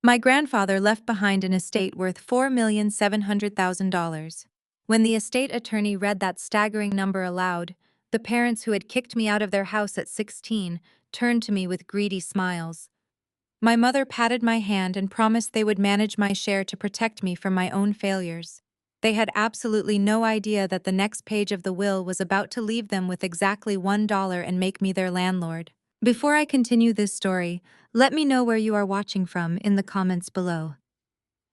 My grandfather left behind an estate worth $4,700,000. When the estate attorney read that staggering number aloud, the parents who had kicked me out of their house at 16 turned to me with greedy smiles. My mother patted my hand and promised they would manage my share to protect me from my own failures. They had absolutely no idea that the next page of the will was about to leave them with exactly $1 and make me their landlord. Before I continue this story, let me know where you are watching from in the comments below.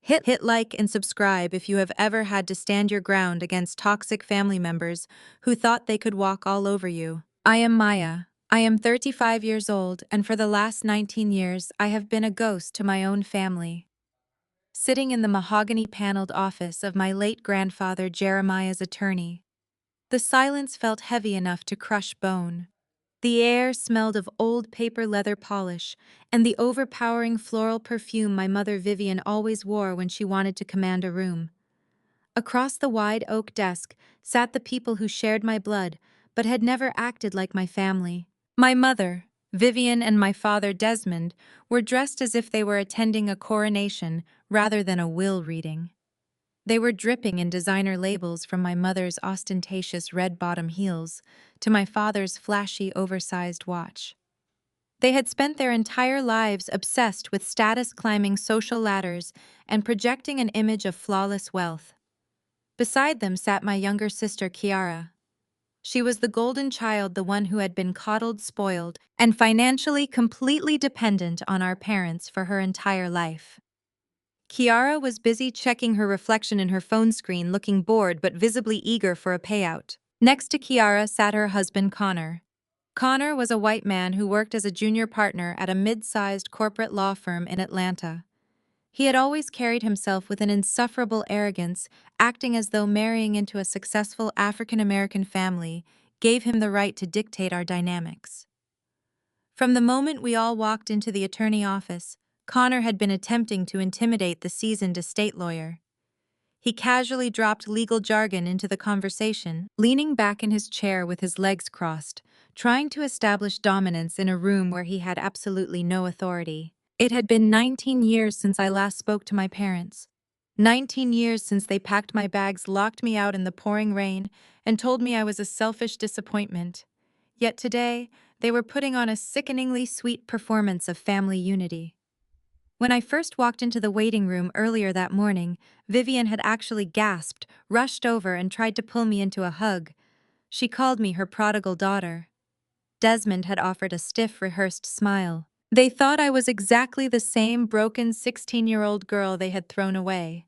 Hit like and subscribe if you have ever had to stand your ground against toxic family members who thought they could walk all over you. I am Maya. I am 35 years old, and for the last 19 years, I have been a ghost to my own family. Sitting in the mahogany-paneled office of my late grandfather Jeremiah's attorney, the silence felt heavy enough to crush bone. The air smelled of old paper leather polish and the overpowering floral perfume my mother Vivian always wore when she wanted to command a room. Across the wide oak desk sat the people who shared my blood but had never acted like my family. My mother, Vivian, and my father Desmond were dressed as if they were attending a coronation rather than a will reading. They were dripping in designer labels from my mother's ostentatious red-bottom heels to my father's flashy, oversized watch. They had spent their entire lives obsessed with status-climbing social ladders and projecting an image of flawless wealth. Beside them sat my younger sister, Kiara. She was the golden child, the one who had been coddled, spoiled, and financially completely dependent on our parents for her entire life. Kiara was busy checking her reflection in her phone screen, looking bored but visibly eager for a payout. Next to Kiara sat her husband, Connor. Connor was a white man who worked as a junior partner at a mid-sized corporate law firm in Atlanta. He had always carried himself with an insufferable arrogance, acting as though marrying into a successful African-American family gave him the right to dictate our dynamics. From the moment we all walked into the attorney office, Connor had been attempting to intimidate the seasoned estate lawyer. He casually dropped legal jargon into the conversation, leaning back in his chair with his legs crossed, trying to establish dominance in a room where he had absolutely no authority. It had been 19 years since I last spoke to my parents. 19 years since they packed my bags, locked me out in the pouring rain, and told me I was a selfish disappointment. Yet today, they were putting on a sickeningly sweet performance of family unity. When I first walked into the waiting room earlier that morning, Vivian had actually gasped, rushed over, and tried to pull me into a hug. She called me her prodigal daughter. Desmond had offered a stiff, rehearsed smile. They thought I was exactly the same broken 16-year-old girl they had thrown away.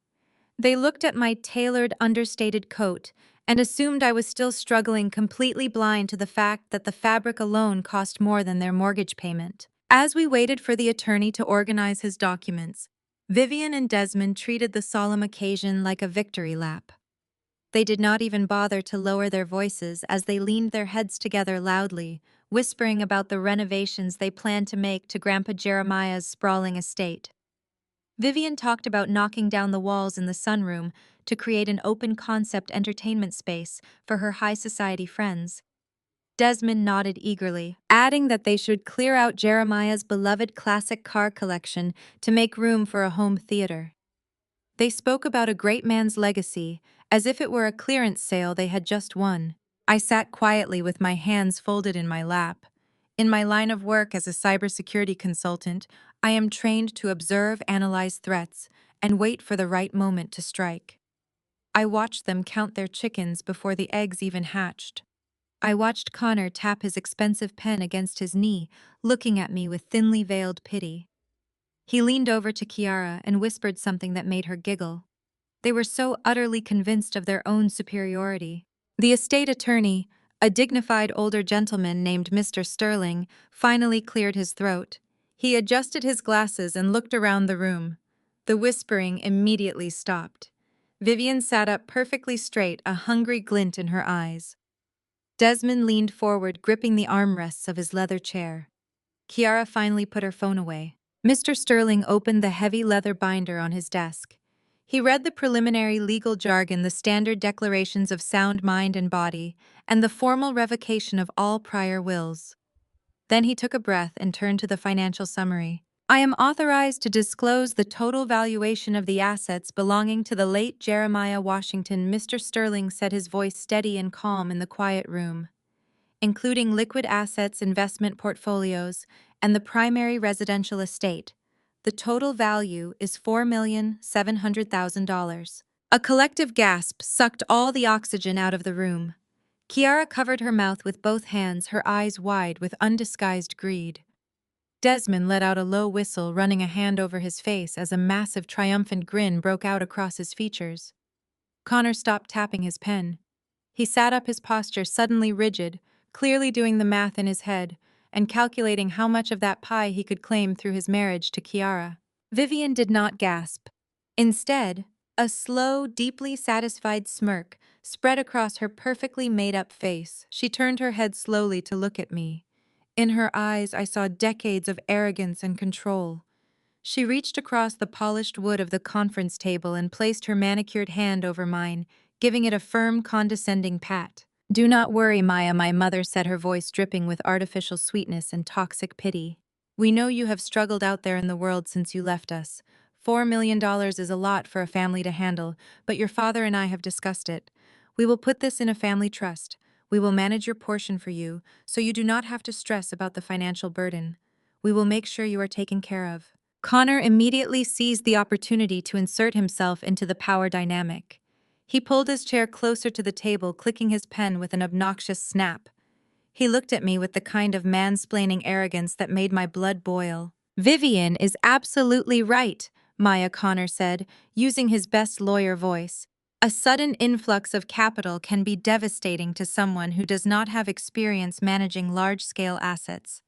They looked at my tailored, understated coat and assumed I was still struggling, completely blind to the fact that the fabric alone cost more than their mortgage payment. As we waited for the attorney to organize his documents, Vivian and Desmond treated the solemn occasion like a victory lap. They did not even bother to lower their voices as they leaned their heads together loudly, whispering about the renovations they planned to make to Grandpa Jeremiah's sprawling estate. Vivian talked about knocking down the walls in the sunroom to create an open-concept entertainment space for her high society friends. Desmond nodded eagerly, adding that they should clear out Jeremiah's beloved classic car collection to make room for a home theater. They spoke about a great man's legacy, as if it were a clearance sale they had just won. I sat quietly with my hands folded in my lap. In my line of work as a cybersecurity consultant, I am trained to observe, analyze threats, and wait for the right moment to strike. I watched them count their chickens before the eggs even hatched. I watched Connor tap his expensive pen against his knee, looking at me with thinly veiled pity. He leaned over to Kiara and whispered something that made her giggle. They were so utterly convinced of their own superiority. The estate attorney, a dignified older gentleman named Mr. Sterling, finally cleared his throat. He adjusted his glasses and looked around the room. The whispering immediately stopped. Vivian sat up perfectly straight, a hungry glint in her eyes. Desmond leaned forward, gripping the armrests of his leather chair. Kiara finally put her phone away. Mr. Sterling opened the heavy leather binder on his desk. He read the preliminary legal jargon, the standard declarations of sound mind and body, and the formal revocation of all prior wills. Then he took a breath and turned to the financial summary. I am authorized to disclose the total valuation of the assets belonging to the late Jeremiah Washington. Mr. Sterling said, his voice steady and calm in the quiet room, including liquid assets, investment portfolios, and the primary residential estate. The total value is $4,700,000. A collective gasp sucked all the oxygen out of the room. Kiara covered her mouth with both hands, her eyes wide with undisguised greed. Desmond let out a low whistle, running a hand over his face as a massive, triumphant grin broke out across his features. Connor stopped tapping his pen. He sat up, his posture suddenly rigid, clearly doing the math in his head and calculating how much of that pie he could claim through his marriage to Kiara. Vivian did not gasp. Instead, a slow, deeply satisfied smirk spread across her perfectly made-up face. She turned her head slowly to look at me. In her eyes, I saw decades of arrogance and control. She reached across the polished wood of the conference table and placed her manicured hand over mine, giving it a firm, condescending pat. "Do not worry, Maya," my mother said, her voice dripping with artificial sweetness and toxic pity. "We know you have struggled out there in the world since you left us. $4 million is a lot for a family to handle, but your father and I have discussed it. We will put this in a family trust. We will manage your portion for you, so you do not have to stress about the financial burden. We will make sure you are taken care of." Connor immediately seized the opportunity to insert himself into the power dynamic. He pulled his chair closer to the table, clicking his pen with an obnoxious snap. He looked at me with the kind of mansplaining arrogance that made my blood boil. "Vivian is absolutely right," Maya Connor said, using his best lawyer voice. "A sudden influx of capital can be devastating to someone who does not have experience managing large-scale assets.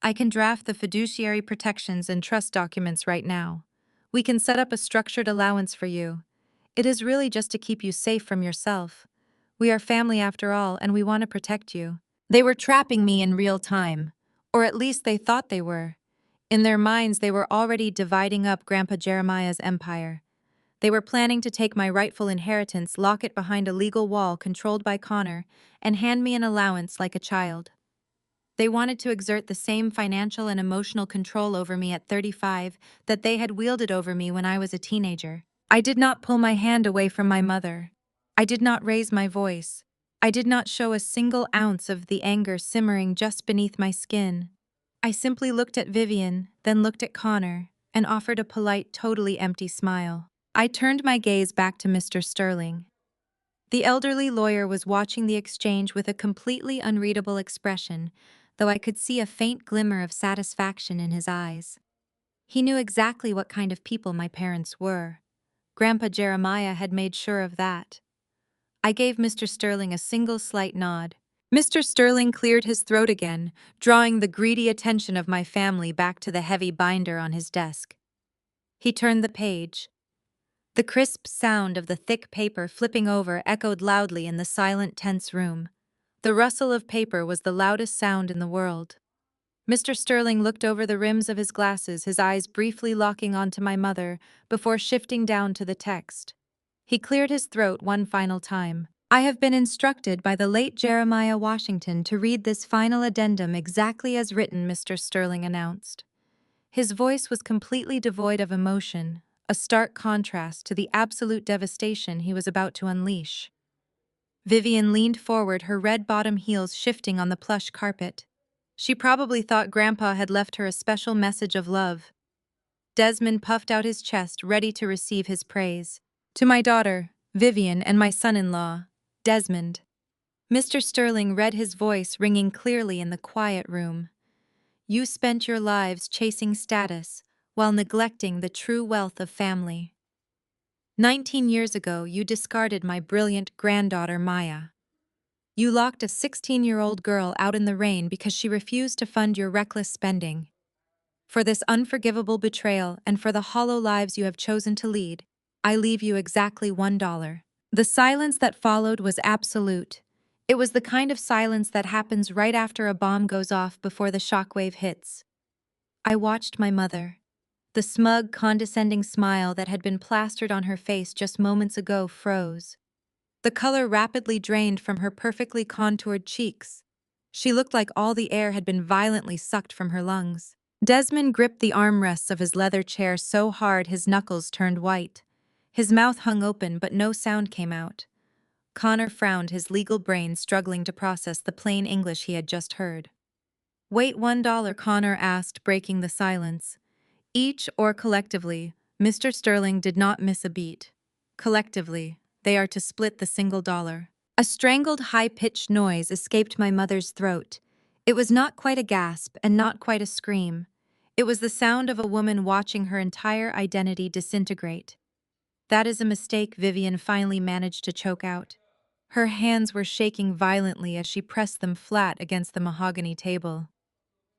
I can draft the fiduciary protections and trust documents right now. We can set up a structured allowance for you. It is really just to keep you safe from yourself. We are family after all, and we want to protect you." They were trapping me in real time, or at least they thought they were. In their minds, they were already dividing up Grandpa Jeremiah's empire. They were planning to take my rightful inheritance, lock it behind a legal wall controlled by Connor, and hand me an allowance like a child. They wanted to exert the same financial and emotional control over me at 35 that they had wielded over me when I was a teenager. I did not pull my hand away from my mother. I did not raise my voice. I did not show a single ounce of the anger simmering just beneath my skin. I simply looked at Vivian, then looked at Connor, and offered a polite, totally empty smile. I turned my gaze back to Mr. Sterling. The elderly lawyer was watching the exchange with a completely unreadable expression, though I could see a faint glimmer of satisfaction in his eyes. He knew exactly what kind of people my parents were. Grandpa Jeremiah had made sure of that. I gave Mr. Sterling a single slight nod. Mr. Sterling cleared his throat again, drawing the greedy attention of my family back to the heavy binder on his desk. He turned the page. The crisp sound of the thick paper flipping over echoed loudly in the silent, tense room. The rustle of paper was the loudest sound in the world. Mr. Sterling looked over the rims of his glasses, his eyes briefly locking onto my mother before shifting down to the text. He cleared his throat one final time. "I have been instructed by the late Jeremiah Washington to read this final addendum exactly as written," Mr. Sterling announced. His voice was completely devoid of emotion, a stark contrast to the absolute devastation he was about to unleash. Vivian leaned forward, her red bottom heels shifting on the plush carpet. She probably thought Grandpa had left her a special message of love. Desmond puffed out his chest, ready to receive his praise. "To my daughter, Vivian, and my son-in-law, Desmond." Mr. Sterling read, his voice ringing clearly in the quiet room. "You spent your lives chasing status while neglecting the true wealth of family. 19 years ago, you discarded my brilliant granddaughter, Maya. You locked a 16-year-old girl out in the rain because she refused to fund your reckless spending. For this unforgivable betrayal and for the hollow lives you have chosen to lead, I leave you exactly $1. The silence that followed was absolute. It was the kind of silence that happens right after a bomb goes off before the shockwave hits. I watched my mother. The smug, condescending smile that had been plastered on her face just moments ago froze. The color rapidly drained from her perfectly contoured cheeks. She looked like all the air had been violently sucked from her lungs. Desmond gripped the armrests of his leather chair so hard his knuckles turned white. His mouth hung open, but no sound came out. Connor frowned, his legal brain struggling to process the plain English he had just heard. "Wait, $1," Connor asked, breaking the silence. "Each or collectively?" Mr. Sterling did not miss a beat. "Collectively, they are to split the $1." A strangled, high-pitched noise escaped my mother's throat. It was not quite a gasp and not quite a scream. It was the sound of a woman watching her entire identity disintegrate. "That is a mistake," Vivian finally managed to choke out. Her hands were shaking violently as she pressed them flat against the mahogany table.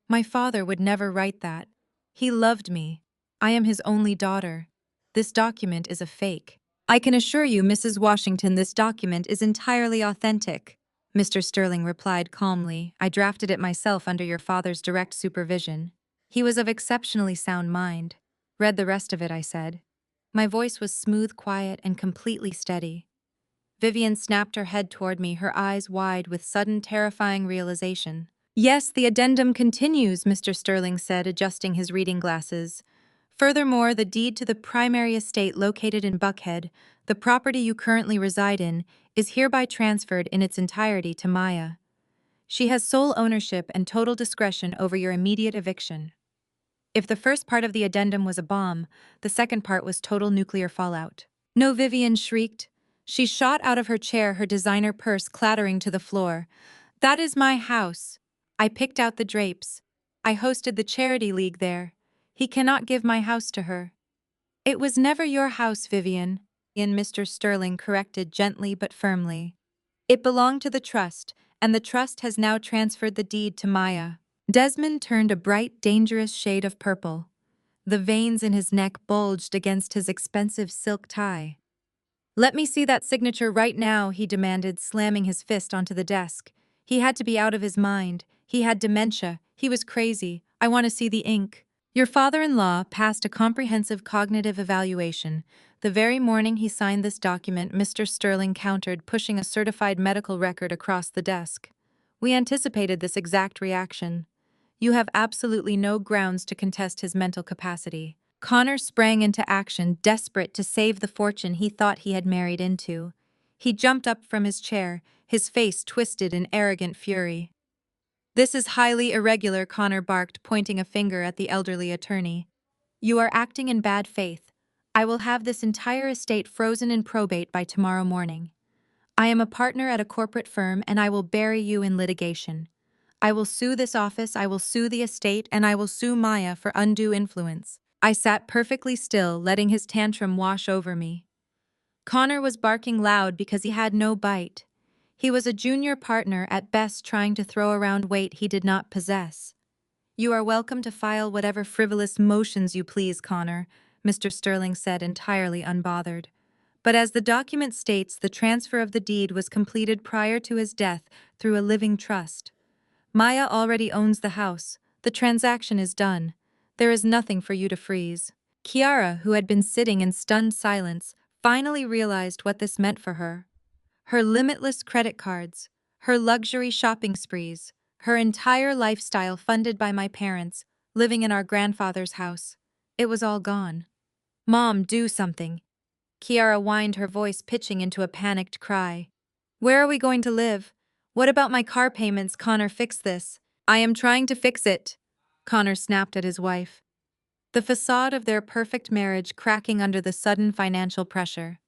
"My father would never write that. He loved me. I am his only daughter. This document is a fake. I can assure you, Mrs. Washington, this document is entirely authentic," Mr. Sterling replied calmly. "I drafted it myself under your father's direct supervision. He was of exceptionally sound mind." "Read the rest of it," I said. My voice was smooth, quiet, and completely steady. Vivian snapped her head toward me, her eyes wide with sudden, terrifying realization. "Yes, the addendum continues," Mr. Sterling said, adjusting his reading glasses. "Furthermore, the deed to the primary estate located in Buckhead, the property you currently reside in, is hereby transferred in its entirety to Maya. She has sole ownership and total discretion over your immediate eviction." If the first part of the addendum was a bomb, the second part was total nuclear fallout. "No!" Vivian shrieked. She shot out of her chair, her designer purse clattering to the floor. "That is my house. I picked out the drapes. I hosted the charity league there. He cannot give my house to her." "It was never your house, Vivian," Mr. Sterling corrected gently but firmly. "It belonged to the trust, and the trust has now transferred the deed to Maya." Desmond turned a bright, dangerous shade of purple. The veins in his neck bulged against his expensive silk tie. "Let me see that signature right now," he demanded, slamming his fist onto the desk. He had to be out of his mind. He had dementia. He was crazy. "I want to see the ink." "Your father-in-law passed a comprehensive cognitive evaluation. The very morning he signed this document," Mr. Sterling countered, pushing a certified medical record across the desk. "We anticipated this exact reaction. You have absolutely no grounds to contest his mental capacity." Connor sprang into action, desperate to save the fortune he thought he had married into. He jumped up from his chair, his face twisted in arrogant fury. "This is highly irregular," Connor barked, pointing a finger at the elderly attorney. "You are acting in bad faith. I will have this entire estate frozen in probate by tomorrow morning. I am a partner at a corporate firm, and I will bury you in litigation. I will sue this office, I will sue the estate, and I will sue Maya for undue influence." I sat perfectly still, letting his tantrum wash over me. Connor was barking loud because he had no bite. He was a junior partner at best, trying to throw around weight he did not possess. "You are welcome to file whatever frivolous motions you please, Connor," Mr. Sterling said, entirely unbothered. "But as the document states, the transfer of the deed was completed prior to his death through a living trust. Maya already owns the house. The transaction is done. There is nothing for you to freeze." Kiara, who had been sitting in stunned silence, finally realized what this meant for her. Her limitless credit cards, her luxury shopping sprees, her entire lifestyle funded by my parents, living in our grandfather's house. It was all gone. "Mom, do something." Kiara whined, her voice pitching into a panicked cry. "Where are we going to live? What about my car payments?" "Connor, fix this." "I am trying to fix it," Connor snapped at his wife. The facade of their perfect marriage cracking under the sudden financial pressure.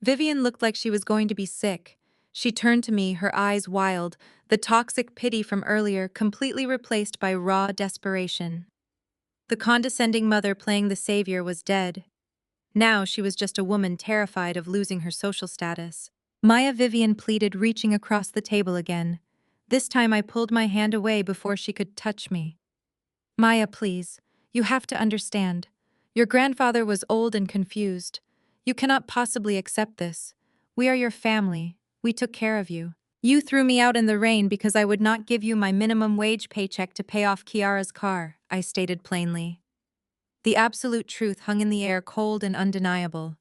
Vivian looked like she was going to be sick. She turned to me, her eyes wild, the toxic pity from earlier completely replaced by raw desperation. The condescending mother playing the savior was dead. Now she was just a woman terrified of losing her social status. "Maya," Vivian pleaded, reaching across the table again. This time I pulled my hand away before she could touch me. "Maya, please. You have to understand. Your grandfather was old and confused. You cannot possibly accept this. We are your family. We took care of you. You threw me out in the rain because I would not give you my minimum wage paycheck to pay off Kiara's car," I stated plainly. The absolute truth hung in the air, cold and undeniable.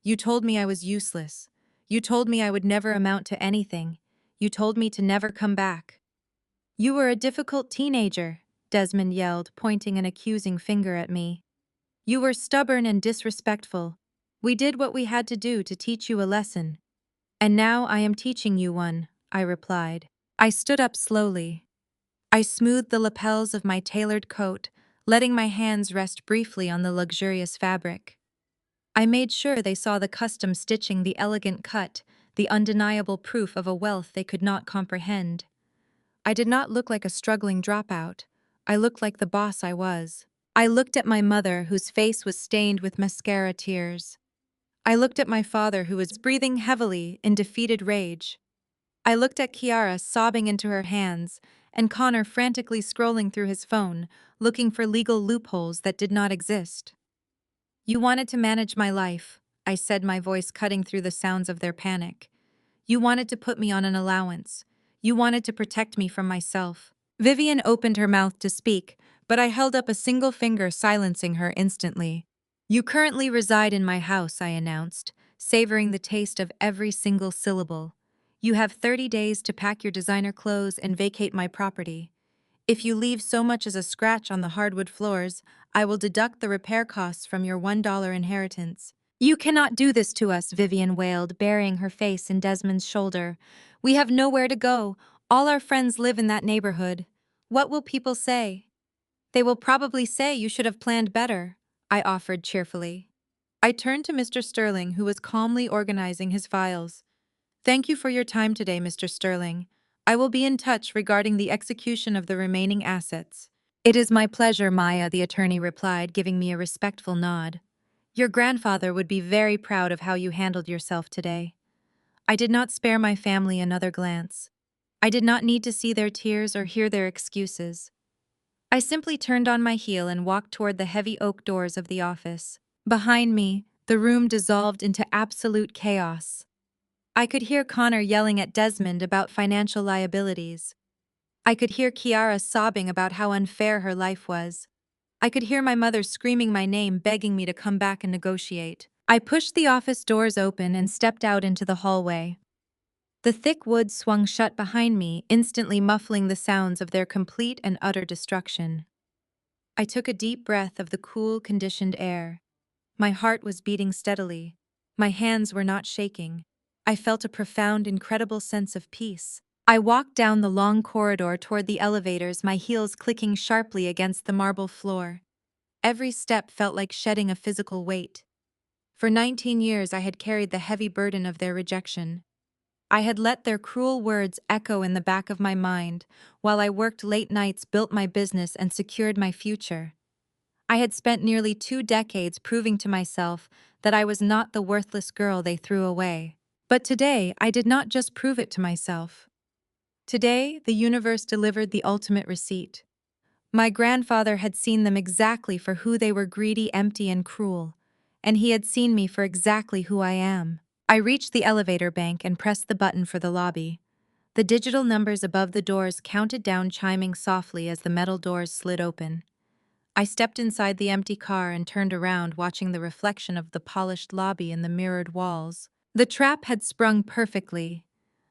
"You told me I was useless. You told me I would never amount to anything. You told me to never come back. You were a difficult teenager," Desmond yelled, pointing an accusing finger at me. You were stubborn and disrespectful. We did what we had to do to teach you a lesson. And now I am teaching you one, I replied. I stood up slowly. I smoothed the lapels of my tailored coat, letting my hands rest briefly on the luxurious fabric. I made sure they saw the custom stitching, the elegant cut, the undeniable proof of a wealth they could not comprehend. I did not look like a struggling dropout. I looked like the boss I was. I looked at my mother, whose face was stained with mascara tears. I looked at my father, who was breathing heavily in defeated rage. I looked at Kiara sobbing into her hands, and Connor frantically scrolling through his phone, looking for legal loopholes that did not exist. You wanted to manage my life, I said, my voice cutting through the sounds of their panic. You wanted to put me on an allowance. You wanted to protect me from myself. Vivian opened her mouth to speak, but I held up a single finger, silencing her instantly. You currently reside in my house, I announced, savoring the taste of every single syllable. You have 30 days to pack your designer clothes and vacate my property. If you leave so much as a scratch on the hardwood floors, I will deduct the repair costs from your $1 inheritance. You cannot do this to us, Vivian wailed, burying her face in Desmond's shoulder. We have nowhere to go. All our friends live in that neighborhood. What will people say? They will probably say you should have planned better, I offered cheerfully. I turned to Mr. Sterling, who was calmly organizing his files. Thank you for your time today, Mr. Sterling. I will be in touch regarding the execution of the remaining assets. It is my pleasure, Maya, the attorney replied, giving me a respectful nod. Your grandfather would be very proud of how you handled yourself today. I did not spare my family another glance. I did not need to see their tears or hear their excuses. I simply turned on my heel and walked toward the heavy oak doors of the office. Behind me, the room dissolved into absolute chaos. I could hear Connor yelling at Desmond about financial liabilities. I could hear Kiara sobbing about how unfair her life was. I could hear my mother screaming my name, begging me to come back and negotiate. I pushed the office doors open and stepped out into the hallway. The thick wood swung shut behind me, instantly muffling the sounds of their complete and utter destruction. I took a deep breath of the cool, conditioned air. My heart was beating steadily. My hands were not shaking. I felt a profound, incredible sense of peace. I walked down the long corridor toward the elevators, my heels clicking sharply against the marble floor. Every step felt like shedding a physical weight. For 19 years I had carried the heavy burden of their rejection. I had let their cruel words echo in the back of my mind, while I worked late nights, built my business, and secured my future. I had spent nearly 2 decades proving to myself that I was not the worthless girl they threw away. But today, I did not just prove it to myself. Today, the universe delivered the ultimate receipt. My grandfather had seen them exactly for who they were: greedy, empty, and cruel. And he had seen me for exactly who I am. I reached the elevator bank and pressed the button for the lobby. The digital numbers above the doors counted down, chiming softly as the metal doors slid open. I stepped inside the empty car and turned around, watching the reflection of the polished lobby in the mirrored walls. The trap had sprung perfectly.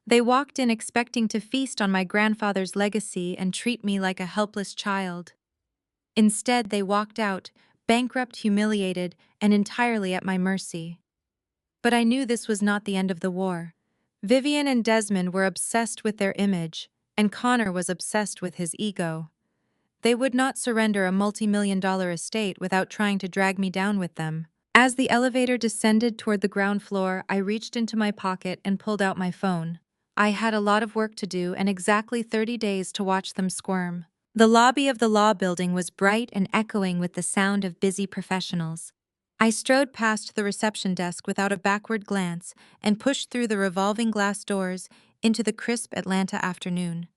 They walked in expecting to feast on my grandfather's legacy and treat me like a helpless child. Instead, they walked out, bankrupt, humiliated, and entirely at my mercy. But I knew this was not the end of the war. Vivian and Desmond were obsessed with their image, and Connor was obsessed with his ego. They would not surrender a multi-million-dollar estate without trying to drag me down with them. As the elevator descended toward the ground floor, I reached into my pocket and pulled out my phone. I had a lot of work to do and exactly 30 days to watch them squirm. The lobby of the law building was bright and echoing with the sound of busy professionals. I strode past the reception desk without a backward glance and pushed through the revolving glass doors into the crisp Atlanta afternoon.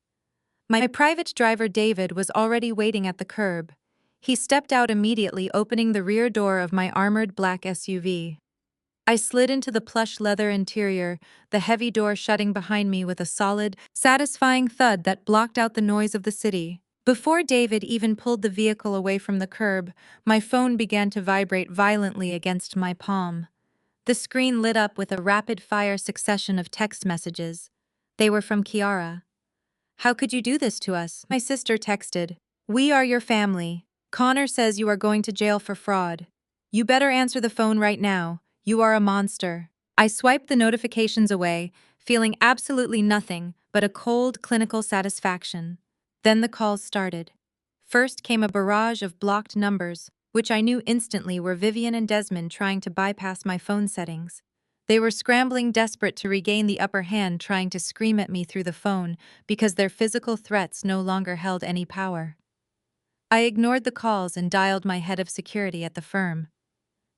My private driver, David, was already waiting at the curb. He stepped out immediately, opening the rear door of my armored black SUV. I slid into the plush leather interior, the heavy door shutting behind me with a solid, satisfying thud that blocked out the noise of the city. Before David even pulled the vehicle away from the curb, my phone began to vibrate violently against my palm. The screen lit up with a rapid-fire succession of text messages. They were from Kiara. "How could you do this to us?" my sister texted. We are your family. Connor says you are going to jail for fraud. You better answer the phone right now. You are a monster. I swiped the notifications away, feeling absolutely nothing but a cold, clinical satisfaction. Then the calls started. First came a barrage of blocked numbers, which I knew instantly were Vivian and Desmond trying to bypass my phone settings. They were scrambling, desperate to regain the upper hand, trying to scream at me through the phone because their physical threats no longer held any power. I ignored the calls and dialed my head of security at the firm.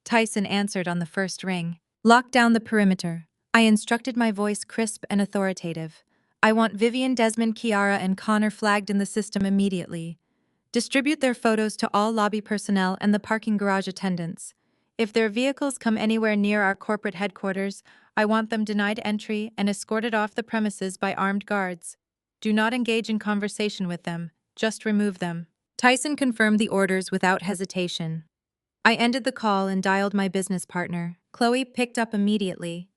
Tyson answered on the first ring. Lock down the perimeter. I instructed, my voice crisp and authoritative. I want Vivian, Desmond, Kiara, and Connor flagged in the system immediately. Distribute their photos to all lobby personnel and the parking garage attendants. If their vehicles come anywhere near our corporate headquarters, I want them denied entry and escorted off the premises by armed guards. Do not engage in conversation with them, just remove them. Tyson confirmed the orders without hesitation. I ended the call and dialed my business partner. Chloe picked up immediately.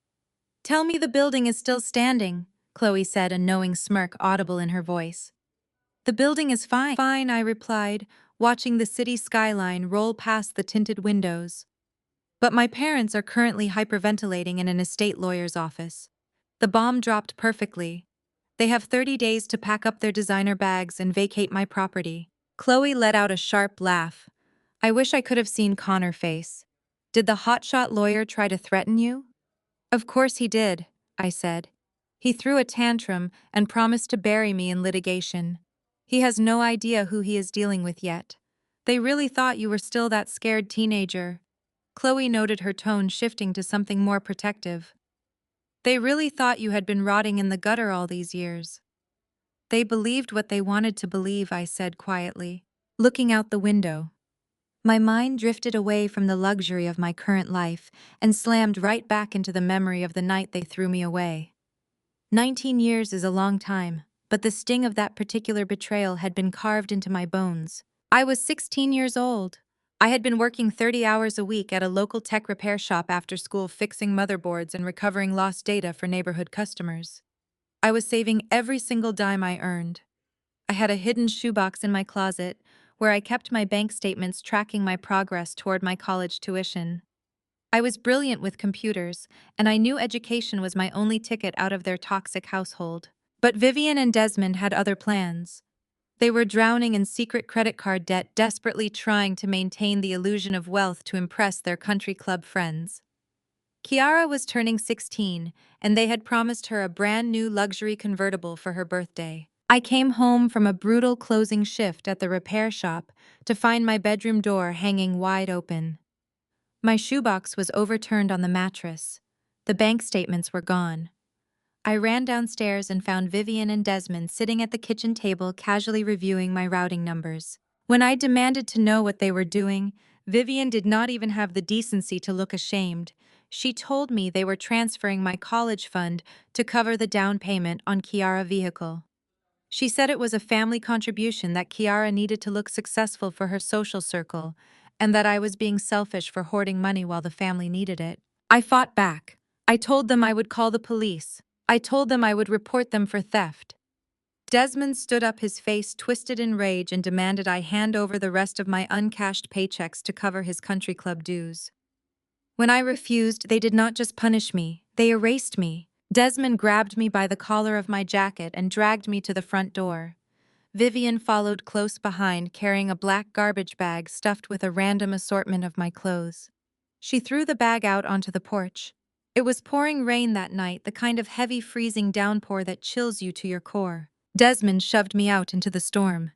Tell me the building is still standing, Chloe said, a knowing smirk audible in her voice. The building is fine. Fine, I replied, watching the city skyline roll past the tinted windows. But my parents are currently hyperventilating in an estate lawyer's office. The bomb dropped perfectly. They have 30 days to pack up their designer bags and vacate my property. Chloe let out a sharp laugh. I wish I could have seen Connor's face. Did the hotshot lawyer try to threaten you? Of course he did, I said. He threw a tantrum and promised to bury me in litigation. He has no idea who he is dealing with yet. They really thought you were still that scared teenager. Chloe noted, her tone shifting to something more protective. They really thought you had been rotting in the gutter all these years. They believed what they wanted to believe, I said quietly, looking out the window. My mind drifted away from the luxury of my current life and slammed right back into the memory of the night they threw me away. 19 years is a long time, but the sting of that particular betrayal had been carved into my bones. I was 16 years old. I had been working 30 hours a week at a local tech repair shop after school, fixing motherboards and recovering lost data for neighborhood customers. I was saving every single dime I earned. I had a hidden shoebox in my closet where I kept my bank statements tracking my progress toward my college tuition. I was brilliant with computers, and I knew education was my only ticket out of their toxic household. But Vivian and Desmond had other plans. They were drowning in secret credit card debt, desperately trying to maintain the illusion of wealth to impress their country club friends. Kiara was turning 16, and they had promised her a brand new luxury convertible for her birthday. I came home from a brutal closing shift at the repair shop to find my bedroom door hanging wide open. My shoebox was overturned on the mattress. The bank statements were gone. I ran downstairs and found Vivian and Desmond sitting at the kitchen table, casually reviewing my routing numbers. When I demanded to know what they were doing, Vivian did not even have the decency to look ashamed. She told me they were transferring my college fund to cover the down payment on Kiara's vehicle. She said it was a family contribution, that Kiara needed to look successful for her social circle, and that I was being selfish for hoarding money while the family needed it. I fought back. I told them I would call the police. I told them I would report them for theft. Desmond stood up, his face twisted in rage, and demanded I hand over the rest of my uncashed paychecks to cover his country club dues. When I refused, they did not just punish me, they erased me. Desmond grabbed me by the collar of my jacket and dragged me to the front door. Vivian followed close behind, carrying a black garbage bag stuffed with a random assortment of my clothes. She threw the bag out onto the porch. It was pouring rain that night, the kind of heavy, freezing downpour that chills you to your core. Desmond shoved me out into the storm.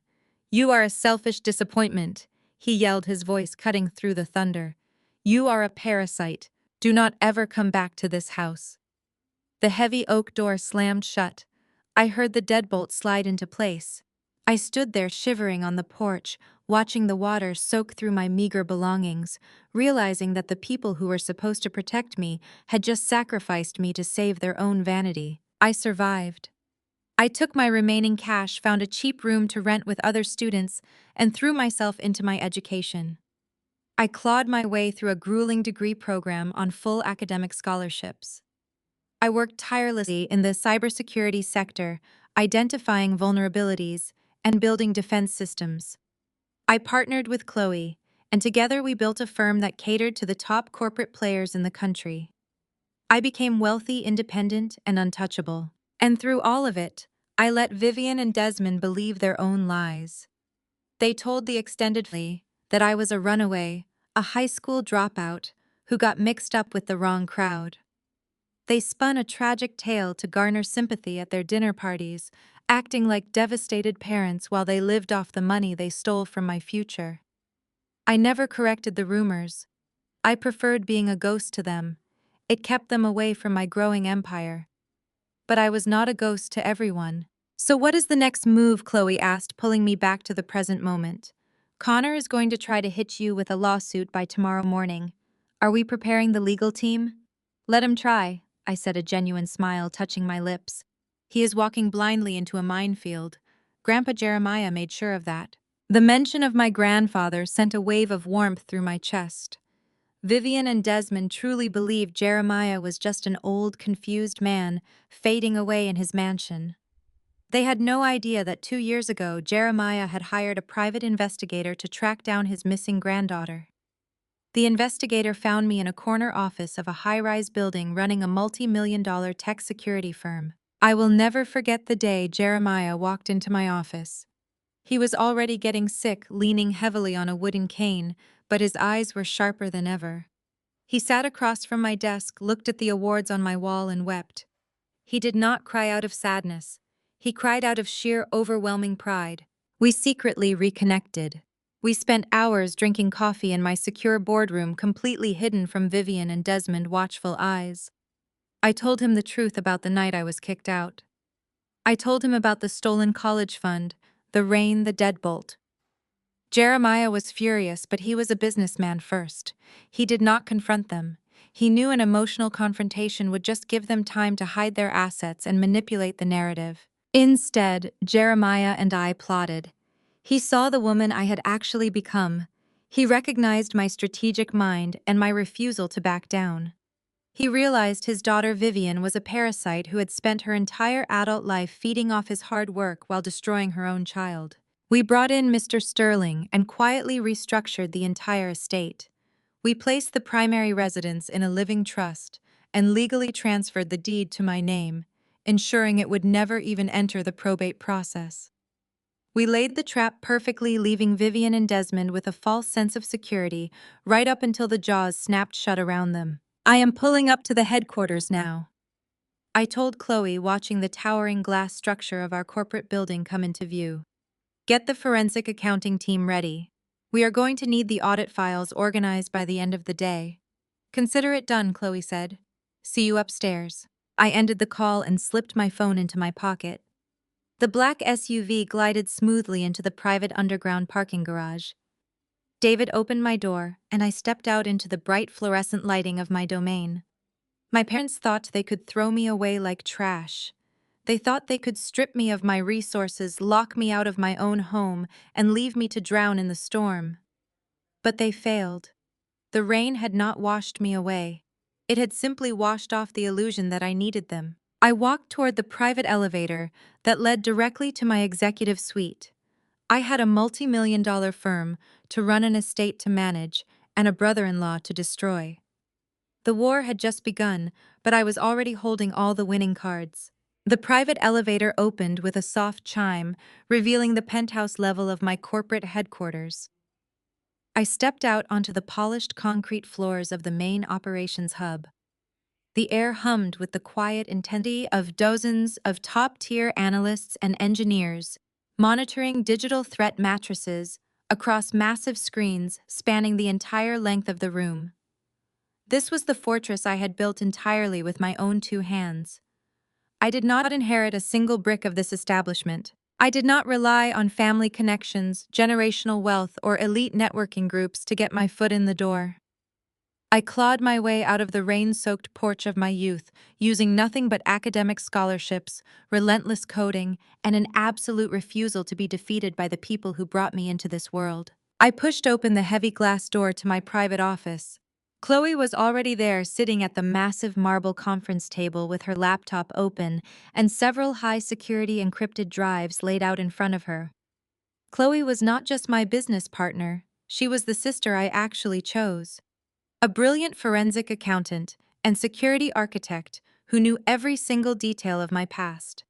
"You are a selfish disappointment," he yelled, his voice cutting through the thunder. "You are a parasite. Do not ever come back to this house." The heavy oak door slammed shut. I heard the deadbolt slide into place. I stood there shivering on the porch, watching the water soak through my meager belongings, realizing that the people who were supposed to protect me had just sacrificed me to save their own vanity. I survived. I took my remaining cash, found a cheap room to rent with other students, and threw myself into my education. I clawed my way through a grueling degree program on full academic scholarships. I worked tirelessly in the cybersecurity sector, identifying vulnerabilities and building defense systems. I partnered with Chloe, and together we built a firm that catered to the top corporate players in the country. I became wealthy, independent, and untouchable. And through all of it, I let Vivian and Desmond believe their own lies. They told the extended family that I was a runaway, a high school dropout, who got mixed up with the wrong crowd. They spun a tragic tale to garner sympathy at their dinner parties, acting like devastated parents while they lived off the money they stole from my future. I never corrected the rumors. I preferred being a ghost to them. It kept them away from my growing empire. But I was not a ghost to everyone. So what is the next move? Chloe asked, pulling me back to the present moment. Connor is going to try to hit you with a lawsuit by tomorrow morning. Are we preparing the legal team? Let him try, I said, a genuine smile touching my lips. He is walking blindly into a minefield. Grandpa Jeremiah made sure of that. The mention of my grandfather sent a wave of warmth through my chest. Vivian and Desmond truly believed Jeremiah was just an old, confused man fading away in his mansion. They had no idea that 2 years ago, Jeremiah had hired a private investigator to track down his missing granddaughter. The investigator found me in a corner office of a high-rise building running a multi-million-dollar tech security firm. I will never forget the day Jeremiah walked into my office. He was already getting sick, leaning heavily on a wooden cane, but his eyes were sharper than ever. He sat across from my desk, looked at the awards on my wall, and wept. He did not cry out of sadness. He cried out of sheer, overwhelming pride. We secretly reconnected. We spent hours drinking coffee in my secure boardroom, completely hidden from Vivian and Desmond's watchful eyes. I told him the truth about the night I was kicked out. I told him about the stolen college fund, the rain, the deadbolt. Jeremiah was furious, but he was a businessman first. He did not confront them. He knew an emotional confrontation would just give them time to hide their assets and manipulate the narrative. Instead, Jeremiah and I plotted. He saw the woman I had actually become. He recognized my strategic mind and my refusal to back down. He realized his daughter Vivian was a parasite who had spent her entire adult life feeding off his hard work while destroying her own child. We brought in Mr. Sterling and quietly restructured the entire estate. We placed the primary residence in a living trust and legally transferred the deed to my name, ensuring it would never even enter the probate process. We laid the trap perfectly, leaving Vivian and Desmond with a false sense of security right up until the jaws snapped shut around them. I am pulling up to the headquarters now, I told Chloe, watching the towering glass structure of our corporate building come into view. Get the forensic accounting team ready. We are going to need the audit files organized by the end of the day. Consider it done, Chloe said. See you upstairs. I ended the call and slipped my phone into my pocket. The black SUV glided smoothly into the private underground parking garage. David opened my door, and I stepped out into the bright fluorescent lighting of my domain. My parents thought they could throw me away like trash. They thought they could strip me of my resources, lock me out of my own home, and leave me to drown in the storm. But they failed. The rain had not washed me away. It had simply washed off the illusion that I needed them. I walked toward the private elevator that led directly to my executive suite. I had a multi-million-dollar firm to run, an estate to manage, and a brother-in-law to destroy. The war had just begun, but I was already holding all the winning cards. The private elevator opened with a soft chime, revealing the penthouse level of my corporate headquarters. I stepped out onto the polished concrete floors of the main operations hub. The air hummed with the quiet intensity of dozens of top-tier analysts and engineers, monitoring digital threat matrices across massive screens spanning the entire length of the room. This was the fortress I had built entirely with my own two hands. I did not inherit a single brick of this establishment. I did not rely on family connections, generational wealth, or elite networking groups to get my foot in the door. I clawed my way out of the rain-soaked porch of my youth, using nothing but academic scholarships, relentless coding, and an absolute refusal to be defeated by the people who brought me into this world. I pushed open the heavy glass door to my private office. Chloe was already there, sitting at the massive marble conference table with her laptop open and several high-security encrypted drives laid out in front of her. Chloe was not just my business partner, she was the sister I actually chose. A brilliant forensic accountant and security architect who knew every single detail of my past.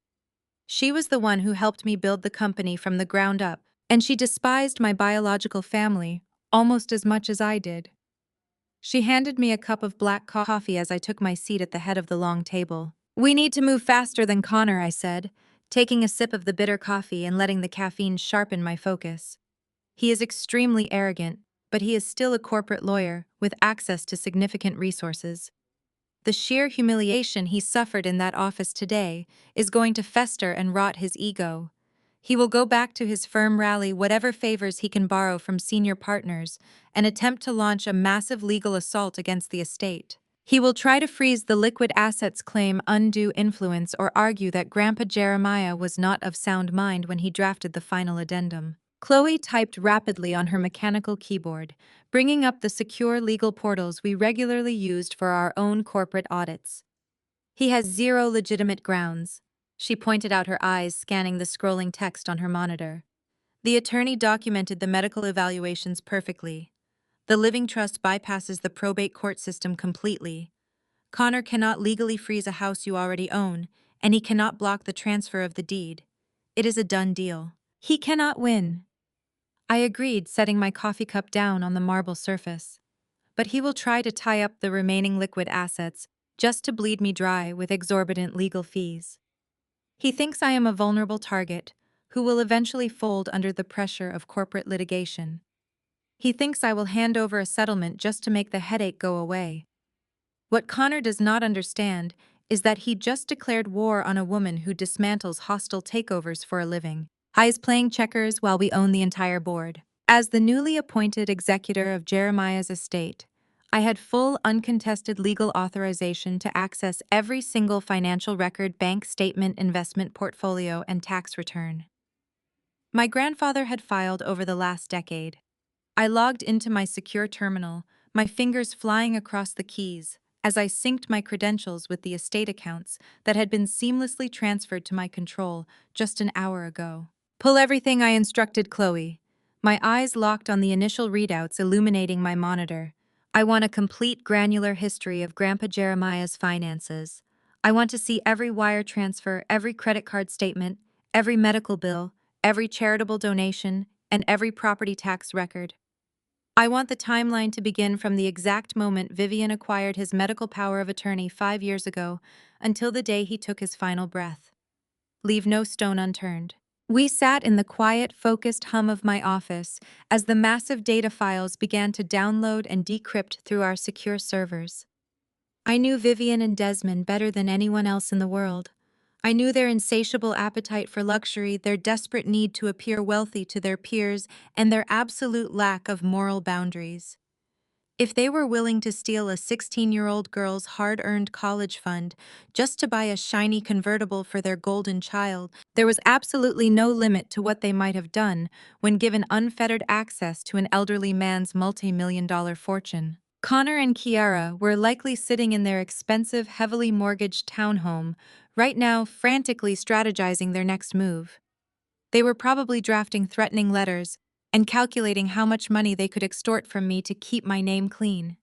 She was the one who helped me build the company from the ground up, and she despised my biological family almost as much as I did. She handed me a cup of black coffee as I took my seat at the head of the long table. "We need to move faster than Connor," I said, taking a sip of the bitter coffee and letting the caffeine sharpen my focus. He is extremely arrogant, but he is still a corporate lawyer with access to significant resources. The sheer humiliation he suffered in that office today is going to fester and rot his ego. He will go back to his firm rally whatever favors he can borrow from senior partners and attempt to launch a massive legal assault against the estate. He will try to freeze the liquid assets claim undue influence or argue that Grandpa Jeremiah was not of sound mind when he drafted the final addendum. Chloe typed rapidly on her mechanical keyboard, bringing up the secure legal portals we regularly used for our own corporate audits. "He has zero legitimate grounds." She pointed out, her eyes scanning the scrolling text on her monitor. "The attorney documented the medical evaluations perfectly. The living trust bypasses the probate court system completely. Connor cannot legally freeze a house you already own, and he cannot block the transfer of the deed. It is a done deal. He cannot win." I agreed, setting my coffee cup down on the marble surface. "But he will try to tie up the remaining liquid assets just to bleed me dry with exorbitant legal fees. He thinks I am a vulnerable target who will eventually fold under the pressure of corporate litigation. He thinks I will hand over a settlement just to make the headache go away. What Connor does not understand is that he just declared war on a woman who dismantles hostile takeovers for a living. I is playing checkers while we own the entire board." As the newly appointed executor of Jeremiah's estate, I had full, uncontested legal authorization to access every single financial record, bank statement, investment portfolio, and tax return my grandfather had filed over the last decade. I logged into my secure terminal, my fingers flying across the keys, as I synced my credentials with the estate accounts that had been seamlessly transferred to my control just an hour ago. "Pull everything," I instructed Chloe. My eyes locked on the initial readouts illuminating my monitor. "I want a complete granular history of Grandpa Jeremiah's finances. I want to see every wire transfer, every credit card statement, every medical bill, every charitable donation, and every property tax record. I want the timeline to begin from the exact moment Vivian acquired his medical power of attorney 5 years ago until the day he took his final breath. Leave no stone unturned." We sat in the quiet, focused hum of my office as the massive data files began to download and decrypt through our secure servers. I knew Vivian and Desmond better than anyone else in the world. I knew their insatiable appetite for luxury, their desperate need to appear wealthy to their peers, and their absolute lack of moral boundaries. If they were willing to steal a 16-year-old girl's hard-earned college fund just to buy a shiny convertible for their golden child, there was absolutely no limit to what they might have done when given unfettered access to an elderly man's multi-million-dollar fortune. Connor and Kiara were likely sitting in their expensive, heavily mortgaged townhome, right now frantically strategizing their next move. They were probably drafting threatening letters and calculating how much money they could extort from me to keep my name clean.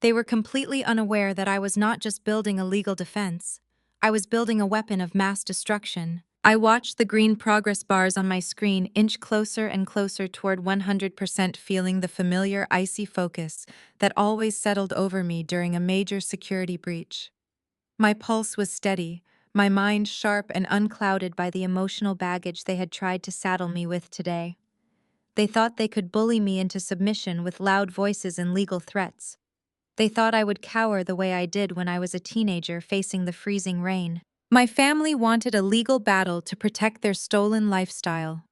They were completely unaware that I was not just building a legal defense. I was building a weapon of mass destruction. I watched the green progress bars on my screen inch closer and closer toward 100%, feeling the familiar icy focus that always settled over me during a major security breach. My pulse was steady, my mind sharp and unclouded by the emotional baggage they had tried to saddle me with today. They thought they could bully me into submission with loud voices and legal threats. They thought I would cower the way I did when I was a teenager facing the freezing rain. My family wanted a legal battle to protect their stolen lifestyle.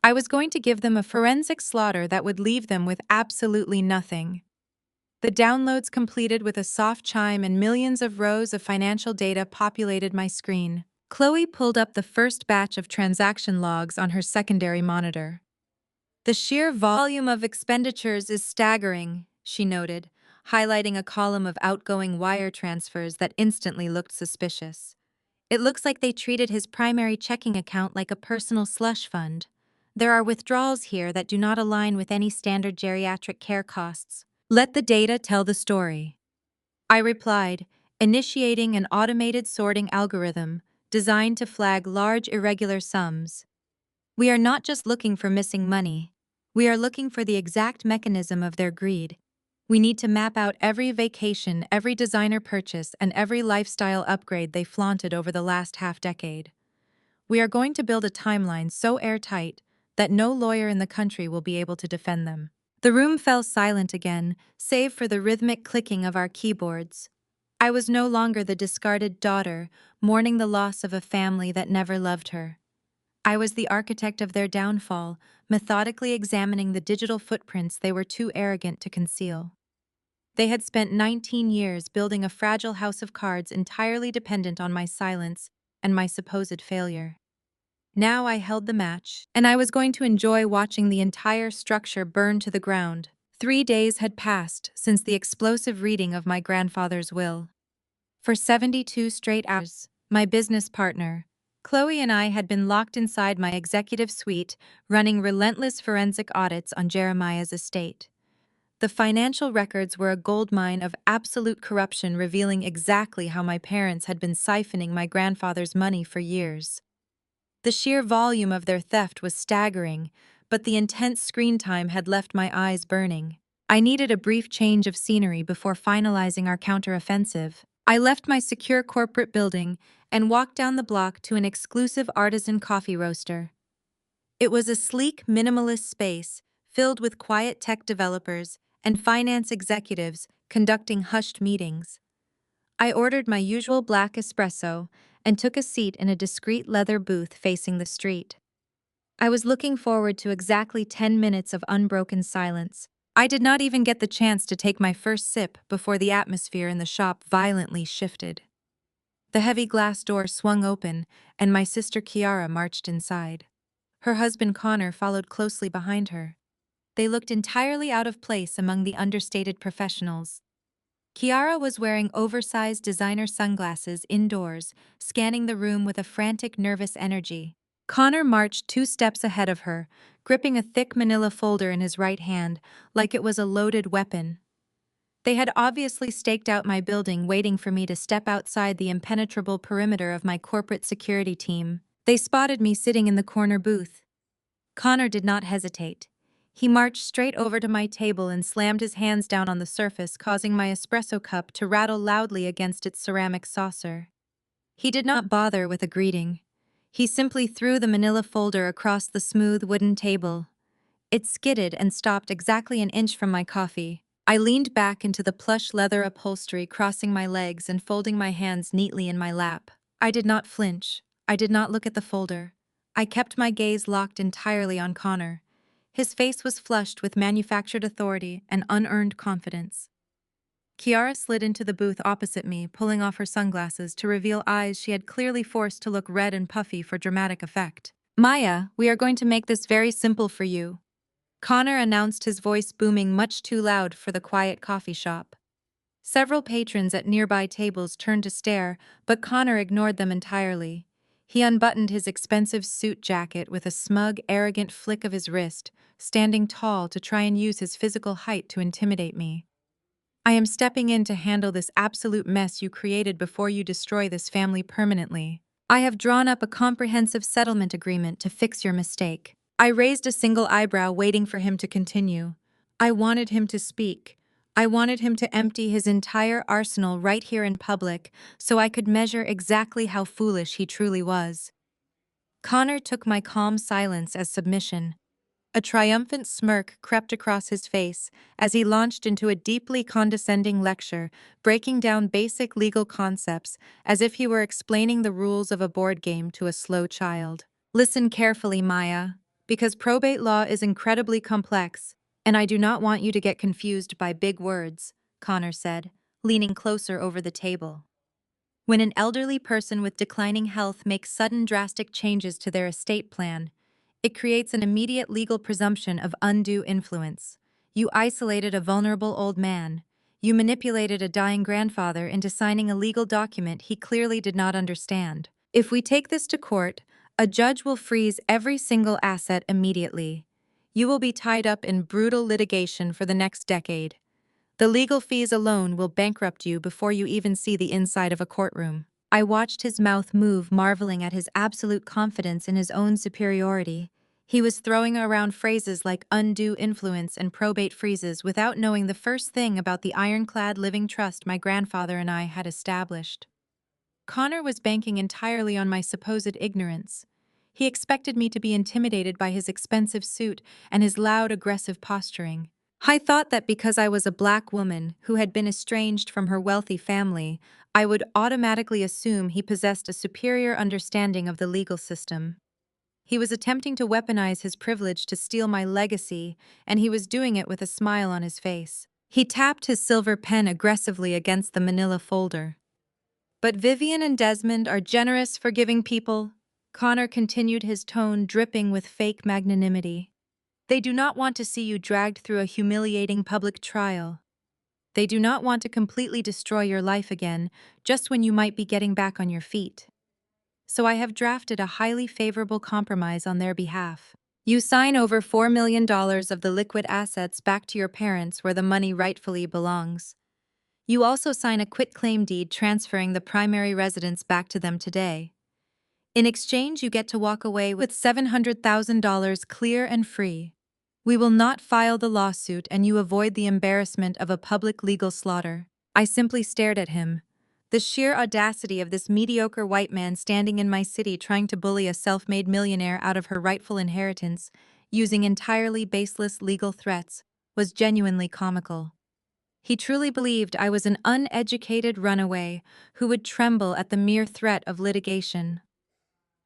I was going to give them a forensic slaughter that would leave them with absolutely nothing. The downloads completed with a soft chime and millions of rows of financial data populated my screen. Chloe pulled up the first batch of transaction logs on her secondary monitor. "The sheer volume of expenditures is staggering," she noted, highlighting a column of outgoing wire transfers that instantly looked suspicious. "It looks like they treated his primary checking account like a personal slush fund. There are withdrawals here that do not align with any standard geriatric care costs. Let the data tell the story. I replied, initiating an automated sorting algorithm designed to flag large irregular sums. We are not just looking for missing money. We are looking for the exact mechanism of their greed. We need to map out every vacation, every designer purchase, and every lifestyle upgrade they flaunted over the last half-decade. We are going to build a timeline so airtight that no lawyer in the country will be able to defend them. The room fell silent again, save for the rhythmic clicking of our keyboards. I was no longer the discarded daughter, mourning the loss of a family that never loved her. I was the architect of their downfall, methodically examining the digital footprints they were too arrogant to conceal. They had spent 19 years building a fragile house of cards entirely dependent on my silence and my supposed failure. Now I held the match, and I was going to enjoy watching the entire structure burn to the ground. 3 days had passed since the explosive reading of my grandfather's will. For 72 straight hours, my business partner, Chloe, and I had been locked inside my executive suite, running relentless forensic audits on Jeremiah's estate. The financial records were a goldmine of absolute corruption, revealing exactly how my parents had been siphoning my grandfather's money for years. The sheer volume of their theft was staggering, but the intense screen time had left my eyes burning. I needed a brief change of scenery before finalizing our counteroffensive. I left my secure corporate building and walked down the block to an exclusive artisan coffee roaster. It was a sleek, minimalist space filled with quiet tech developers and finance executives conducting hushed meetings. I ordered my usual black espresso and took a seat in a discreet leather booth facing the street. I was looking forward to exactly 10 minutes of unbroken silence. I did not even get the chance to take my first sip before the atmosphere in the shop violently shifted. The heavy glass door swung open, and my sister Kiara marched inside. Her husband Connor followed closely behind her. They looked entirely out of place among the understated professionals. Kiara was wearing oversized designer sunglasses indoors, scanning the room with a frantic, nervous energy. Connor marched 2 steps ahead of her, gripping a thick manila folder in his right hand, like it was a loaded weapon. They had obviously staked out my building, waiting for me to step outside the impenetrable perimeter of my corporate security team. They spotted me sitting in the corner booth. Connor did not hesitate. He marched straight over to my table and slammed his hands down on the surface, causing my espresso cup to rattle loudly against its ceramic saucer. He did not bother with a greeting. He simply threw the manila folder across the smooth wooden table. It skidded and stopped exactly an inch from my coffee. I leaned back into the plush leather upholstery, crossing my legs and folding my hands neatly in my lap. I did not flinch. I did not look at the folder. I kept my gaze locked entirely on Connor. His face was flushed with manufactured authority and unearned confidence. Kiara slid into the booth opposite me, pulling off her sunglasses to reveal eyes she had clearly forced to look red and puffy for dramatic effect. "Maya, we are going to make this very simple for you," Connor announced, his voice booming much too loud for the quiet coffee shop. Several patrons at nearby tables turned to stare, but Connor ignored them entirely. He unbuttoned his expensive suit jacket with a smug, arrogant flick of his wrist, standing tall to try and use his physical height to intimidate me. "I am stepping in to handle this absolute mess you created before you destroy this family permanently. I have drawn up a comprehensive settlement agreement to fix your mistake." I raised a single eyebrow, waiting for him to continue. I wanted him to speak. I wanted him to empty his entire arsenal right here in public, so I could measure exactly how foolish he truly was. Connor took my calm silence as submission. A triumphant smirk crept across his face as he launched into a deeply condescending lecture, breaking down basic legal concepts as if he were explaining the rules of a board game to a slow child. "Listen carefully, Maya, because probate law is incredibly complex, and I do not want you to get confused by big words," Connor said, leaning closer over the table. "When an elderly person with declining health makes sudden drastic changes to their estate plan, it creates an immediate legal presumption of undue influence. You isolated a vulnerable old man. You manipulated a dying grandfather into signing a legal document he clearly did not understand. If we take this to court, A judge will freeze every single asset immediately. You will be tied up in brutal litigation for the next decade. The legal fees alone will bankrupt you before you even see the inside of a courtroom. I watched his mouth move, marveling at his absolute confidence in his own superiority. He was throwing around phrases like undue influence and probate freezes without knowing the first thing about the ironclad living trust my grandfather and I had established. Connor was banking entirely on my supposed ignorance. He expected me to be intimidated by his expensive suit and his loud, aggressive posturing. I thought that because I was a black woman who had been estranged from her wealthy family, I would automatically assume he possessed a superior understanding of the legal system. He was attempting to weaponize his privilege to steal my legacy, and he was doing it with a smile on his face. He tapped his silver pen aggressively against the manila folder. But Vivian and Desmond are generous, forgiving people. Connor continued, his tone dripping with fake magnanimity. They do not want to see you dragged through a humiliating public trial. They do not want to completely destroy your life again, just when you might be getting back on your feet. So I have drafted a highly favorable compromise on their behalf. You sign over $4 million of the liquid assets back to your parents where the money rightfully belongs. You also sign a quitclaim deed transferring the primary residence back to them today. In exchange, you get to walk away with $700,000 clear and free. We will not file the lawsuit and you avoid the embarrassment of a public legal slaughter. I simply stared at him. The sheer audacity of this mediocre white man standing in my city trying to bully a self-made millionaire out of her rightful inheritance, using entirely baseless legal threats, was genuinely comical. He truly believed I was an uneducated runaway who would tremble at the mere threat of litigation.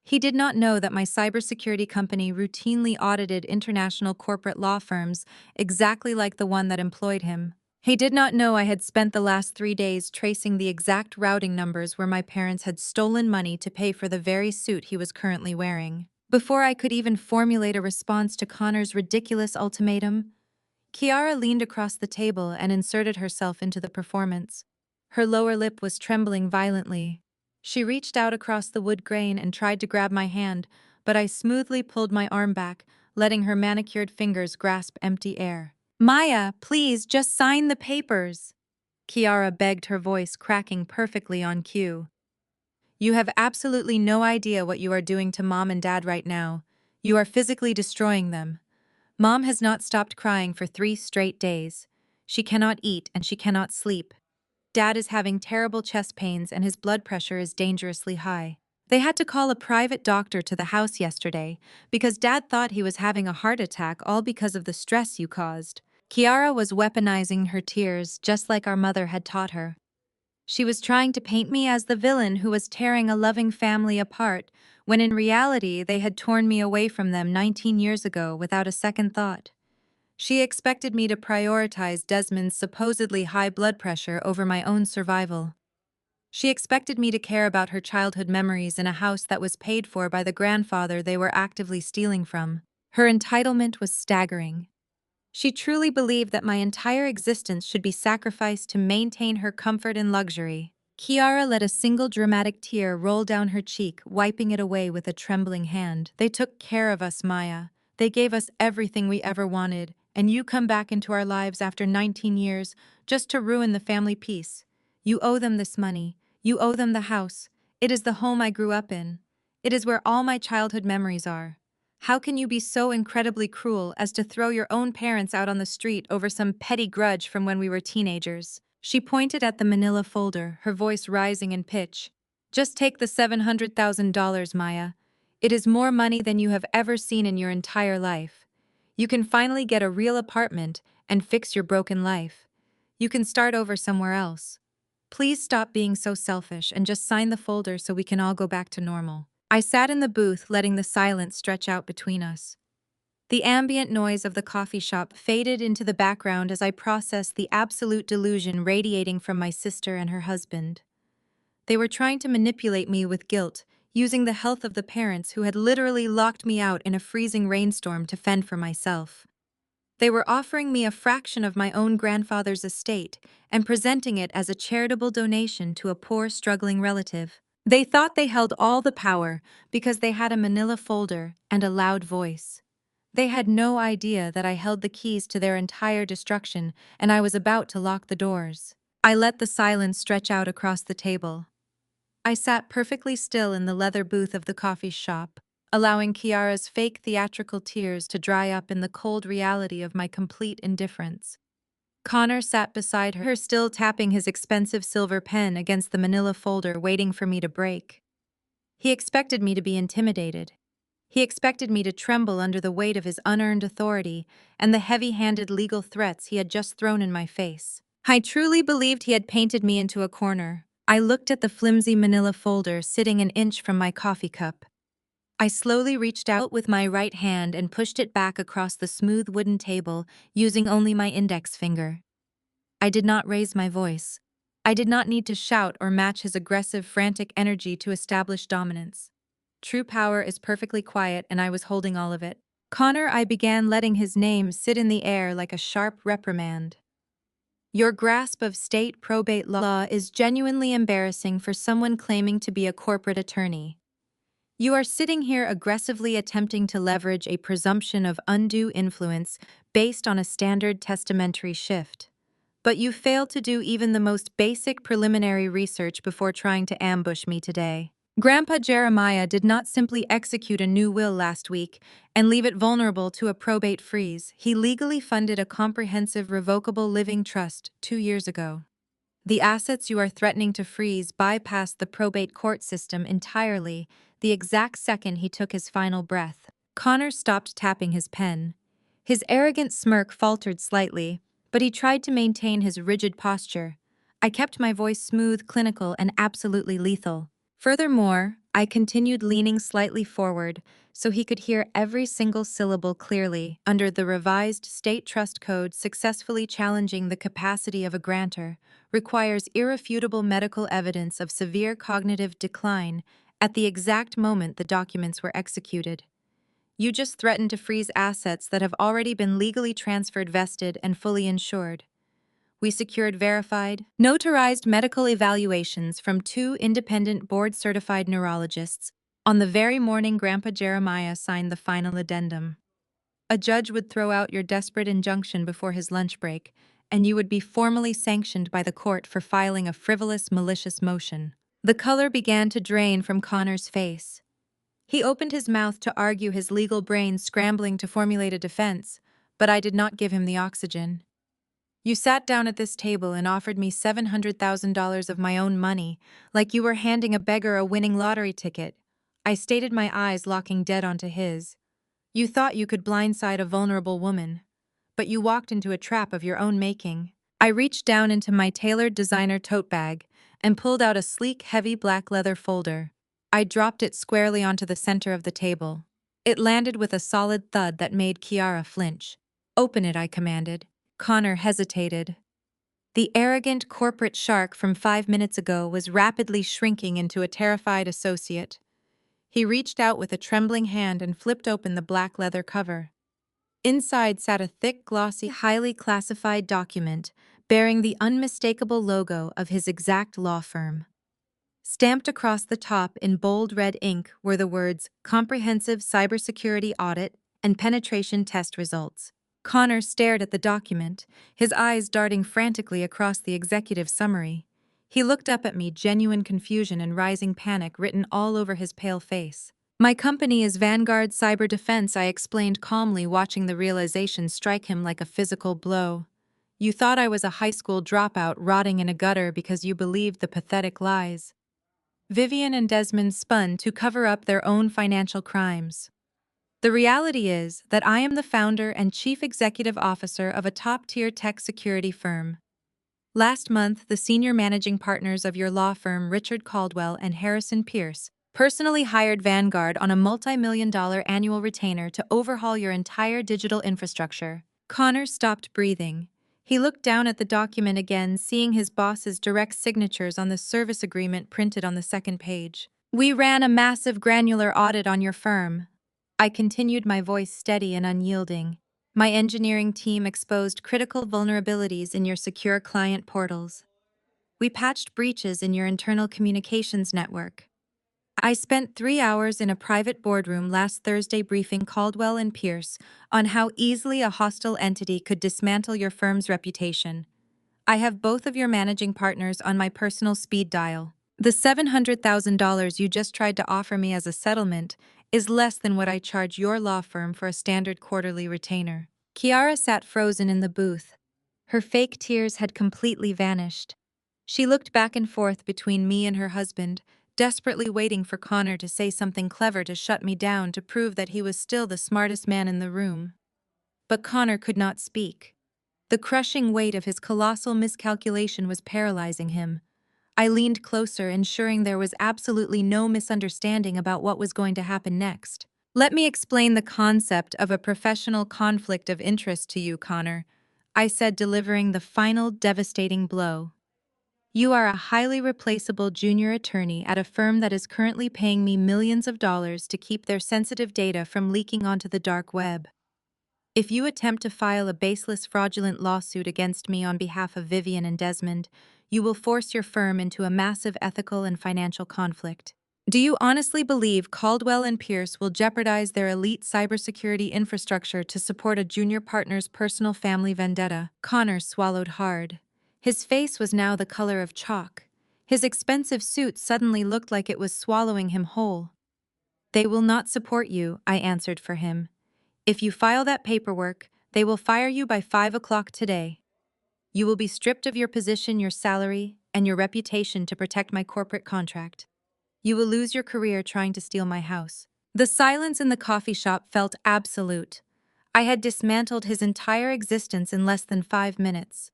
He did not know that my cybersecurity company routinely audited international corporate law firms exactly like the one that employed him. He did not know I had spent the last 3 days tracing the exact routing numbers where my parents had stolen money to pay for the very suit he was currently wearing. Before I could even formulate a response to Connor's ridiculous ultimatum, Kiara leaned across the table and inserted herself into the performance. Her lower lip was trembling violently. She reached out across the wood grain and tried to grab my hand, but I smoothly pulled my arm back, letting her manicured fingers grasp empty air. "Maya, please, just sign the papers," Kiara begged, her voice cracking perfectly on cue. "You have absolutely no idea what you are doing to Mom and Dad right now. You are physically destroying them. Mom has not stopped crying for 3 straight days. She cannot eat and she cannot sleep. Dad is having terrible chest pains and his blood pressure is dangerously high. They had to call a private doctor to the house yesterday because Dad thought he was having a heart attack, all because of the stress you caused." Kiara was weaponizing her tears just like our mother had taught her. She was trying to paint me as the villain who was tearing a loving family apart, when in reality they had torn me away from them 19 years ago without a second thought. She expected me to prioritize Desmond's supposedly high blood pressure over my own survival. She expected me to care about her childhood memories in a house that was paid for by the grandfather they were actively stealing from. Her entitlement was staggering. She truly believed that my entire existence should be sacrificed to maintain her comfort and luxury. Kiara let a single dramatic tear roll down her cheek, wiping it away with a trembling hand. "They took care of us, Maya. They gave us everything we ever wanted, and you come back into our lives after 19 years just to ruin the family peace. You owe them this money. You owe them the house. It is the home I grew up in. It is where all my childhood memories are. How can you be so incredibly cruel as to throw your own parents out on the street over some petty grudge from when we were teenagers?" She pointed at the manila folder, her voice rising in pitch. "Just take the $700,000, Maya. It is more money than you have ever seen in your entire life. You can finally get a real apartment and fix your broken life. You can start over somewhere else. Please stop being so selfish and just sign the folder so we can all go back to normal." I sat in the booth, letting the silence stretch out between us. The ambient noise of the coffee shop faded into the background as I processed the absolute delusion radiating from my sister and her husband. They were trying to manipulate me with guilt, using the health of the parents who had literally locked me out in a freezing rainstorm to fend for myself. They were offering me a fraction of my own grandfather's estate and presenting it as a charitable donation to a poor, struggling relative. They thought they held all the power because they had a manila folder and a loud voice. They had no idea that I held the keys to their entire destruction and I was about to lock the doors. I let the silence stretch out across the table. I sat perfectly still in the leather booth of the coffee shop, allowing Kiara's fake theatrical tears to dry up in the cold reality of my complete indifference. Connor sat beside her, still tapping his expensive silver pen against the manila folder, waiting for me to break. He expected me to be intimidated. He expected me to tremble under the weight of his unearned authority and the heavy-handed legal threats he had just thrown in my face. I truly believed he had painted me into a corner. I looked at the flimsy manila folder sitting an inch from my coffee cup. I slowly reached out with my right hand and pushed it back across the smooth wooden table, using only my index finger. I did not raise my voice. I did not need to shout or match his aggressive, frantic energy to establish dominance. True power is perfectly quiet, and I was holding all of it. Connor, I began, letting his name sit in the air like a sharp reprimand. Your grasp of state probate law is genuinely embarrassing for someone claiming to be a corporate attorney. You are sitting here aggressively attempting to leverage a presumption of undue influence based on a standard testamentary shift. But you failed to do even the most basic preliminary research before trying to ambush me today. Grandpa Jeremiah did not simply execute a new will last week and leave it vulnerable to a probate freeze. He legally funded a comprehensive revocable living trust 2 years ago. The assets you are threatening to freeze bypassed the probate court system entirely the exact second he took his final breath. Connor stopped tapping his pen. His arrogant smirk faltered slightly, but he tried to maintain his rigid posture. I kept my voice smooth, clinical, and absolutely lethal. Furthermore, I continued leaning slightly forward so he could hear every single syllable clearly. Under the revised state trust code, successfully challenging the capacity of a grantor requires irrefutable medical evidence of severe cognitive decline at the exact moment the documents were executed. You just threatened to freeze assets that have already been legally transferred, vested, and fully insured. We secured verified, notarized medical evaluations from 2 independent board-certified neurologists on the very morning Grandpa Jeremiah signed the final addendum. A judge would throw out your desperate injunction before his lunch break, and you would be formally sanctioned by the court for filing a frivolous, malicious motion. The color began to drain from Connor's face. He opened his mouth to argue, his legal brain scrambling to formulate a defense, but I did not give him the oxygen. You sat down at this table and offered me $700,000 of my own money, like you were handing a beggar a winning lottery ticket. I stated, my eyes locking dead onto his. You thought you could blindside a vulnerable woman, but you walked into a trap of your own making. I reached down into my tailored designer tote bag and pulled out a sleek, heavy black leather folder. I dropped it squarely onto the center of the table. It landed with a solid thud that made Kiara flinch. Open it, I commanded. Connor hesitated. The arrogant corporate shark from 5 minutes ago was rapidly shrinking into a terrified associate. He reached out with a trembling hand and flipped open the black leather cover. Inside sat a thick, glossy, highly classified document bearing the unmistakable logo of his exact law firm. Stamped across the top in bold red ink were the words Comprehensive Cybersecurity Audit and Penetration Test Results. Connor stared at the document, his eyes darting frantically across the executive summary. He looked up at me, genuine confusion and rising panic written all over his pale face. My company is Vanguard Cyber Defense, I explained calmly, watching the realization strike him like a physical blow. You thought I was a high school dropout rotting in a gutter because you believed the pathetic lies. Vivian and Desmond spun to cover up their own financial crimes. The reality is that I am the founder and chief executive officer of a top-tier tech security firm. Last month, the senior managing partners of your law firm, Richard Caldwell and Harrison Pierce, personally hired Vanguard on a multi-million-dollar annual retainer to overhaul your entire digital infrastructure. Connor stopped breathing. He looked down at the document again, seeing his boss's direct signatures on the service agreement printed on the second page. We ran a massive granular audit on your firm. I continued, my voice steady and unyielding. My engineering team exposed critical vulnerabilities in your secure client portals. We patched breaches in your internal communications network. I spent 3 hours in a private boardroom last Thursday briefing Caldwell and Pierce on how easily a hostile entity could dismantle your firm's reputation. I have both of your managing partners on my personal speed dial. The $700,000 you just tried to offer me as a settlement is less than what I charge your law firm for a standard quarterly retainer. Kiara sat frozen in the booth. Her fake tears had completely vanished. She looked back and forth between me and her husband, desperately waiting for Connor to say something clever to shut me down to prove that he was still the smartest man in the room. But Connor could not speak. The crushing weight of his colossal miscalculation was paralyzing him. I leaned closer, ensuring there was absolutely no misunderstanding about what was going to happen next. Let me explain the concept of a professional conflict of interest to you, Connor, I said, delivering the final devastating blow. You are a highly replaceable junior attorney at a firm that is currently paying me millions of dollars to keep their sensitive data from leaking onto the dark web. If you attempt to file a baseless fraudulent lawsuit against me on behalf of Vivian and Desmond, you will force your firm into a massive ethical and financial conflict. Do you honestly believe Caldwell and Pierce will jeopardize their elite cybersecurity infrastructure to support a junior partner's personal family vendetta? Connor swallowed hard. His face was now the color of chalk. His expensive suit suddenly looked like it was swallowing him whole. They will not support you, I answered for him. If you file that paperwork, they will fire you by 5 o'clock today. You will be stripped of your position, your salary, and your reputation to protect my corporate contract. You will lose your career trying to steal my house. The silence in the coffee shop felt absolute. I had dismantled his entire existence in less than 5 minutes.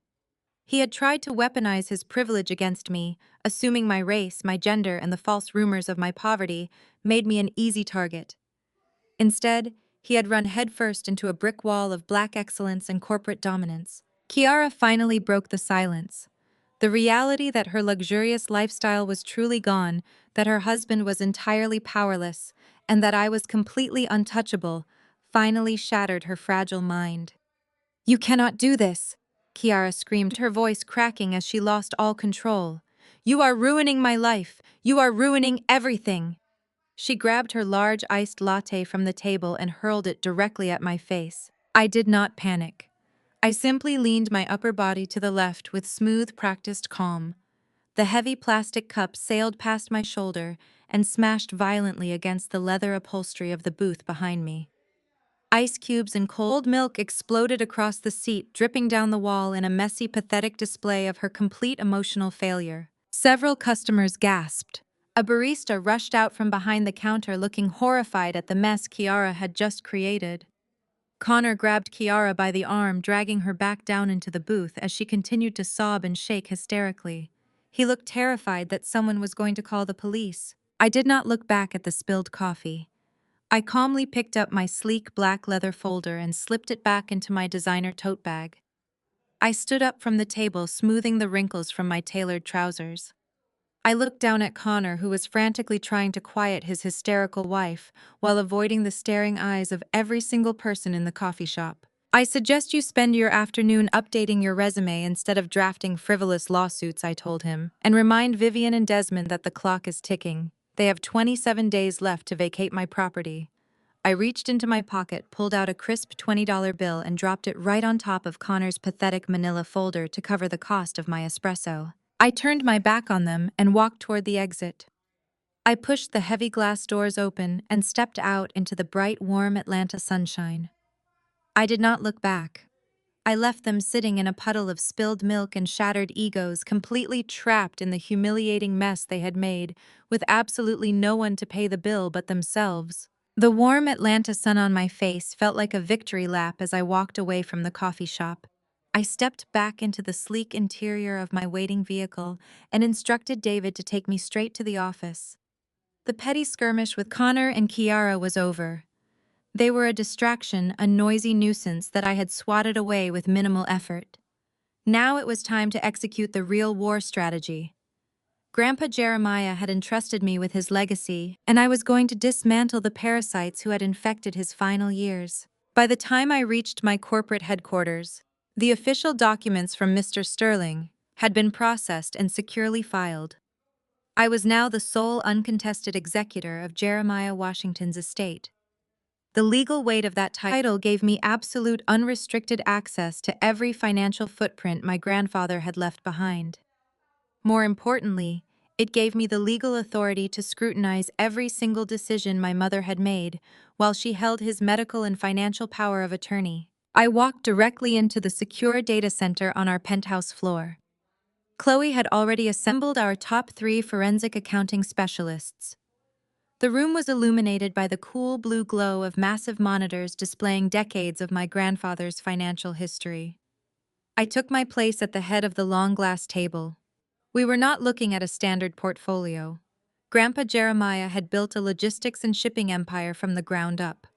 He had tried to weaponize his privilege against me, assuming my race, my gender, and the false rumors of my poverty made me an easy target. Instead, he had run headfirst into a brick wall of black excellence and corporate dominance. Kiara finally broke the silence. The reality that her luxurious lifestyle was truly gone, that her husband was entirely powerless, and that I was completely untouchable, finally shattered her fragile mind. "You cannot do this," Kiara screamed, her voice cracking as she lost all control. "You are ruining my life. You are ruining everything." She grabbed her large iced latte from the table and hurled it directly at my face. I did not panic. I simply leaned my upper body to the left with smooth, practiced calm. The heavy plastic cup sailed past my shoulder and smashed violently against the leather upholstery of the booth behind me. Ice cubes and cold milk exploded across the seat, dripping down the wall in a messy, pathetic display of her complete emotional failure. Several customers gasped. A barista rushed out from behind the counter looking horrified at the mess Kiara had just created. Connor grabbed Kiara by the arm, dragging her back down into the booth as she continued to sob and shake hysterically. He looked terrified that someone was going to call the police. I did not look back at the spilled coffee. I calmly picked up my sleek black leather folder and slipped it back into my designer tote bag. I stood up from the table, smoothing the wrinkles from my tailored trousers. I looked down at Connor, who was frantically trying to quiet his hysterical wife while avoiding the staring eyes of every single person in the coffee shop. "I suggest you spend your afternoon updating your resume instead of drafting frivolous lawsuits," I told him, "and remind Vivian and Desmond that the clock is ticking. They have 27 days left to vacate my property." I reached into my pocket, pulled out a crisp $20 bill, and dropped it right on top of Connor's pathetic manila folder to cover the cost of my espresso. I turned my back on them and walked toward the exit. I pushed the heavy glass doors open and stepped out into the bright, warm Atlanta sunshine. I did not look back. I left them sitting in a puddle of spilled milk and shattered egos, completely trapped in the humiliating mess they had made, with absolutely no one to pay the bill but themselves. The warm Atlanta sun on my face felt like a victory lap as I walked away from the coffee shop. I stepped back into the sleek interior of my waiting vehicle and instructed David to take me straight to the office. The petty skirmish with Connor and Kiara was over. They were a distraction, a noisy nuisance that I had swatted away with minimal effort. Now it was time to execute the real war strategy. Grandpa Jeremiah had entrusted me with his legacy, and I was going to dismantle the parasites who had infected his final years. By the time I reached my corporate headquarters, the official documents from Mr. Sterling had been processed and securely filed. I was now the sole uncontested executor of Jeremiah Washington's estate. The legal weight of that title gave me absolute unrestricted access to every financial footprint my grandfather had left behind. More importantly, it gave me the legal authority to scrutinize every single decision my mother had made while she held his medical and financial power of attorney. I walked directly into the secure data center on our penthouse floor. Chloe had already assembled our top 3 forensic accounting specialists. The room was illuminated by the cool blue glow of massive monitors displaying decades of my grandfather's financial history. I took my place at the head of the long glass table. We were not looking at a standard portfolio. Grandpa Jeremiah had built a logistics and shipping empire from the ground up.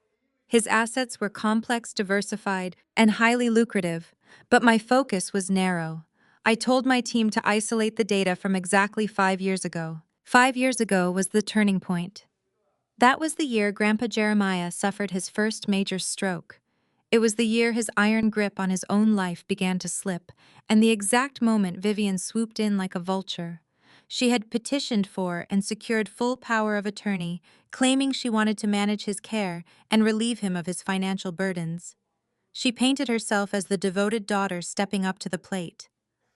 His assets were complex, diversified, and highly lucrative, but my focus was narrow. I told my team to isolate the data from exactly 5 years ago. 5 years ago was the turning point. That was the year Grandpa Jeremiah suffered his first major stroke. It was the year his iron grip on his own life began to slip, and the exact moment Vivian swooped in like a vulture. She had petitioned for and secured full power of attorney, claiming she wanted to manage his care and relieve him of his financial burdens. She painted herself as the devoted daughter stepping up to the plate.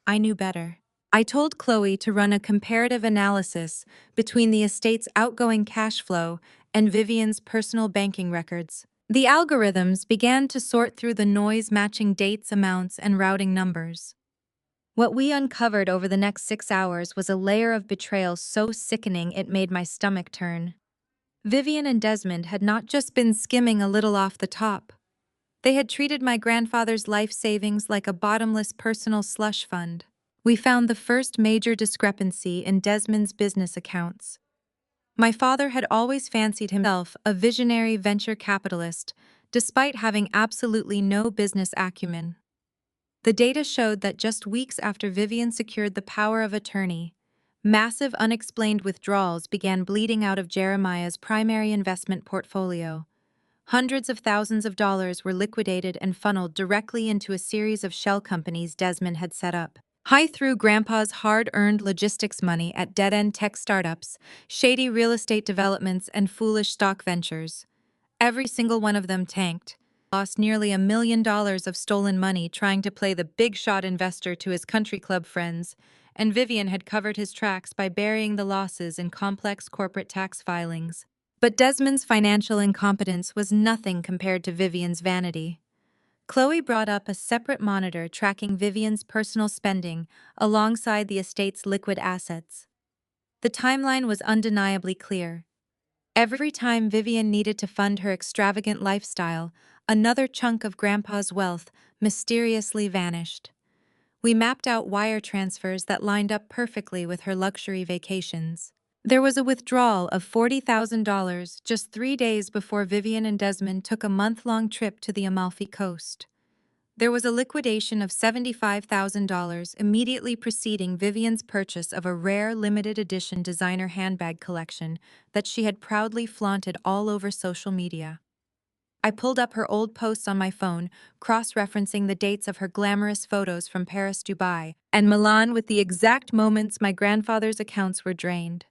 I knew better. I told Chloe to run a comparative analysis between the estate's outgoing cash flow and Vivian's personal banking records. The algorithms began to sort through the noise matching dates, amounts, and routing numbers. What we uncovered over the next 6 hours was a layer of betrayal so sickening it made my stomach turn. Vivian and Desmond had not just been skimming a little off the top. They had treated my grandfather's life savings like a bottomless personal slush fund. We found the first major discrepancy in Desmond's business accounts. My father had always fancied himself a visionary venture capitalist, despite having absolutely no business acumen. The data showed that just weeks after Vivian secured the power of attorney, massive unexplained withdrawals began bleeding out of Jeremiah's primary investment portfolio. Hundreds of thousands of dollars were liquidated and funneled directly into a series of shell companies Desmond had set up. High through Grandpa's hard-earned logistics money at dead-end tech startups, shady real estate developments, and foolish stock ventures. Every single one of them tanked. Lost nearly $1 million of stolen money trying to play the big-shot investor to his country club friends, and Vivian had covered his tracks by burying the losses in complex corporate tax filings. But Desmond's financial incompetence was nothing compared to Vivian's vanity. Chloe brought up a separate monitor tracking Vivian's personal spending alongside the estate's liquid assets. The timeline was undeniably clear. Every time Vivian needed to fund her extravagant lifestyle, another chunk of Grandpa's wealth mysteriously vanished. We mapped out wire transfers that lined up perfectly with her luxury vacations. There was a withdrawal of $40,000 just 3 days before Vivian and Desmond took a month-long trip to the Amalfi Coast. There was a liquidation of $75,000 immediately preceding Vivian's purchase of a rare limited edition designer handbag collection that she had proudly flaunted all over social media. I pulled up her old posts on my phone, cross-referencing the dates of her glamorous photos from Paris, Dubai, and Milan with the exact moments my grandfather's accounts were drained.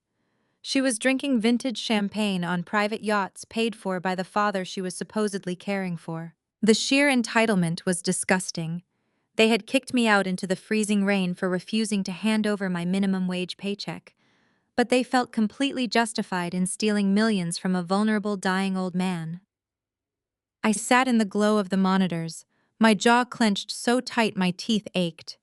She was drinking vintage champagne on private yachts paid for by the father she was supposedly caring for. The sheer entitlement was disgusting. They had kicked me out into the freezing rain for refusing to hand over my minimum wage paycheck, but they felt completely justified in stealing millions from a vulnerable, dying old man. I sat in the glow of the monitors, my jaw clenched so tight my teeth ached.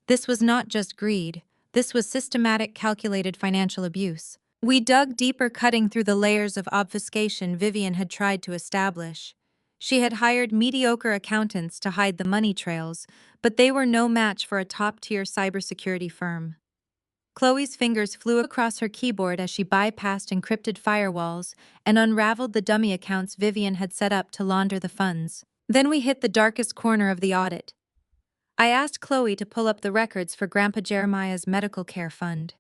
This was not just greed, this was systematic, calculated financial abuse. We dug deeper, cutting through the layers of obfuscation Vivian had tried to establish. She had hired mediocre accountants to hide the money trails, but they were no match for a top-tier cybersecurity firm. Chloe's fingers flew across her keyboard as she bypassed encrypted firewalls and unraveled the dummy accounts Vivian had set up to launder the funds. Then we hit the darkest corner of the audit. I asked Chloe to pull up the records for Grandpa Jeremiah's medical care fund.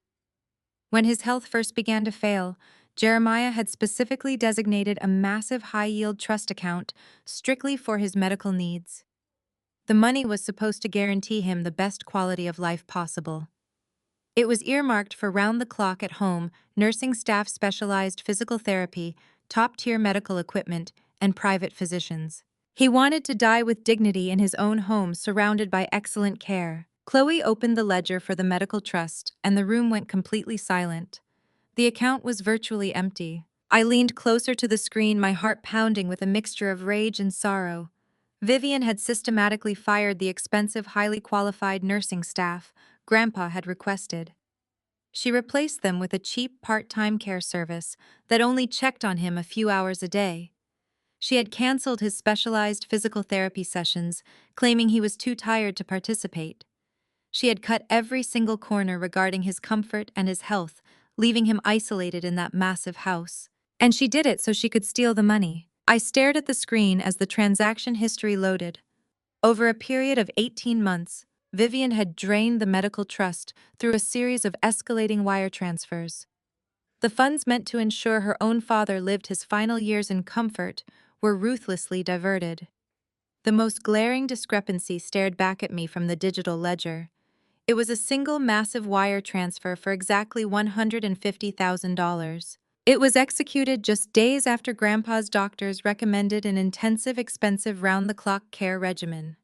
When his health first began to fail, Jeremiah had specifically designated a massive high-yield trust account strictly for his medical needs. The money was supposed to guarantee him the best quality of life possible. It was earmarked for round-the-clock at home, nursing staff, specialized physical therapy, top-tier medical equipment, and private physicians. He wanted to die with dignity in his own home, surrounded by excellent care. Chloe opened the ledger for the medical trust, and the room went completely silent. The account was virtually empty. I leaned closer to the screen, my heart pounding with a mixture of rage and sorrow. Vivian had systematically fired the expensive, highly qualified nursing staff Grandpa had requested. She replaced them with a cheap part-time care service that only checked on him a few hours a day. She had canceled his specialized physical therapy sessions, claiming he was too tired to participate. She had cut every single corner regarding his comfort and his health, leaving him isolated in that massive house. And she did it so she could steal the money. I stared at the screen as the transaction history loaded. Over a period of 18 months, Vivian had drained the medical trust through a series of escalating wire transfers. The funds meant to ensure her own father lived his final years in comfort were ruthlessly diverted. The most glaring discrepancy stared back at me from the digital ledger. It was a single massive wire transfer for exactly $150,000. It was executed just days after Grandpa's doctors recommended an intensive, expensive round-the-clock care regimen.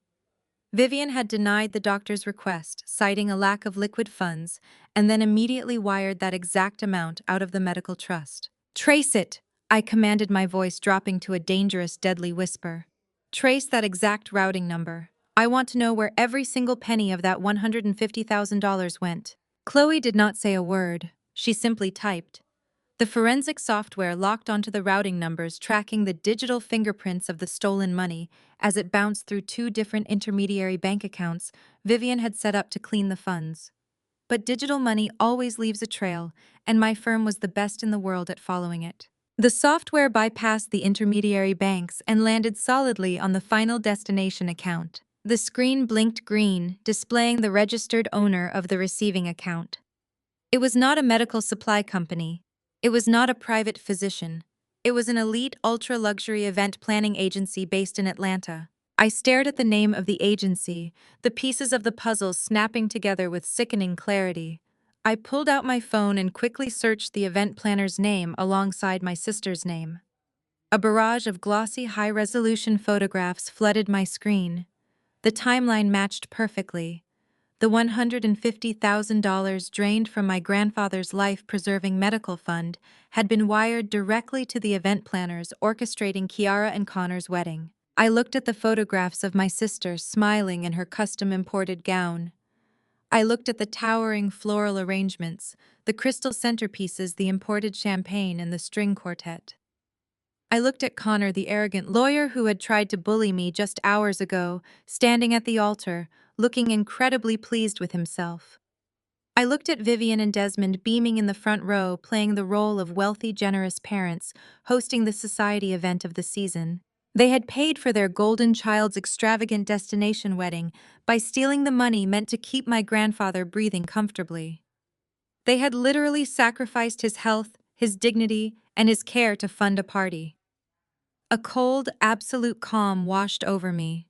Vivian had denied the doctor's request, citing a lack of liquid funds, and then immediately wired that exact amount out of the medical trust. "Trace it," I commanded, my voice dropping to a dangerous, deadly whisper. "Trace that exact routing number. I want to know where every single penny of that $150,000 went." Chloe did not say a word. She simply typed. The forensic software locked onto the routing numbers, tracking the digital fingerprints of the stolen money as it bounced through two different intermediary bank accounts Vivian had set up to clean the funds. But digital money always leaves a trail, and my firm was the best in the world at following it. The software bypassed the intermediary banks and landed solidly on the final destination account. The screen blinked green, displaying the registered owner of the receiving account. It was not a medical supply company. It was not a private physician. It was an elite, ultra-luxury event planning agency based in Atlanta. I stared at the name of the agency, the pieces of the puzzle snapping together with sickening clarity. I pulled out my phone and quickly searched the event planner's name alongside my sister's name. A barrage of glossy, high-resolution photographs flooded my screen. The timeline matched perfectly. The $150,000 drained from my grandfather's life-preserving medical fund had been wired directly to the event planners orchestrating Kiara and Connor's wedding. I looked at the photographs of my sister smiling in her custom-imported gown. I looked at the towering floral arrangements, the crystal centerpieces, the imported champagne, and the string quartet. I looked at Connor, the arrogant lawyer who had tried to bully me just hours ago, standing at the altar, looking incredibly pleased with himself. I looked at Vivian and Desmond beaming in the front row, playing the role of wealthy, generous parents, hosting the society event of the season. They had paid for their golden child's extravagant destination wedding by stealing the money meant to keep my grandfather breathing comfortably. They had literally sacrificed his health, his dignity, and his care to fund a party. A cold, absolute calm washed over me.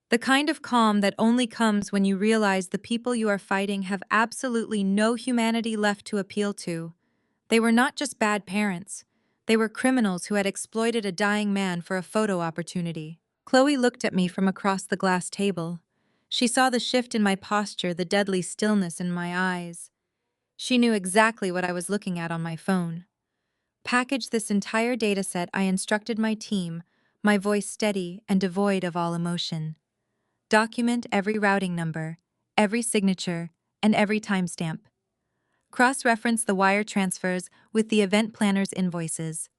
The kind of calm that only comes when you realize the people you are fighting have absolutely no humanity left to appeal to. They were not just bad parents. They were criminals who had exploited a dying man for a photo opportunity. Chloe looked at me from across the glass table. She saw the shift in my posture, the deadly stillness in my eyes. She knew exactly what I was looking at on my phone. "Package this entire dataset," I instructed my team, my voice steady and devoid of all emotion. "Document every routing number, every signature, and every timestamp. Cross-reference the wire transfers with the event planner's invoices.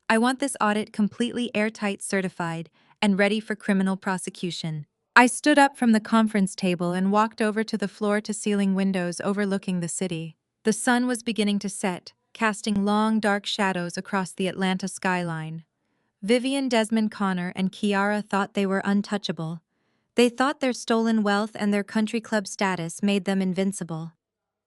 I want this audit completely airtight, certified, and ready for criminal prosecution." I stood up from the conference table and walked over to the floor-to-ceiling windows overlooking the city. The sun was beginning to set, casting long, dark shadows across the Atlanta skyline. Vivian, Desmond, Connor, and Kiara thought they were untouchable. They thought their stolen wealth and their country club status made them invincible.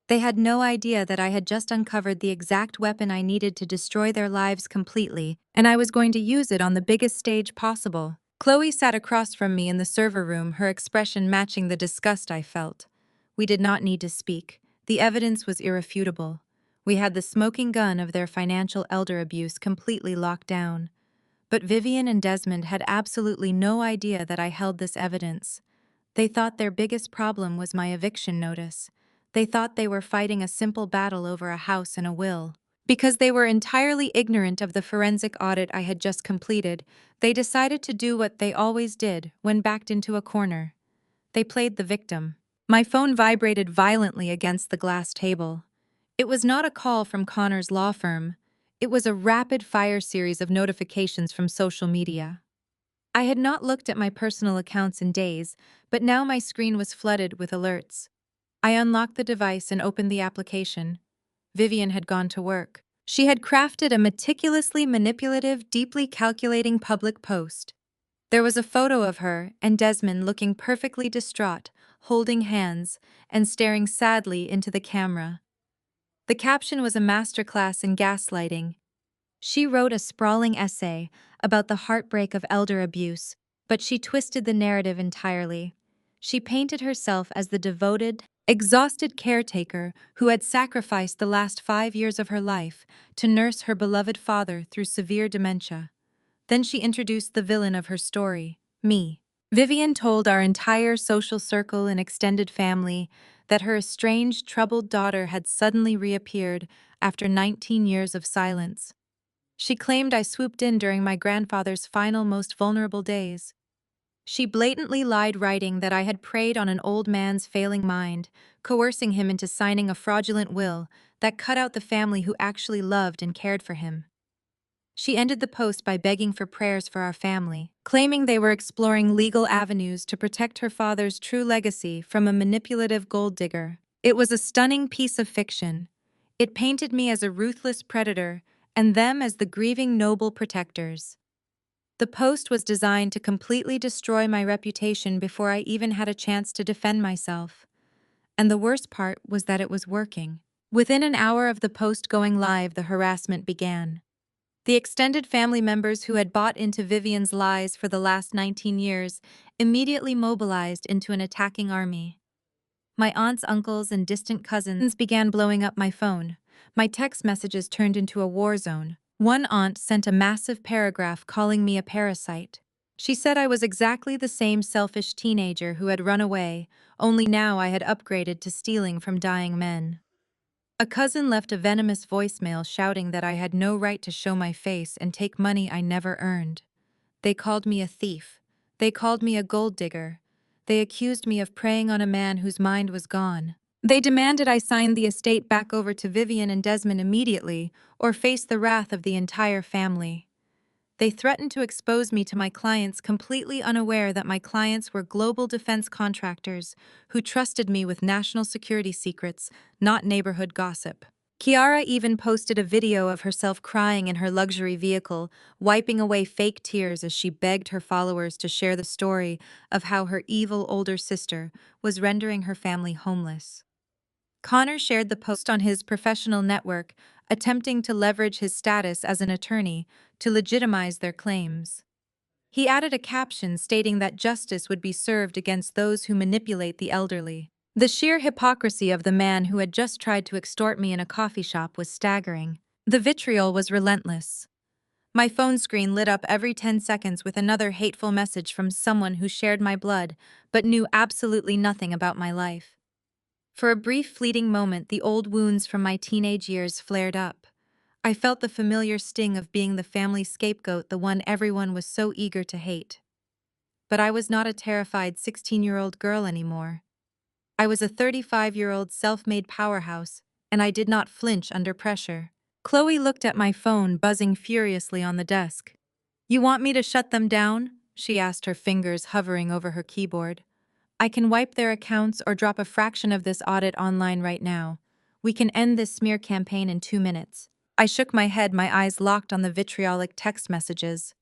They had no idea that I had just uncovered the exact weapon I needed to destroy their lives completely, and I was going to use it on the biggest stage possible. Chloe sat across from me in the server room, her expression matching the disgust I felt. We did not need to speak. The evidence was irrefutable. We had the smoking gun of their financial elder abuse completely locked down. But Vivian and Desmond had absolutely no idea that I held this evidence. They thought their biggest problem was my eviction notice. They thought they were fighting a simple battle over a house and a will. Because they were entirely ignorant of the forensic audit I had just completed, they decided to do what they always did when backed into a corner. They played the victim. My phone vibrated violently against the glass table. It was not a call from Connor's law firm. It was a rapid-fire series of notifications from social media. I had not looked at my personal accounts in days, but now my screen was flooded with alerts. I unlocked the device and opened the application. Vivian had gone to work. She had crafted a meticulously manipulative, deeply calculating public post. There was a photo of her and Desmond looking perfectly distraught, holding hands, and staring sadly into the camera. The caption was a masterclass in gaslighting. She wrote a sprawling essay about the heartbreak of elder abuse, but she twisted the narrative entirely. She painted herself as the devoted, exhausted caretaker who had sacrificed the last 5 years of her life to nurse her beloved father through severe dementia. Then she introduced the villain of her story, me. Vivian told our entire social circle and extended family that her estranged, troubled daughter had suddenly reappeared after 19 years of silence. She claimed I swooped in during my grandfather's final, most vulnerable days. She blatantly lied, writing that I had preyed on an old man's failing mind, coercing him into signing a fraudulent will that cut out the family who actually loved and cared for him. She ended the post by begging for prayers for our family, claiming they were exploring legal avenues to protect her father's true legacy from a manipulative gold digger. It was a stunning piece of fiction. It painted me as a ruthless predator and them as the grieving noble protectors. The post was designed to completely destroy my reputation before I even had a chance to defend myself. And the worst part was that it was working. Within an hour of the post going live, the harassment began. The extended family members who had bought into Vivian's lies for the last 19 years immediately mobilized into an attacking army. My aunts, uncles, and distant cousins began blowing up my phone. My text messages turned into a war zone. One aunt sent a massive paragraph calling me a parasite. She said I was exactly the same selfish teenager who had run away, only now I had upgraded to stealing from dying men. A cousin left a venomous voicemail shouting that I had no right to show my face and take money I never earned. They called me a thief. They called me a gold digger. They accused me of preying on a man whose mind was gone. They demanded I sign the estate back over to Vivian and Desmond immediately, or face the wrath of the entire family. They threatened to expose me to my clients, completely unaware that my clients were global defense contractors who trusted me with national security secrets, not neighborhood gossip. Kiara even posted a video of herself crying in her luxury vehicle, wiping away fake tears as she begged her followers to share the story of how her evil older sister was rendering her family homeless. Connor shared the post on his professional network, attempting to leverage his status as an attorney to legitimize their claims. He added a caption stating that justice would be served against those who manipulate the elderly. The sheer hypocrisy of the man who had just tried to extort me in a coffee shop was staggering. The vitriol was relentless. My phone screen lit up every 10 seconds with another hateful message from someone who shared my blood but knew absolutely nothing about my life. For a brief, fleeting moment, the old wounds from my teenage years flared up. I felt the familiar sting of being the family scapegoat, the one everyone was so eager to hate. But I was not a terrified 16-year-old girl anymore. I was a 35-year-old self-made powerhouse, and I did not flinch under pressure. Chloe looked at my phone, buzzing furiously on the desk. "You want me to shut them down?" she asked, her fingers hovering over her keyboard. "I can wipe their accounts or drop a fraction of this audit online right now. We can end this smear campaign in 2 minutes." I shook my head, my eyes locked on the vitriolic text messages.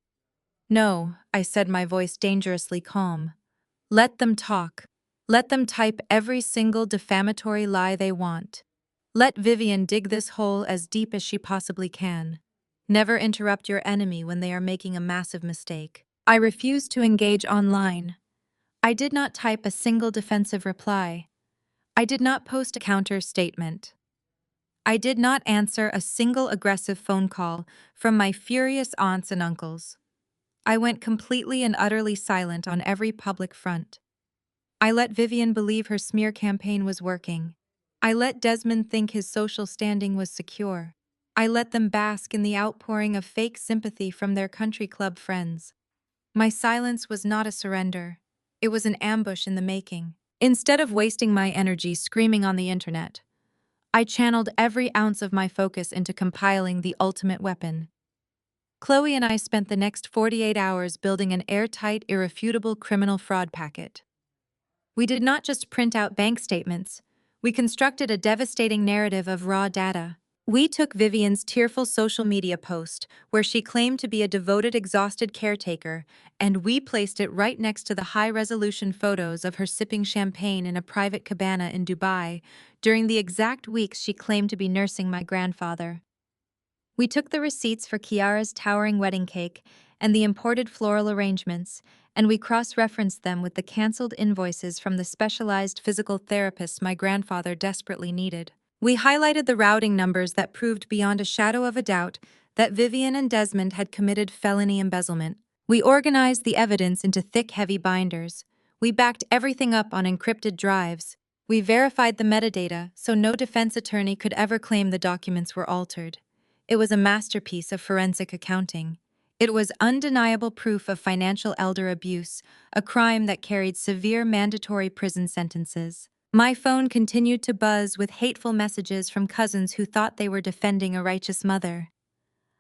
"No," I said, my voice dangerously calm. "Let them talk. Let them type every single defamatory lie they want. Let Vivian dig this hole as deep as she possibly can. Never interrupt your enemy when they are making a massive mistake." I refused to engage online. I did not type a single defensive reply. I did not post a counter statement. I did not answer a single aggressive phone call from my furious aunts and uncles. I went completely and utterly silent on every public front. I let Vivian believe her smear campaign was working. I let Desmond think his social standing was secure. I let them bask in the outpouring of fake sympathy from their country club friends. My silence was not a surrender. It was an ambush in the making. Instead of wasting my energy screaming on the internet, I channeled every ounce of my focus into compiling the ultimate weapon. Chloe and I spent the next 48 hours building an airtight, irrefutable criminal fraud packet. We did not just print out bank statements, we constructed a devastating narrative of raw data. We took Vivian's tearful social media post, where she claimed to be a devoted, exhausted caretaker, and we placed it right next to the high-resolution photos of her sipping champagne in a private cabana in Dubai during the exact weeks she claimed to be nursing my grandfather. We took the receipts for Kiara's towering wedding cake and the imported floral arrangements, and we cross-referenced them with the cancelled invoices from the specialized physical therapists my grandfather desperately needed. We highlighted the routing numbers that proved beyond a shadow of a doubt that Vivian and Desmond had committed felony embezzlement. We organized the evidence into thick, heavy binders. We backed everything up on encrypted drives. We verified the metadata so no defense attorney could ever claim the documents were altered. It was a masterpiece of forensic accounting. It was undeniable proof of financial elder abuse, a crime that carried severe mandatory prison sentences. My phone continued to buzz with hateful messages from cousins who thought they were defending a righteous mother.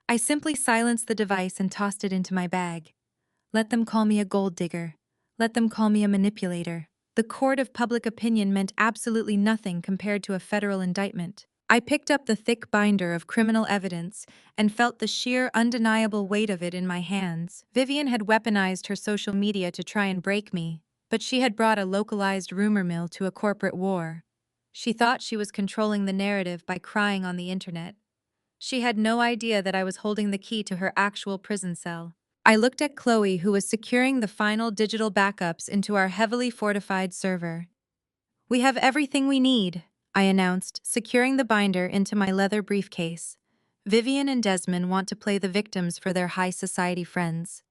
I simply silenced the device and tossed it into my bag. Let them call me a gold digger. Let them call me a manipulator. The court of public opinion meant absolutely nothing compared to a federal indictment. I picked up the thick binder of criminal evidence and felt the sheer, undeniable weight of it in my hands. Vivian had weaponized her social media to try and break me, but she had brought a localized rumor mill to a corporate war. She thought she was controlling the narrative by crying on the internet. She had no idea that I was holding the key to her actual prison cell. I looked at Chloe, who was securing the final digital backups into our heavily fortified server. "We have everything we need," I announced, securing the binder into my leather briefcase. "Vivian and Desmond want to play the victims for their high society friends.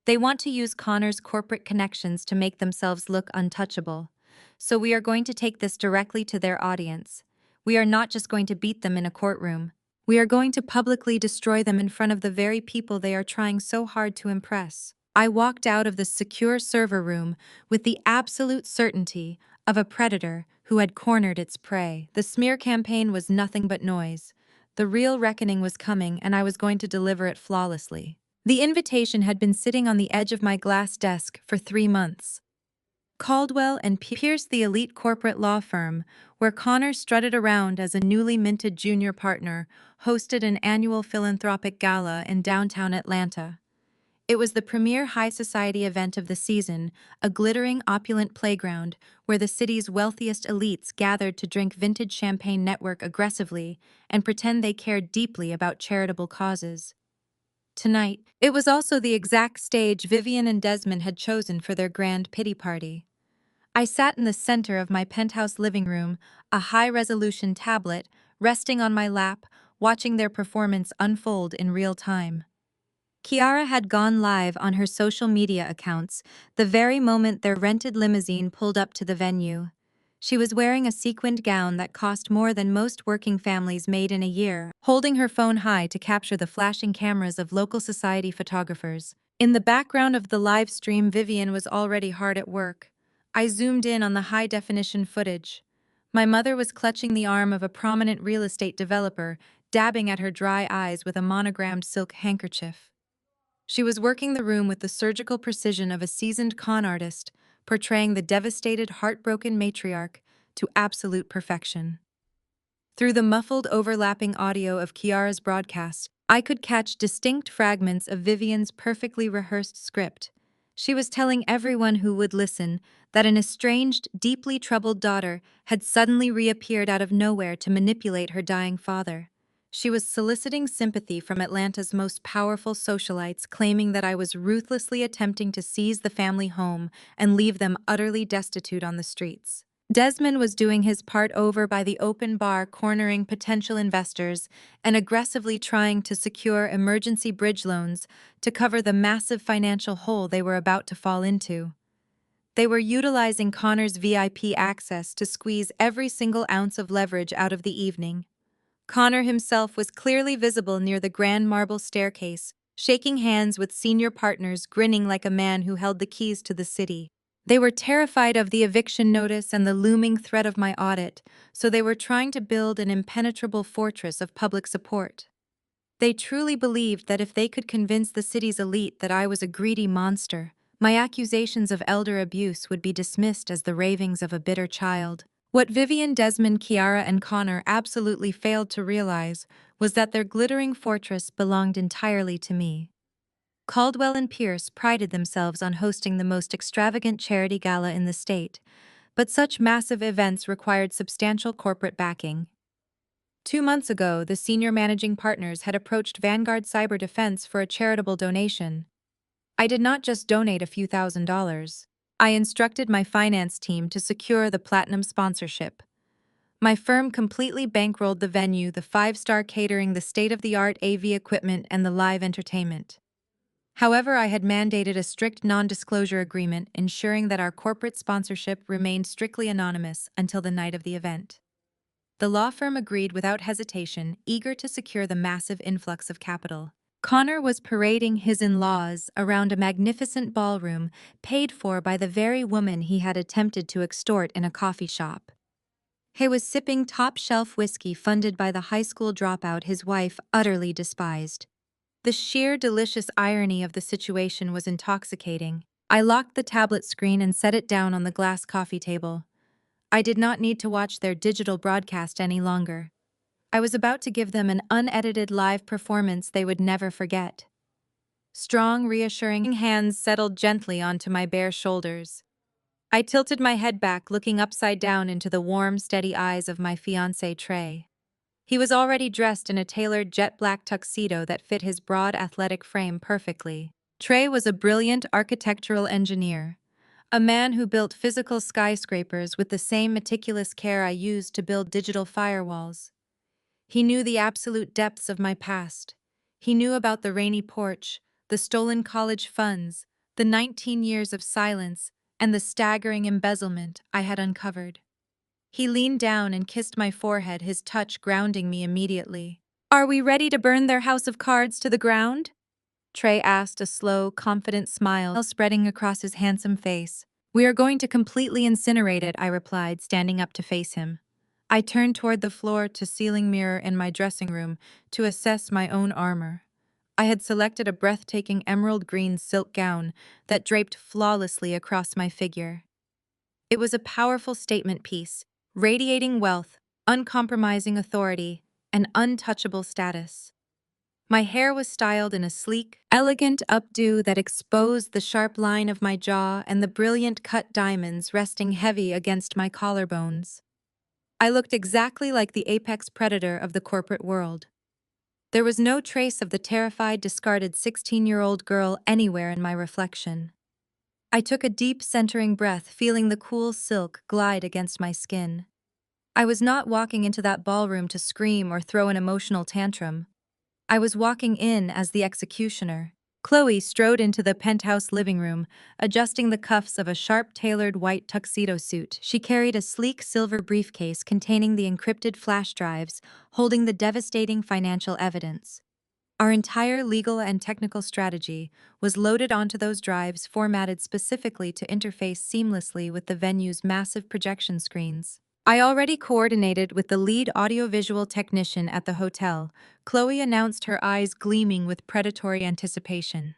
They want to use Connor's corporate connections to make themselves look untouchable. So we are going to take this directly to their audience. We are not just going to beat them in a courtroom. We are going to publicly destroy them in front of the very people they are trying so hard to impress." I walked out of the secure server room with the absolute certainty of a predator who had cornered its prey. The smear campaign was nothing but noise. The real reckoning was coming, and I was going to deliver it flawlessly. The invitation had been sitting on the edge of my glass desk for 3 months. Caldwell and Pierce, the elite corporate law firm, where Connor strutted around as a newly minted junior partner, hosted an annual philanthropic gala in downtown Atlanta. It was the premier high society event of the season, a glittering, opulent playground where the city's wealthiest elites gathered to drink vintage champagne network aggressively and pretend they cared deeply about charitable causes. Tonight, it was also the exact stage Vivian and Desmond had chosen for their grand pity party. I sat in the center of my penthouse living room, a high-resolution tablet resting on my lap, watching their performance unfold in real time. Kiara had gone live on her social media accounts the very moment their rented limousine pulled up to the venue. She was wearing a sequined gown that cost more than most working families made in a year, holding her phone high to capture the flashing cameras of local society photographers. In the background of the live stream, Vivian was already hard at work. I zoomed in on the high-definition footage. My mother was clutching the arm of a prominent real estate developer, dabbing at her dry eyes with a monogrammed silk handkerchief. She was working the room with the surgical precision of a seasoned con artist, portraying the devastated, heartbroken matriarch to absolute perfection. Through the muffled, overlapping audio of Kiara's broadcast, I could catch distinct fragments of Vivian's perfectly rehearsed script. She was telling everyone who would listen that an estranged, deeply troubled daughter had suddenly reappeared out of nowhere to manipulate her dying father. She was soliciting sympathy from Atlanta's most powerful socialites, claiming that I was ruthlessly attempting to seize the family home and leave them utterly destitute on the streets. Desmond was doing his part over by the open bar, cornering potential investors and aggressively trying to secure emergency bridge loans to cover the massive financial hole they were about to fall into. They were utilizing Connor's VIP access to squeeze every single ounce of leverage out of the evening. Connor himself was clearly visible near the grand marble staircase, shaking hands with senior partners, grinning like a man who held the keys to the city. They were terrified of the eviction notice and the looming threat of my audit, so they were trying to build an impenetrable fortress of public support. They truly believed that if they could convince the city's elite that I was a greedy monster, my accusations of elder abuse would be dismissed as the ravings of a bitter child. What Vivian, Desmond, Kiara, and Connor absolutely failed to realize was that their glittering fortress belonged entirely to me. Caldwell and Pierce prided themselves on hosting the most extravagant charity gala in the state, but such massive events required substantial corporate backing. 2 months ago, the senior managing partners had approached Vanguard Cyber Defense for a charitable donation. I did not just donate a few $1,000s. I instructed my finance team to secure the platinum sponsorship. My firm completely bankrolled the venue, the five-star catering, the state-of-the-art AV equipment, and the live entertainment. However, I had mandated a strict non-disclosure agreement ensuring that our corporate sponsorship remained strictly anonymous until the night of the event. The law firm agreed without hesitation, eager to secure the massive influx of capital. Connor was parading his in-laws around a magnificent ballroom paid for by the very woman he had attempted to extort in a coffee shop. He was sipping top-shelf whiskey funded by the high school dropout his wife utterly despised. The sheer delicious irony of the situation was intoxicating. I locked the tablet screen and set it down on the glass coffee table. I did not need to watch their digital broadcast any longer. I was about to give them an unedited live performance they would never forget. Strong, reassuring hands settled gently onto my bare shoulders. I tilted my head back, looking upside down into the warm, steady eyes of my fiancé, Trey. He was already dressed in a tailored jet-black tuxedo that fit his broad, athletic frame perfectly. Trey was a brilliant architectural engineer, a man who built physical skyscrapers with the same meticulous care I used to build digital firewalls. He knew the absolute depths of my past. He knew about the rainy porch, the stolen college funds, the 19 years of silence, and the staggering embezzlement I had uncovered. He leaned down and kissed my forehead, his touch grounding me immediately. "Are we ready to burn their house of cards to the ground?" Trey asked, a slow, confident smile spreading across his handsome face. "We are going to completely incinerate it," I replied, standing up to face him. I turned toward the floor-to-ceiling mirror in my dressing room to assess my own armor. I had selected a breathtaking emerald green silk gown that draped flawlessly across my figure. It was a powerful statement piece, radiating wealth, uncompromising authority, and untouchable status. My hair was styled in a sleek, elegant updo that exposed the sharp line of my jaw and the brilliant cut diamonds resting heavy against my collarbones. I looked exactly like the apex predator of the corporate world. There was no trace of the terrified, discarded 16-year-old girl anywhere in my reflection. I took a deep, centering breath, feeling the cool silk glide against my skin. I was not walking into that ballroom to scream or throw an emotional tantrum. I was walking in as the executioner. Chloe strode into the penthouse living room, adjusting the cuffs of a sharp-tailored white tuxedo suit. She carried a sleek silver briefcase containing the encrypted flash drives, holding the devastating financial evidence. Our entire legal and technical strategy was loaded onto those drives, formatted specifically to interface seamlessly with the venue's massive projection screens. I already coordinated with the lead audiovisual technician at the hotel. Chloe announced, her eyes gleaming with predatory anticipation.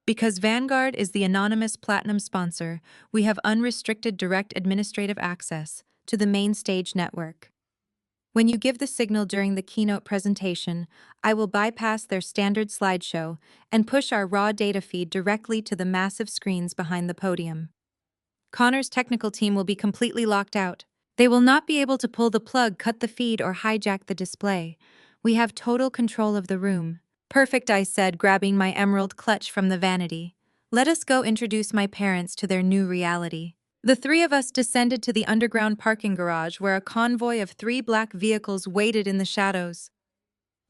Because Vanguard is the anonymous platinum sponsor, we have unrestricted direct administrative access to the main stage network. When you give the signal during the keynote presentation, I will bypass their standard slideshow and push our raw data feed directly to the massive screens behind the podium. Connor's technical team will be completely locked out. They will not be able to pull the plug, cut the feed, or hijack the display. We have total control of the room. "Perfect," I said, grabbing my emerald clutch from the vanity. "Let us go introduce my parents to their new reality." The three of us descended to the underground parking garage where a convoy of three black vehicles waited in the shadows.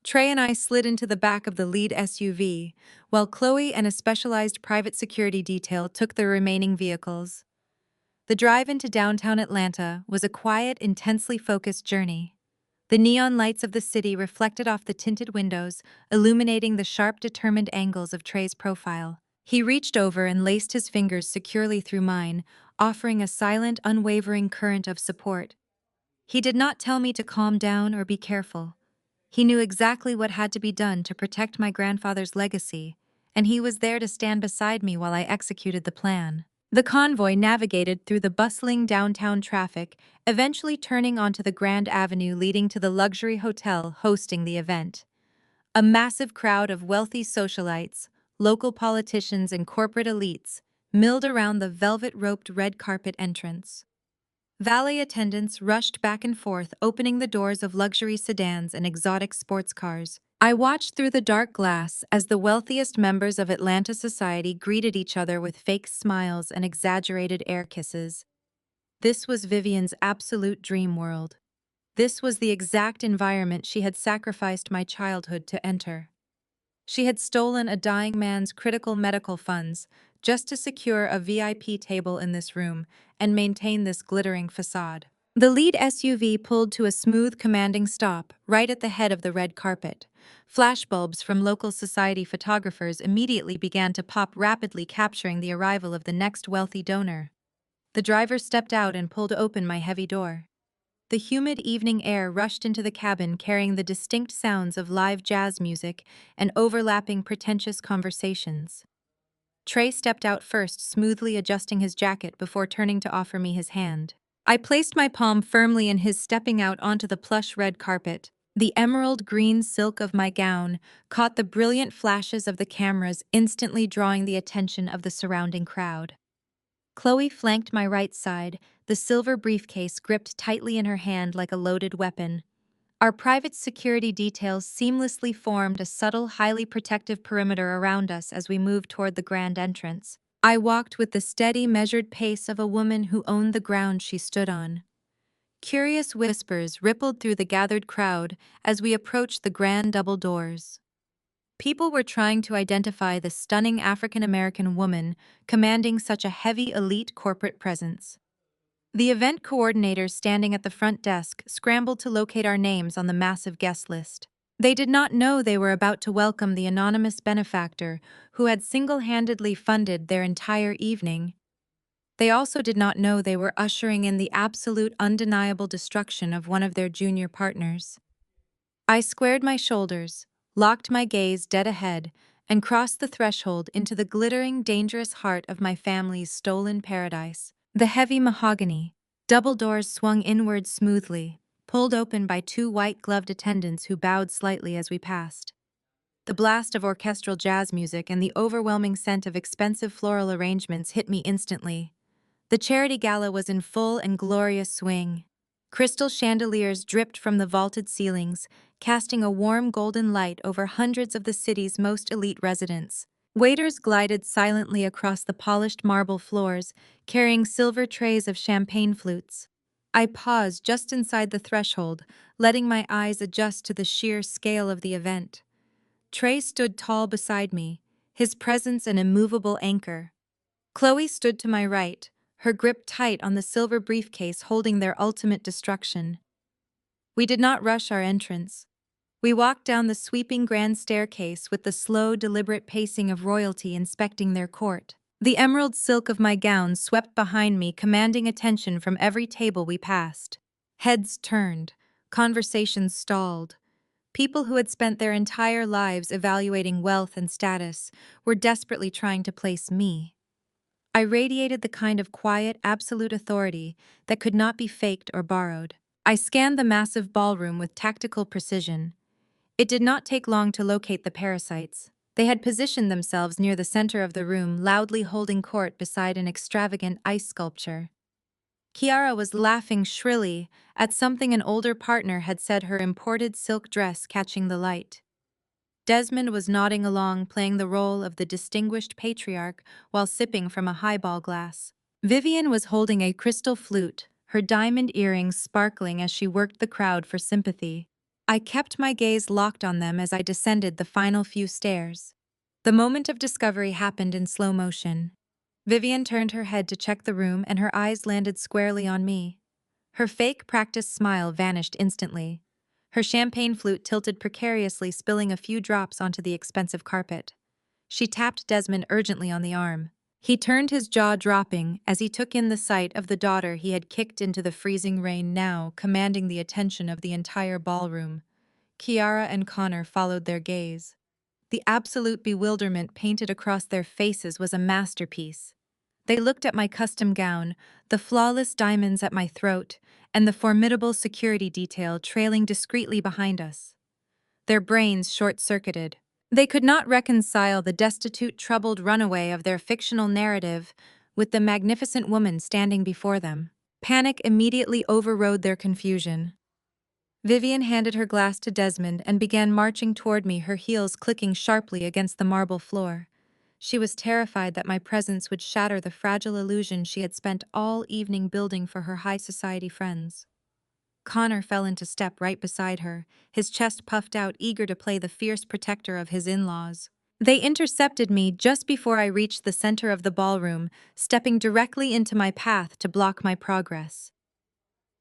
Trey and I slid into the back of the lead SUV, while Chloe and a specialized private security detail took the remaining vehicles. The drive into downtown Atlanta was a quiet, intensely focused journey. The neon lights of the city reflected off the tinted windows, illuminating the sharp, determined angles of Trey's profile. He reached over and laced his fingers securely through mine, offering a silent, unwavering current of support. He did not tell me to calm down or be careful. He knew exactly what had to be done to protect my grandfather's legacy, and he was there to stand beside me while I executed the plan. The convoy navigated through the bustling downtown traffic, eventually turning onto the Grand Avenue leading to the luxury hotel hosting the event. A massive crowd of wealthy socialites, local politicians, and corporate elites milled around the velvet-roped red carpet entrance. Valet attendants rushed back and forth, opening the doors of luxury sedans and exotic sports cars. I watched through the dark glass as the wealthiest members of Atlanta society greeted each other with fake smiles and exaggerated air kisses. This was Vivian's absolute dream world. This was the exact environment she had sacrificed my childhood to enter. She had stolen a dying man's critical medical funds just to secure a VIP table in this room and maintain this glittering facade. The lead SUV pulled to a smooth, commanding stop right at the head of the red carpet. Flashbulbs from local society photographers immediately began to pop rapidly, capturing the arrival of the next wealthy donor. The driver stepped out and pulled open my heavy door. The humid evening air rushed into the cabin, carrying the distinct sounds of live jazz music and overlapping pretentious conversations. Trey stepped out first, smoothly adjusting his jacket before turning to offer me his hand. I placed my palm firmly in his, stepping out onto the plush red carpet. The emerald green silk of my gown caught the brilliant flashes of the cameras, instantly drawing the attention of the surrounding crowd. Chloe flanked my right side, the silver briefcase gripped tightly in her hand like a loaded weapon. Our private security details seamlessly formed a subtle, highly protective perimeter around us as we moved toward the grand entrance. I walked with the steady, measured pace of a woman who owned the ground she stood on. Curious whispers rippled through the gathered crowd as we approached the grand double doors. People were trying to identify the stunning African-American woman commanding such a heavy, elite corporate presence. The event coordinators standing at the front desk scrambled to locate our names on the massive guest list. They did not know they were about to welcome the anonymous benefactor who had single-handedly funded their entire evening. They also did not know they were ushering in the absolute, undeniable destruction of one of their junior partners. I squared my shoulders, locked my gaze dead ahead, and crossed the threshold into the glittering, dangerous heart of my family's stolen paradise. The heavy mahogany, double doors swung inward smoothly, pulled open by two white-gloved attendants who bowed slightly as we passed. The blast of orchestral jazz music and the overwhelming scent of expensive floral arrangements hit me instantly. The charity gala was in full and glorious swing. Crystal chandeliers dripped from the vaulted ceilings, casting a warm golden light over hundreds of the city's most elite residents. Waiters glided silently across the polished marble floors, carrying silver trays of champagne flutes. I paused just inside the threshold, letting my eyes adjust to the sheer scale of the event. Trey stood tall beside me, his presence an immovable anchor. Chloe stood to my right, her grip tight on the silver briefcase holding their ultimate destruction. We did not rush our entrance. We walked down the sweeping grand staircase with the slow, deliberate pacing of royalty inspecting their court. The emerald silk of my gown swept behind me, commanding attention from every table we passed. Heads turned, conversations stalled. People who had spent their entire lives evaluating wealth and status were desperately trying to place me. I radiated the kind of quiet, absolute authority that could not be faked or borrowed. I scanned the massive ballroom with tactical precision. It did not take long to locate the parasites. They had positioned themselves near the center of the room, loudly holding court beside an extravagant ice sculpture. Kiara was laughing shrilly at something an older partner had said, her imported silk dress catching the light. Desmond was nodding along, playing the role of the distinguished patriarch while sipping from a highball glass. Vivian was holding a crystal flute, her diamond earrings sparkling as she worked the crowd for sympathy. I kept my gaze locked on them as I descended the final few stairs. The moment of discovery happened in slow motion. Vivian turned her head to check the room and her eyes landed squarely on me. Her fake practiced smile vanished instantly. Her champagne flute tilted precariously, spilling a few drops onto the expensive carpet. She tapped Desmond urgently on the arm. He turned, his jaw dropping as he took in the sight of the daughter he had kicked into the freezing rain, now commanding the attention of the entire ballroom. Kiara and Connor followed their gaze. The absolute bewilderment painted across their faces was a masterpiece. They looked at my custom gown, the flawless diamonds at my throat, and the formidable security detail trailing discreetly behind us. Their brains short-circuited. They could not reconcile the destitute, troubled runaway of their fictional narrative with the magnificent woman standing before them. Panic immediately overrode their confusion. Vivian handed her glass to Desmond and began marching toward me, her heels clicking sharply against the marble floor. She was terrified that my presence would shatter the fragile illusion she had spent all evening building for her high society friends. Connor fell into step right beside her, his chest puffed out, eager to play the fierce protector of his in-laws. They intercepted me just before I reached the center of the ballroom, stepping directly into my path to block my progress.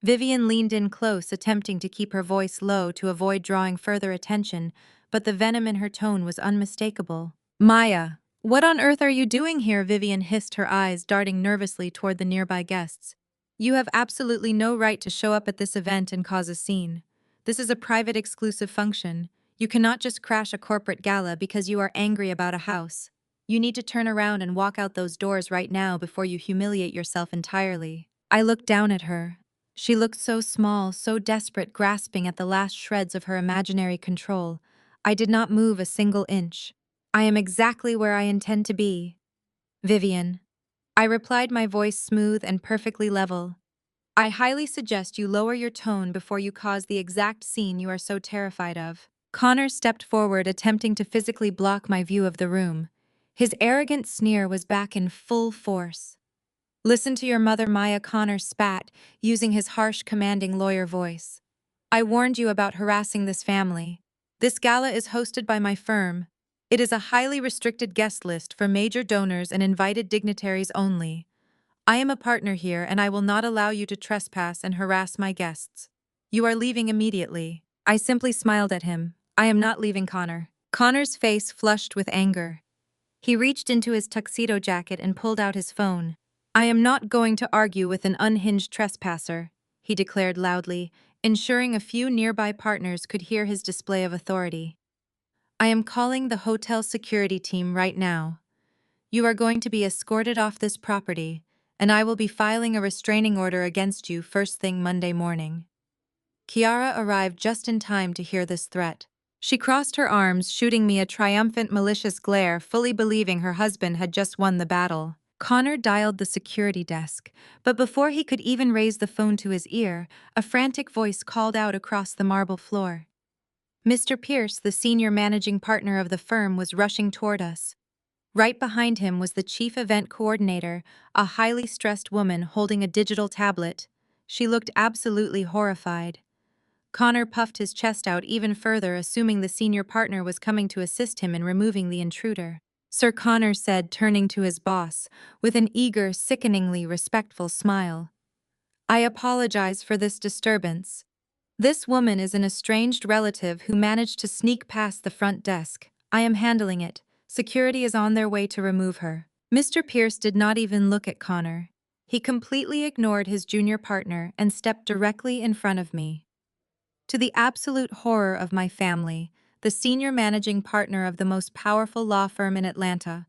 Vivian leaned in close, attempting to keep her voice low to avoid drawing further attention, but the venom in her tone was unmistakable. "Maya, what on earth are you doing here?" Vivian hissed, her eyes darting nervously toward the nearby guests. "You have absolutely no right to show up at this event and cause a scene. This is a private, exclusive function. You cannot just crash a corporate gala because you are angry about a house. You need to turn around and walk out those doors right now before you humiliate yourself entirely." I looked down at her. She looked so small, so desperate, grasping at the last shreds of her imaginary control. I did not move a single inch. "I am exactly where I intend to be." "Vivian," I replied, my voice smooth and perfectly level, "I highly suggest you lower your tone before you cause the exact scene you are so terrified of." Connor stepped forward, attempting to physically block my view of the room. His arrogant sneer was back in full force. "Listen to your mother," Maya. Connor spat, using his harsh, commanding lawyer voice. "I warned you about harassing this family. This gala is hosted by my firm. It is a highly restricted guest list for major donors and invited dignitaries only. I am a partner here and I will not allow you to trespass and harass my guests. You are leaving immediately." I simply smiled at him. "I am not leaving, Connor." Connor's face flushed with anger. He reached into his tuxedo jacket and pulled out his phone. "I am not going to argue with an unhinged trespasser," he declared loudly, ensuring a few nearby partners could hear his display of authority. "I am calling the hotel security team right now. You are going to be escorted off this property, and I will be filing a restraining order against you first thing Monday morning." Kiara arrived just in time to hear this threat. She crossed her arms, shooting me a triumphant, malicious glare, fully believing her husband had just won the battle. Connor dialed the security desk, but before he could even raise the phone to his ear, a frantic voice called out across the marble floor. Mr. Pierce, the senior managing partner of the firm, was rushing toward us. Right behind him was the chief event coordinator, a highly stressed woman holding a digital tablet. She looked absolutely horrified. Connor puffed his chest out even further, assuming the senior partner was coming to assist him in removing the intruder. "Sir," Connor said, turning to his boss, with an eager, sickeningly respectful smile. "I apologize for this disturbance. This woman is an estranged relative who managed to sneak past the front desk. I am handling it. Security is on their way to remove her." Mr. Pierce did not even look at Connor. He completely ignored his junior partner and stepped directly in front of me. To the absolute horror of my family, the senior managing partner of the most powerful law firm in Atlanta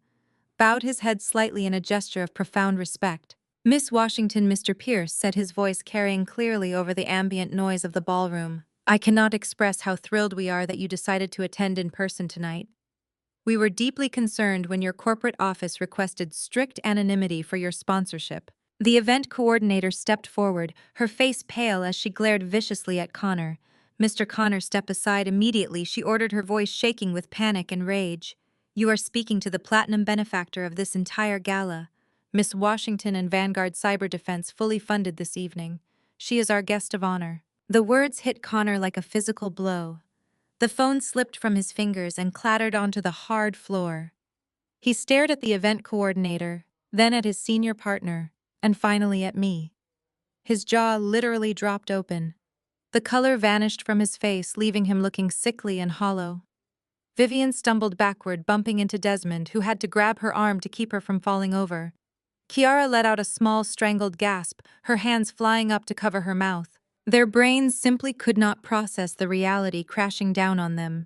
bowed his head slightly in a gesture of profound respect. "Miss Washington," Mr. Pierce said, his voice carrying clearly over the ambient noise of the ballroom, "I cannot express how thrilled we are that you decided to attend in person tonight. We were deeply concerned when your corporate office requested strict anonymity for your sponsorship." The event coordinator stepped forward, her face pale as she glared viciously at Connor. "Mr. Connor, step aside immediately," she ordered, her voice shaking with panic and rage. "You are speaking to the platinum benefactor of this entire gala. Miss Washington and Vanguard Cyber Defense fully funded this evening. She is our guest of honor. The words hit Connor like a physical blow. The phone slipped from his fingers and clattered onto the hard floor. He stared at the event coordinator, then at his senior partner, and finally at me. His jaw literally dropped open. The color vanished from his face, leaving him looking sickly and hollow. Vivian stumbled backward, bumping into Desmond, who had to grab her arm to keep her from falling over. Kiara let out a small, strangled gasp, her hands flying up to cover her mouth. Their brains simply could not process the reality crashing down on them.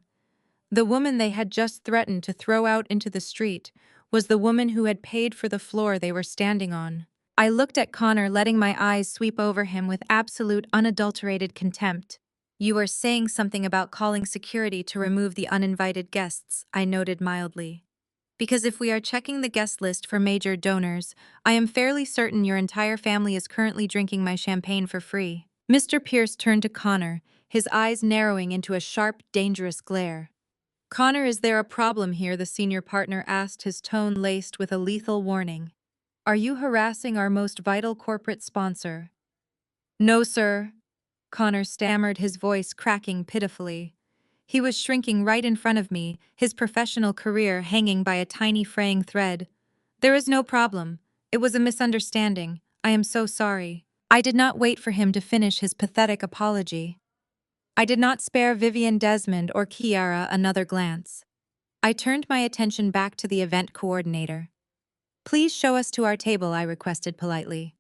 The woman they had just threatened to throw out into the street was the woman who had paid for the floor they were standing on. I looked at Connor, letting my eyes sweep over him with absolute, unadulterated contempt. "You are saying something about calling security to remove the uninvited guests," I noted mildly. "Because if we are checking the guest list for major donors, I am fairly certain your entire family is currently drinking my champagne for free." Mr. Pierce turned to Connor, his eyes narrowing into a sharp, dangerous glare. "Connor, is there a problem here?" the senior partner asked, his tone laced with a lethal warning. "Are you harassing our most vital corporate sponsor?" "No, sir," Connor stammered, his voice cracking pitifully. He was shrinking right in front of me, his professional career hanging by a tiny fraying thread. "There is no problem. It was a misunderstanding. I am so sorry." I did not wait for him to finish his pathetic apology. I did not spare Vivian, Desmond, or Kiara another glance. I turned my attention back to the event coordinator. "Please show us to our table," I requested politely.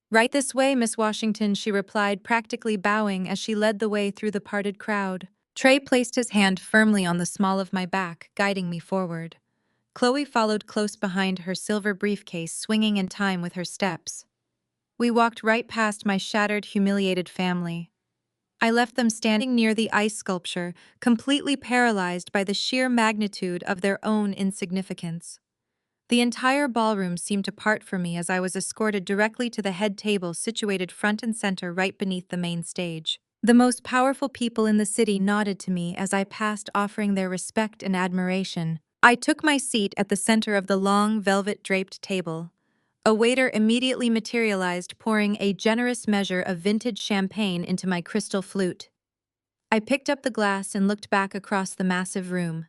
"Right this way, Miss Washington," she replied, practically bowing as she led the way through the parted crowd. Trey placed his hand firmly on the small of my back, guiding me forward. Chloe followed close behind, her silver briefcase swinging in time with her steps. We walked right past my shattered, humiliated family. I left them standing near the ice sculpture, completely paralyzed by the sheer magnitude of their own insignificance. The entire ballroom seemed to part for me as I was escorted directly to the head table situated front and center right beneath the main stage. The most powerful people in the city nodded to me as I passed, offering their respect and admiration. I took my seat at the center of the long, velvet-draped table. A waiter immediately materialized, pouring a generous measure of vintage champagne into my crystal flute. I picked up the glass and looked back across the massive room.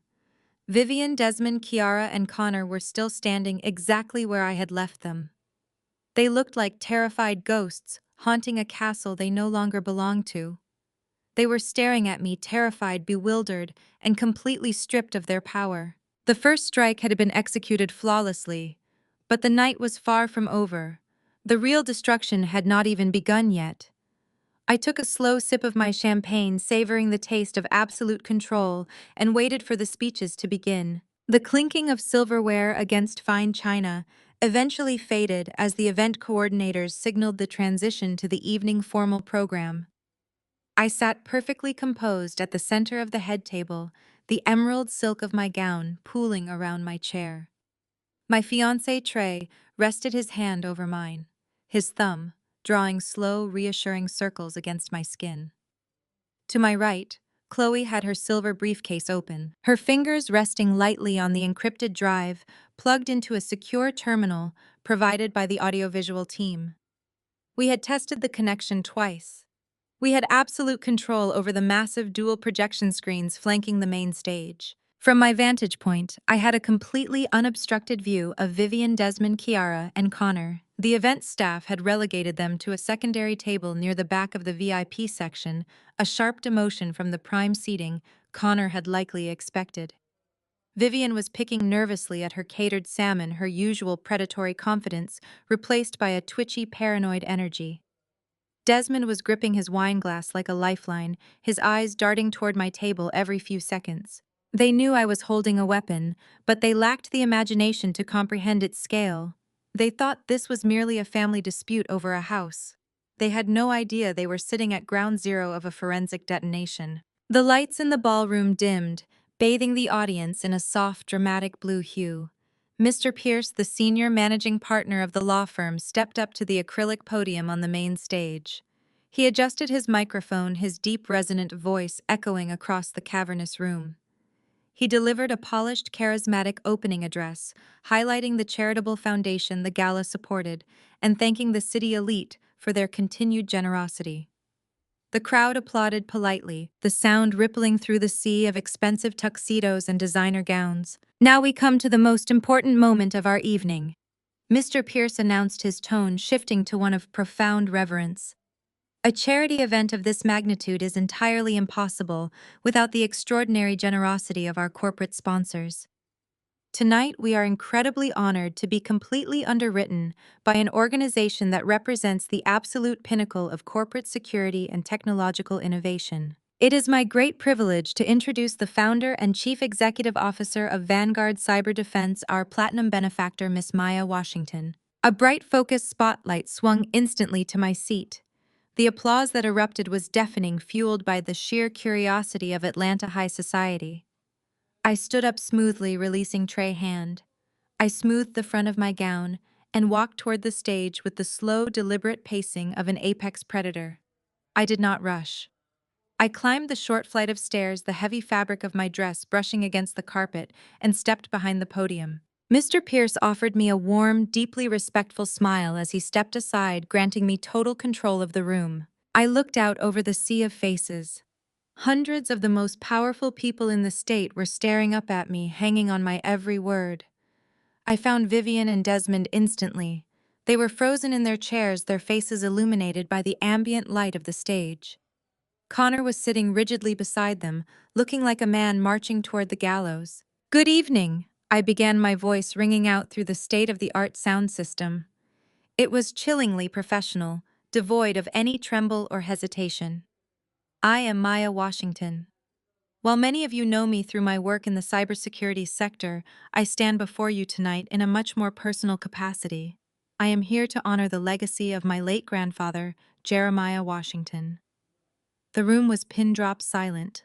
Vivian, Desmond, Kiara, and Connor were still standing exactly where I had left them. They looked like terrified ghosts, haunting a castle they no longer belonged to. They were staring at me, terrified, bewildered, and completely stripped of their power. The first strike had been executed flawlessly, but the night was far from over. The real destruction had not even begun yet. I took a slow sip of my champagne, savoring the taste of absolute control, and waited for the speeches to begin. The clinking of silverware against fine china eventually faded as the event coordinators signaled the transition to the evening formal program. I sat perfectly composed at the center of the head table, the emerald silk of my gown pooling around my chair. My fiancé Trey rested his hand over mine, his thumb drawing slow, reassuring circles against my skin. To my right, Chloe had her silver briefcase open, her fingers resting lightly on the encrypted drive plugged into a secure terminal provided by the audiovisual team. We had tested the connection twice. We had absolute control over the massive dual projection screens flanking the main stage. From my vantage point, I had a completely unobstructed view of Vivian, Desmond, Kiara, and Connor. The event staff had relegated them to a secondary table near the back of the VIP section, a sharp demotion from the prime seating Connor had likely expected. Vivian was picking nervously at her catered salmon, her usual predatory confidence replaced by a twitchy, paranoid energy. Desmond was gripping his wine glass like a lifeline, his eyes darting toward my table every few seconds. They knew I was holding a weapon, but they lacked the imagination to comprehend its scale. They thought this was merely a family dispute over a house. They had no idea they were sitting at ground zero of a forensic detonation. The lights in the ballroom dimmed, bathing the audience in a soft, dramatic blue hue. Mr. Pierce, the senior managing partner of the law firm, stepped up to the acrylic podium on the main stage. He adjusted his microphone, his deep, resonant voice echoing across the cavernous room. He delivered a polished, charismatic opening address, highlighting the charitable foundation the gala supported and thanking the city elite for their continued generosity. The crowd applauded politely, the sound rippling through the sea of expensive tuxedos and designer gowns. Now we come to the most important moment of our evening. Mr. Pierce announced, his tone shifting to one of profound reverence. A charity event of this magnitude is entirely impossible without the extraordinary generosity of our corporate sponsors. Tonight, we are incredibly honored to be completely underwritten by an organization that represents the absolute pinnacle of corporate security and technological innovation. It is my great privilege to introduce the founder and chief executive officer of Vanguard Cyber Defense, our platinum benefactor, Miss Maya Washington. A bright, focused spotlight swung instantly to my seat. The applause that erupted was deafening, fueled by the sheer curiosity of Atlanta high society. I stood up smoothly, releasing tray hand. I smoothed the front of my gown and walked toward the stage with the slow, deliberate pacing of an apex predator. I did not rush. I climbed the short flight of stairs, the heavy fabric of my dress brushing against the carpet, and stepped behind the podium. Mr. Pierce offered me a warm, deeply respectful smile as he stepped aside, granting me total control of the room. I looked out over the sea of faces. Hundreds of the most powerful people in the state were staring up at me, hanging on my every word. I found Vivian and Desmond instantly. They were frozen in their chairs, their faces illuminated by the ambient light of the stage. Connor was sitting rigidly beside them, looking like a man marching toward the gallows. "Good evening," I began, my voice ringing out through the state-of-the-art sound system. It was chillingly professional, devoid of any tremble or hesitation. "I am Maya Washington. While many of you know me through my work in the cybersecurity sector, I stand before you tonight in a much more personal capacity. I am here to honor the legacy of my late grandfather, Jeremiah Washington." The room was pin-drop silent.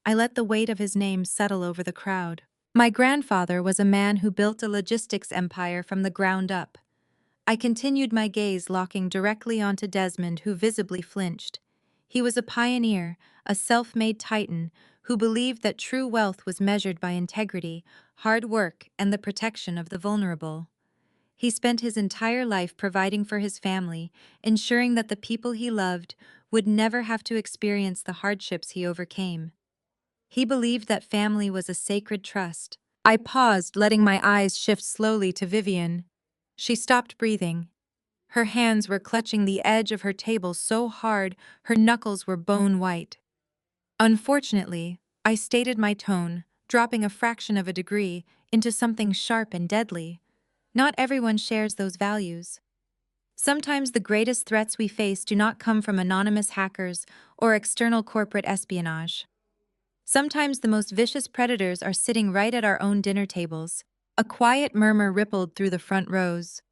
I let the weight of his name settle over the crowd. My grandfather was a man who built a logistics empire from the ground up. I continued, my gaze locking directly onto Desmond, who visibly flinched. He was a pioneer, a self-made titan, who believed that true wealth was measured by integrity, hard work, and the protection of the vulnerable. He spent his entire life providing for his family, ensuring that the people he loved would never have to experience the hardships he overcame. He believed that family was a sacred trust. I paused, letting my eyes shift slowly to Vivian. She stopped breathing. Her hands were clutching the edge of her table so hard her knuckles were bone white. Unfortunately, I stated my tone, dropping a fraction of a degree into something sharp and deadly. Not everyone shares those values. Sometimes the greatest threats we face do not come from anonymous hackers or external corporate espionage. Sometimes the most vicious predators are sitting right at our own dinner tables. A quiet murmur rippled through the front rows.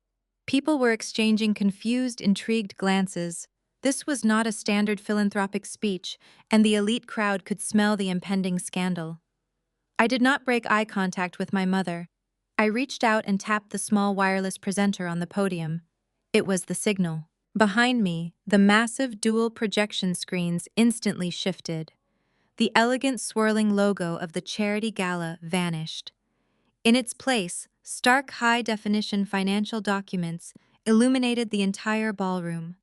People were exchanging confused, intrigued glances. This was not a standard philanthropic speech, and the elite crowd could smell the impending scandal. I did not break eye contact with my mother. I reached out and tapped the small wireless presenter on the podium. It was the signal. Behind me, the massive dual projection screens instantly shifted. The elegant swirling logo of the charity gala vanished. In its place, stark high-definition financial documents illuminated the entire ballroom.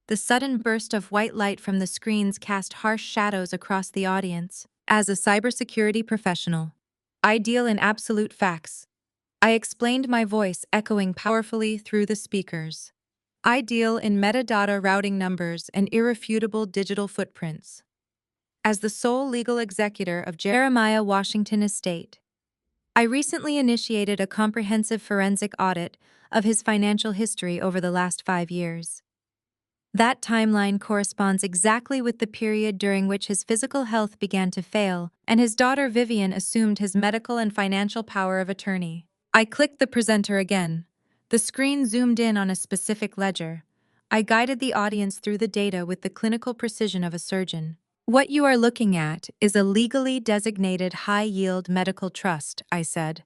The sudden burst of white light from the screens cast harsh shadows across the audience. As a cybersecurity professional, I deal in absolute facts. I explained, my voice echoing powerfully through the speakers. I deal in metadata, routing numbers, and irrefutable digital footprints. As the sole legal executor of Jeremiah Washington Estate, I recently initiated a comprehensive forensic audit of his financial history over the last 5 years. That timeline corresponds exactly with the period during which his physical health began to fail and his daughter Vivian assumed his medical and financial power of attorney. I clicked the presenter again. The screen zoomed in on a specific ledger. I guided the audience through the data with the clinical precision of a surgeon. "What you are looking at is a legally designated high-yield medical trust," I said.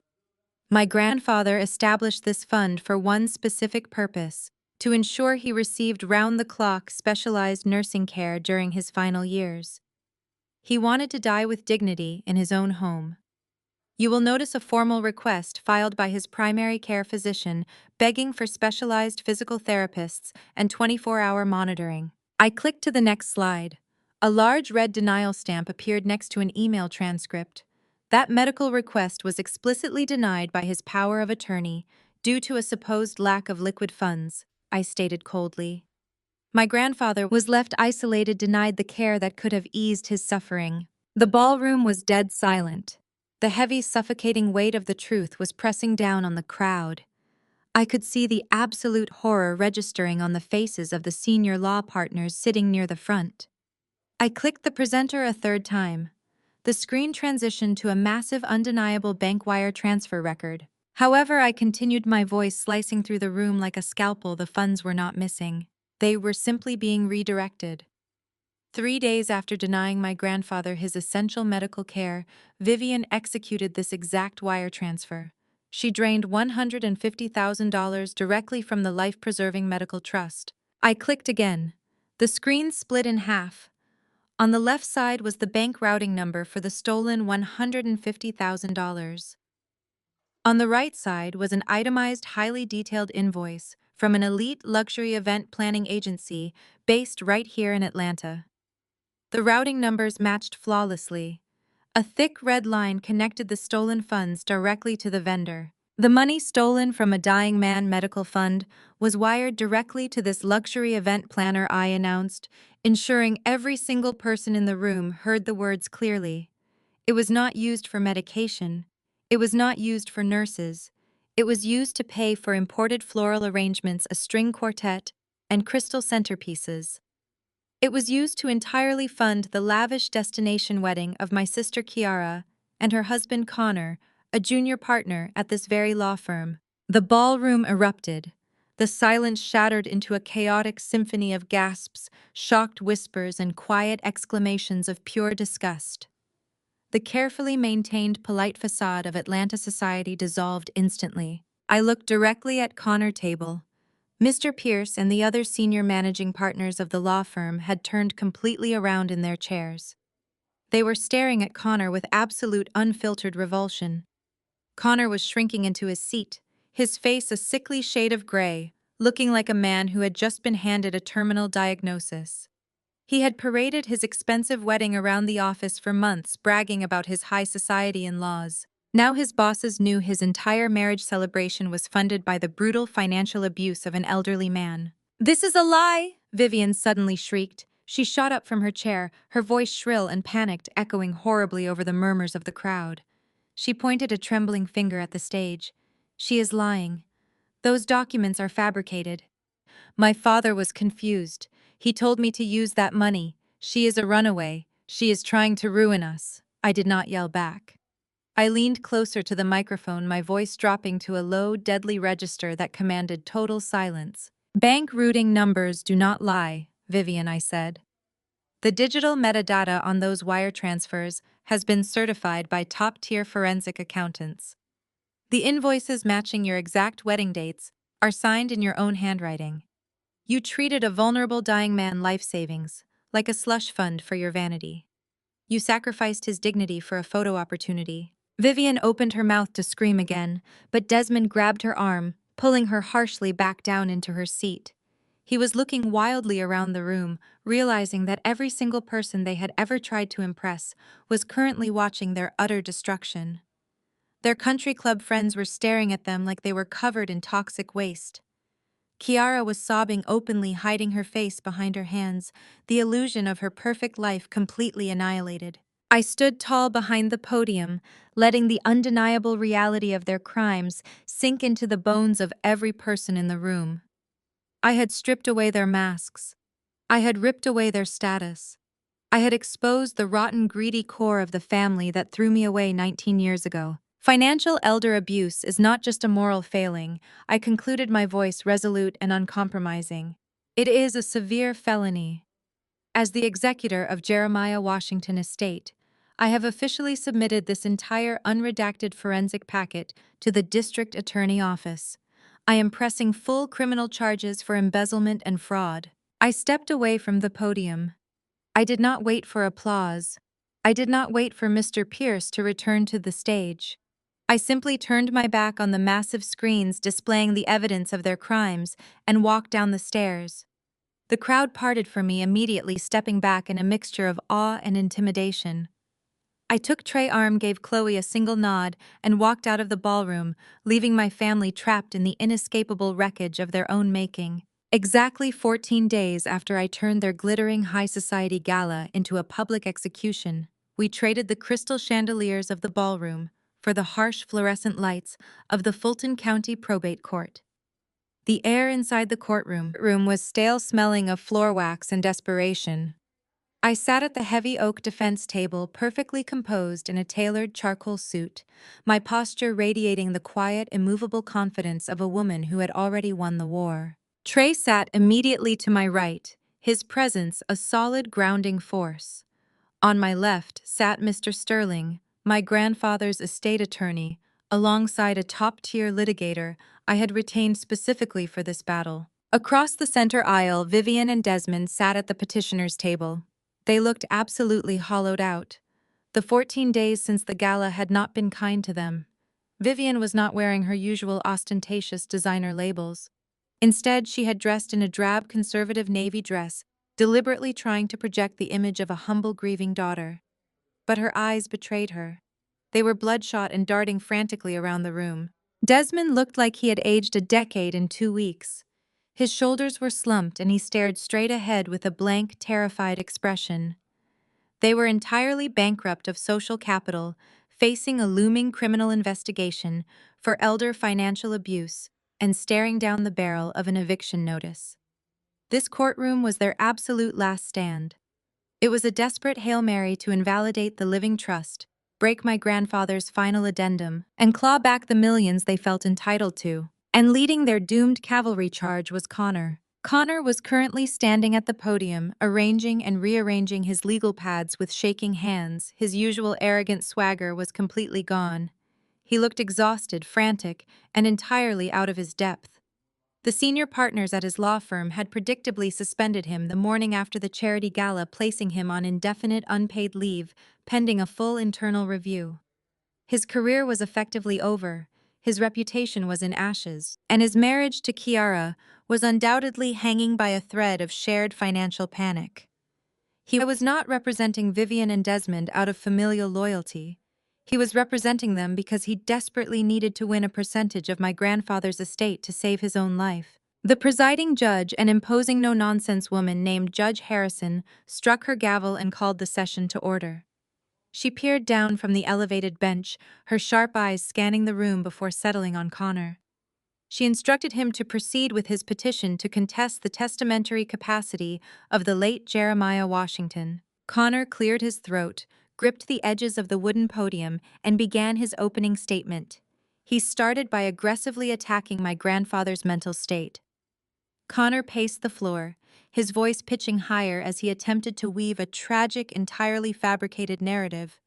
"My grandfather established this fund for one specific purpose: to ensure he received round-the-clock specialized nursing care during his final years. He wanted to die with dignity in his own home." You will notice a formal request filed by his primary care physician begging for specialized physical therapists and 24-hour monitoring. I clicked to the next slide. A large red denial stamp appeared next to an email transcript. That medical request was explicitly denied by his power of attorney due to a supposed lack of liquid funds, I stated coldly. My grandfather was left isolated, denied the care that could have eased his suffering. The ballroom was dead silent. The heavy, suffocating weight of the truth was pressing down on the crowd. I could see the absolute horror registering on the faces of the senior law partners sitting near the front. I clicked the presenter a third time. The screen transitioned to a massive, undeniable bank wire transfer record. However, I continued, my voice slicing through the room like a scalpel. The funds were not missing. They were simply being redirected. 3 days after denying my grandfather his essential medical care, Vivian executed this exact wire transfer. She drained $150,000 directly from the life-preserving medical trust. I clicked again. The screen split in half. On the left side was the bank routing number for the stolen $150,000. On the right side was an itemized, highly detailed invoice from an elite luxury event planning agency based right here in Atlanta. The routing numbers matched flawlessly. A thick red line connected the stolen funds directly to the vendor. The money stolen from a dying man medical fund was wired directly to this luxury event planner, I announced, ensuring every single person in the room heard the words clearly. It was not used for medication. It was not used for nurses. It was used to pay for imported floral arrangements, a string quartet, and crystal centerpieces. It was used to entirely fund the lavish destination wedding of my sister Kiara and her husband Connor, a junior partner at this very law firm. The ballroom erupted. The silence shattered into a chaotic symphony of gasps, shocked whispers, and quiet exclamations of pure disgust. The carefully maintained polite facade of Atlanta society dissolved instantly. I looked directly at Connor Table. Mr. Pierce and the other senior managing partners of the law firm had turned completely around in their chairs. They were staring at Connor with absolute unfiltered revulsion. Connor was shrinking into his seat, his face a sickly shade of gray, looking like a man who had just been handed a terminal diagnosis. He had paraded his expensive wedding around the office for months, bragging about his high society in-laws. Now his bosses knew his entire marriage celebration was funded by the brutal financial abuse of an elderly man. "This is a lie!" Vivian suddenly shrieked. She shot up from her chair, her voice shrill and panicked, echoing horribly over the murmurs of the crowd. She pointed a trembling finger at the stage. "She is lying. Those documents are fabricated." My father was confused. He told me to use that money. "She is a runaway. She is trying to ruin us." I did not yell back. I leaned closer to the microphone, my voice dropping to a low, deadly register that commanded total silence. "Bank routing numbers do not lie, Vivian," I said. "The digital metadata on those wire transfers has been certified by top-tier forensic accountants. The invoices matching your exact wedding dates are signed in your own handwriting. You treated a vulnerable dying man life savings, like a slush fund for your vanity. You sacrificed his dignity for a photo opportunity." Vivian opened her mouth to scream again, but Desmond grabbed her arm, pulling her harshly back down into her seat. He was looking wildly around the room, realizing that every single person they had ever tried to impress was currently watching their utter destruction. Their country club friends were staring at them like they were covered in toxic waste. Kiara was sobbing openly, hiding her face behind her hands, the illusion of her perfect life completely annihilated. I stood tall behind the podium, letting the undeniable reality of their crimes sink into the bones of every person in the room. I had stripped away their masks. I had ripped away their status. I had exposed the rotten, greedy core of the family that threw me away 19 years ago. Financial elder abuse is not just a moral failing, I concluded, my voice resolute and uncompromising. It is a severe felony. As the executor of Jeremiah Washington Estate, I have officially submitted this entire unredacted forensic packet to the district attorney office. I am pressing full criminal charges for embezzlement and fraud. I stepped away from the podium. I did not wait for applause. I did not wait for Mr. Pierce to return to the stage. I simply turned my back on the massive screens displaying the evidence of their crimes and walked down the stairs. The crowd parted for me immediately, stepping back in a mixture of awe and intimidation. I took Trey's arm, gave Chloe a single nod, and walked out of the ballroom, leaving my family trapped in the inescapable wreckage of their own making. Exactly 14 days after I turned their glittering high society gala into a public execution, we traded the crystal chandeliers of the ballroom for the harsh fluorescent lights of the Fulton County Probate Court. The air inside the courtroom was stale, smelling of floor wax and desperation. I sat at the heavy oak defense table, perfectly composed in a tailored charcoal suit, my posture radiating the quiet, immovable confidence of a woman who had already won the war. Trey sat immediately to my right, his presence a solid grounding force. On my left sat Mr. Sterling, my grandfather's estate attorney, alongside a top-tier litigator I had retained specifically for this battle. Across the center aisle, Vivian and Desmond sat at the petitioner's table. They looked absolutely hollowed out. The 14 days since the gala had not been kind to them. Vivian was not wearing her usual ostentatious designer labels. Instead, she had dressed in a drab conservative navy dress, deliberately trying to project the image of a humble grieving daughter. But her eyes betrayed her. They were bloodshot and darting frantically around the room. Desmond looked like he had aged a decade in 2 weeks. His shoulders were slumped and he stared straight ahead with a blank, terrified expression. They were entirely bankrupt of social capital, facing a looming criminal investigation for elder financial abuse and staring down the barrel of an eviction notice. This courtroom was their absolute last stand. It was a desperate Hail Mary to invalidate the living trust, break my grandfather's final addendum, and claw back the millions they felt entitled to. And leading their doomed cavalry charge was Connor. Connor was currently standing at the podium, arranging and rearranging his legal pads with shaking hands. His usual arrogant swagger was completely gone. He looked exhausted, frantic, and entirely out of his depth. The senior partners at his law firm had predictably suspended him the morning after the charity gala, placing him on indefinite unpaid leave, pending a full internal review. His career was effectively over, his reputation was in ashes, and his marriage to Kiara was undoubtedly hanging by a thread of shared financial panic. He was not representing Vivian and Desmond out of familial loyalty. He was representing them because he desperately needed to win a percentage of my grandfather's estate to save his own life. The presiding judge, an imposing no-nonsense woman named Judge Harrison, struck her gavel and called the session to order. She peered down from the elevated bench, her sharp eyes scanning the room before settling on Connor. She instructed him to proceed with his petition to contest the testamentary capacity of the late Jeremiah Washington. Connor cleared his throat, gripped the edges of the wooden podium, and began his opening statement. He started by aggressively attacking my grandfather's mental state. Connor paced the floor, his voice pitching higher as he attempted to weave a tragic, entirely fabricated narrative.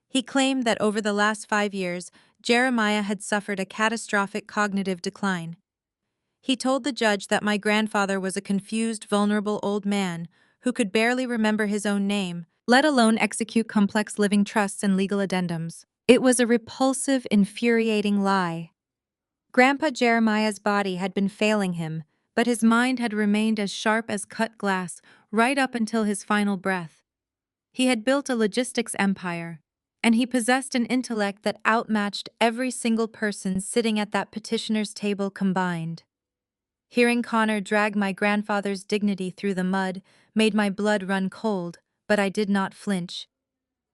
He claimed that over the last 5 years, Jeremiah had suffered a catastrophic cognitive decline. He told the judge that my grandfather was a confused, vulnerable old man who could barely remember his own name, let alone execute complex living trusts and legal addendums. It was a repulsive, infuriating lie. Grandpa Jeremiah's body had been failing him, but his mind had remained as sharp as cut glass right up until his final breath. He had built a logistics empire, and he possessed an intellect that outmatched every single person sitting at that petitioner's table combined. Hearing Connor drag my grandfather's dignity through the mud made my blood run cold, but I did not flinch.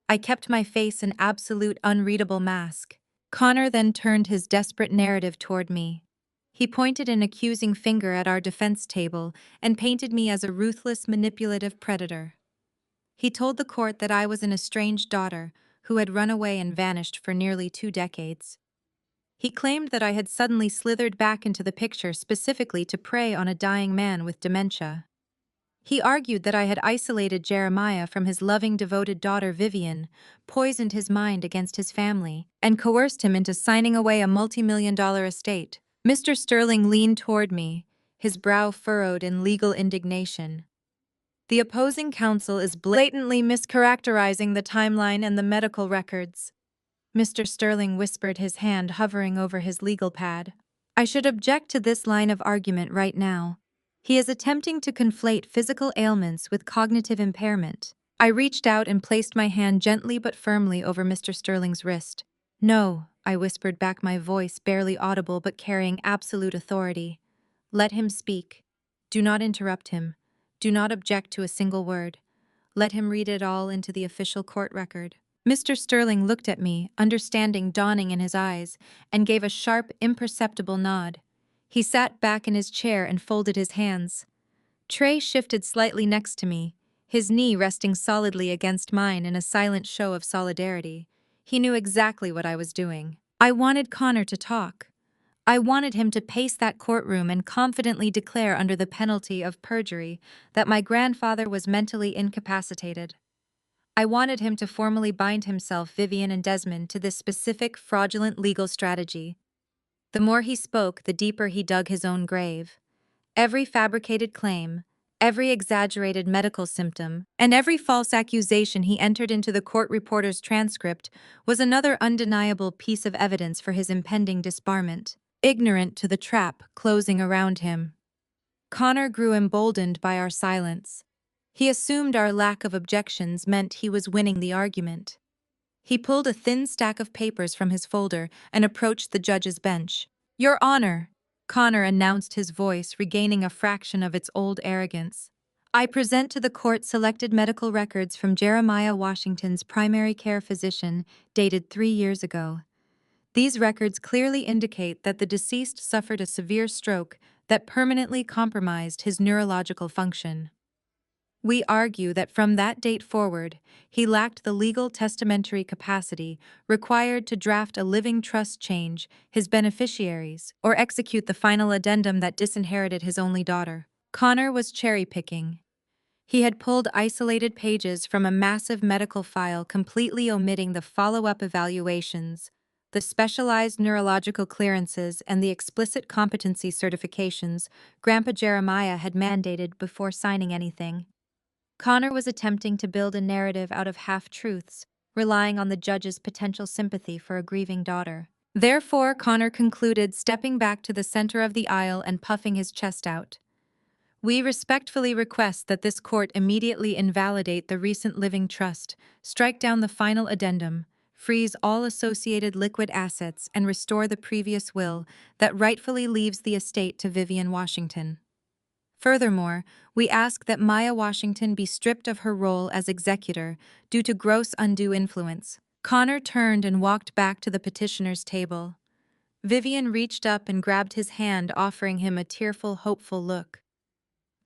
I kept my face an absolute unreadable mask. Connor then turned his desperate narrative toward me. He pointed an accusing finger at our defense table and painted me as a ruthless, manipulative predator. He told the court that I was an estranged daughter who had run away and vanished for nearly 2 decades. He claimed that I had suddenly slithered back into the picture specifically to prey on a dying man with dementia. He argued that I had isolated Jeremiah from his loving, devoted daughter Vivian, poisoned his mind against his family, and coerced him into signing away a multi-million-dollar estate. Mr. Sterling leaned toward me, his brow furrowed in legal indignation. The opposing counsel is blatantly mischaracterizing the timeline and the medical records. Mr. Sterling whispered, his hand hovering over his legal pad. I should object to this line of argument right now. He is attempting to conflate physical ailments with cognitive impairment. I reached out and placed my hand gently but firmly over Mr. Sterling's wrist. No, I whispered back, my voice barely audible but carrying absolute authority. Let him speak. Do not interrupt him. Do not object to a single word. Let him read it all into the official court record. Mr. Sterling looked at me, understanding dawning in his eyes, and gave a sharp, imperceptible nod. He sat back in his chair and folded his hands. Trey shifted slightly next to me, his knee resting solidly against mine in a silent show of solidarity. He knew exactly what I was doing. I wanted Connor to talk. I wanted him to pace that courtroom and confidently declare under the penalty of perjury that my grandfather was mentally incapacitated. I wanted him to formally bind himself, Vivian and Desmond, to this specific fraudulent legal strategy. The more he spoke, the deeper he dug his own grave. Every fabricated claim, every exaggerated medical symptom, and every false accusation he entered into the court reporter's transcript was another undeniable piece of evidence for his impending disbarment. Ignorant to the trap closing around him, Connor grew emboldened by our silence. He assumed our lack of objections meant he was winning the argument. He pulled a thin stack of papers from his folder and approached the judge's bench. Your Honor, Connor announced, his voice regaining a fraction of its old arrogance. I present to the court selected medical records from Jeremiah Washington's primary care physician, dated 3 years ago. These records clearly indicate that the deceased suffered a severe stroke that permanently compromised his neurological function. We argue that from that date forward, he lacked the legal testamentary capacity required to draft a living trust, change his beneficiaries, or execute the final addendum that disinherited his only daughter. Connor was cherry-picking. He had pulled isolated pages from a massive medical file, completely omitting the follow-up evaluations, the specialized neurological clearances, and the explicit competency certifications Grandpa Jeremiah had mandated before signing anything. Connor was attempting to build a narrative out of half-truths, relying on the judge's potential sympathy for a grieving daughter. Therefore, Connor concluded, stepping back to the center of the aisle and puffing his chest out. We respectfully request that this court immediately invalidate the recent living trust, strike down the final addendum, freeze all associated liquid assets, and restore the previous will that rightfully leaves the estate to Vivian Washington. Furthermore, we ask that Maya Washington be stripped of her role as executor due to gross undue influence. Connor turned and walked back to the petitioner's table. Vivian reached up and grabbed his hand, offering him a tearful, hopeful look.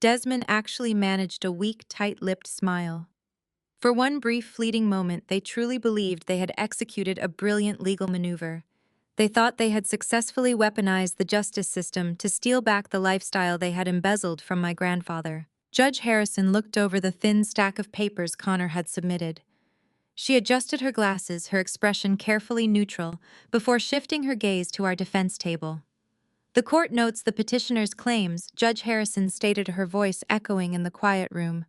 Desmond actually managed a weak, tight-lipped smile. For one brief, fleeting moment, they truly believed they had executed a brilliant legal maneuver. They thought they had successfully weaponized the justice system to steal back the lifestyle they had embezzled from my grandfather. Judge Harrison looked over the thin stack of papers Connor had submitted. She adjusted her glasses, her expression carefully neutral, before shifting her gaze to our defense table. The court notes the petitioner's claims, Judge Harrison stated, her voice echoing in the quiet room.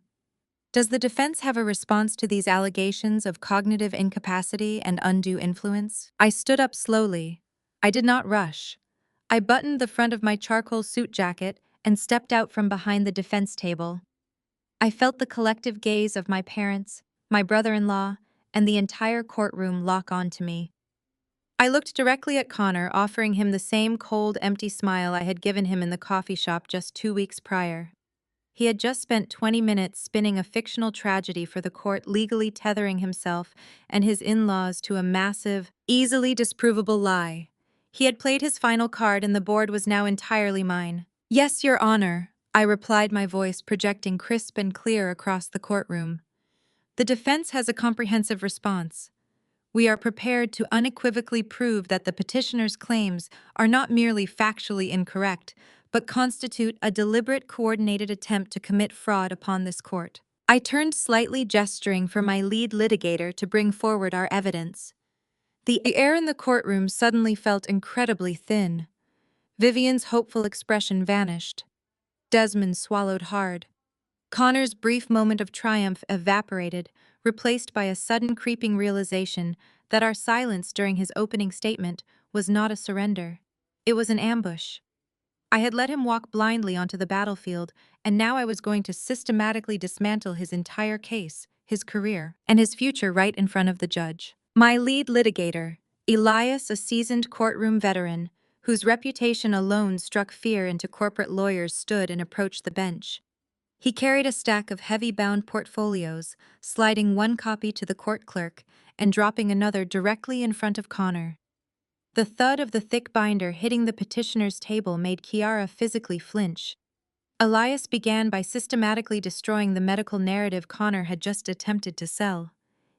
Does the defense have a response to these allegations of cognitive incapacity and undue influence? I stood up slowly. I did not rush. I buttoned the front of my charcoal suit jacket and stepped out from behind the defense table. I felt the collective gaze of my parents, my brother-in-law, and the entire courtroom lock onto me. I looked directly at Connor, offering him the same cold, empty smile I had given him in the coffee shop just 2 weeks prior. He had just spent 20 minutes spinning a fictional tragedy for the court, legally tethering himself and his in-laws to a massive, easily disprovable lie. He had played his final card and the board was now entirely mine. Yes, Your Honor, I replied, my voice projecting crisp and clear across the courtroom. The defense has a comprehensive response. We are prepared to unequivocally prove that the petitioner's claims are not merely factually incorrect, but constitute a deliberate, coordinated attempt to commit fraud upon this court. I turned slightly, gesturing for my lead litigator to bring forward our evidence. The air in the courtroom suddenly felt incredibly thin. Vivian's hopeful expression vanished. Desmond swallowed hard. Connor's brief moment of triumph evaporated, replaced by a sudden creeping realization that our silence during his opening statement was not a surrender. It was an ambush. I had let him walk blindly onto the battlefield, and now I was going to systematically dismantle his entire case, his career, and his future right in front of the judge. My lead litigator, Elias, a seasoned courtroom veteran, whose reputation alone struck fear into corporate lawyers, stood and approached the bench. He carried a stack of heavy-bound portfolios, sliding one copy to the court clerk and dropping another directly in front of Connor. The thud of the thick binder hitting the petitioner's table made Kiara physically flinch. Elias began by systematically destroying the medical narrative Connor had just attempted to sell.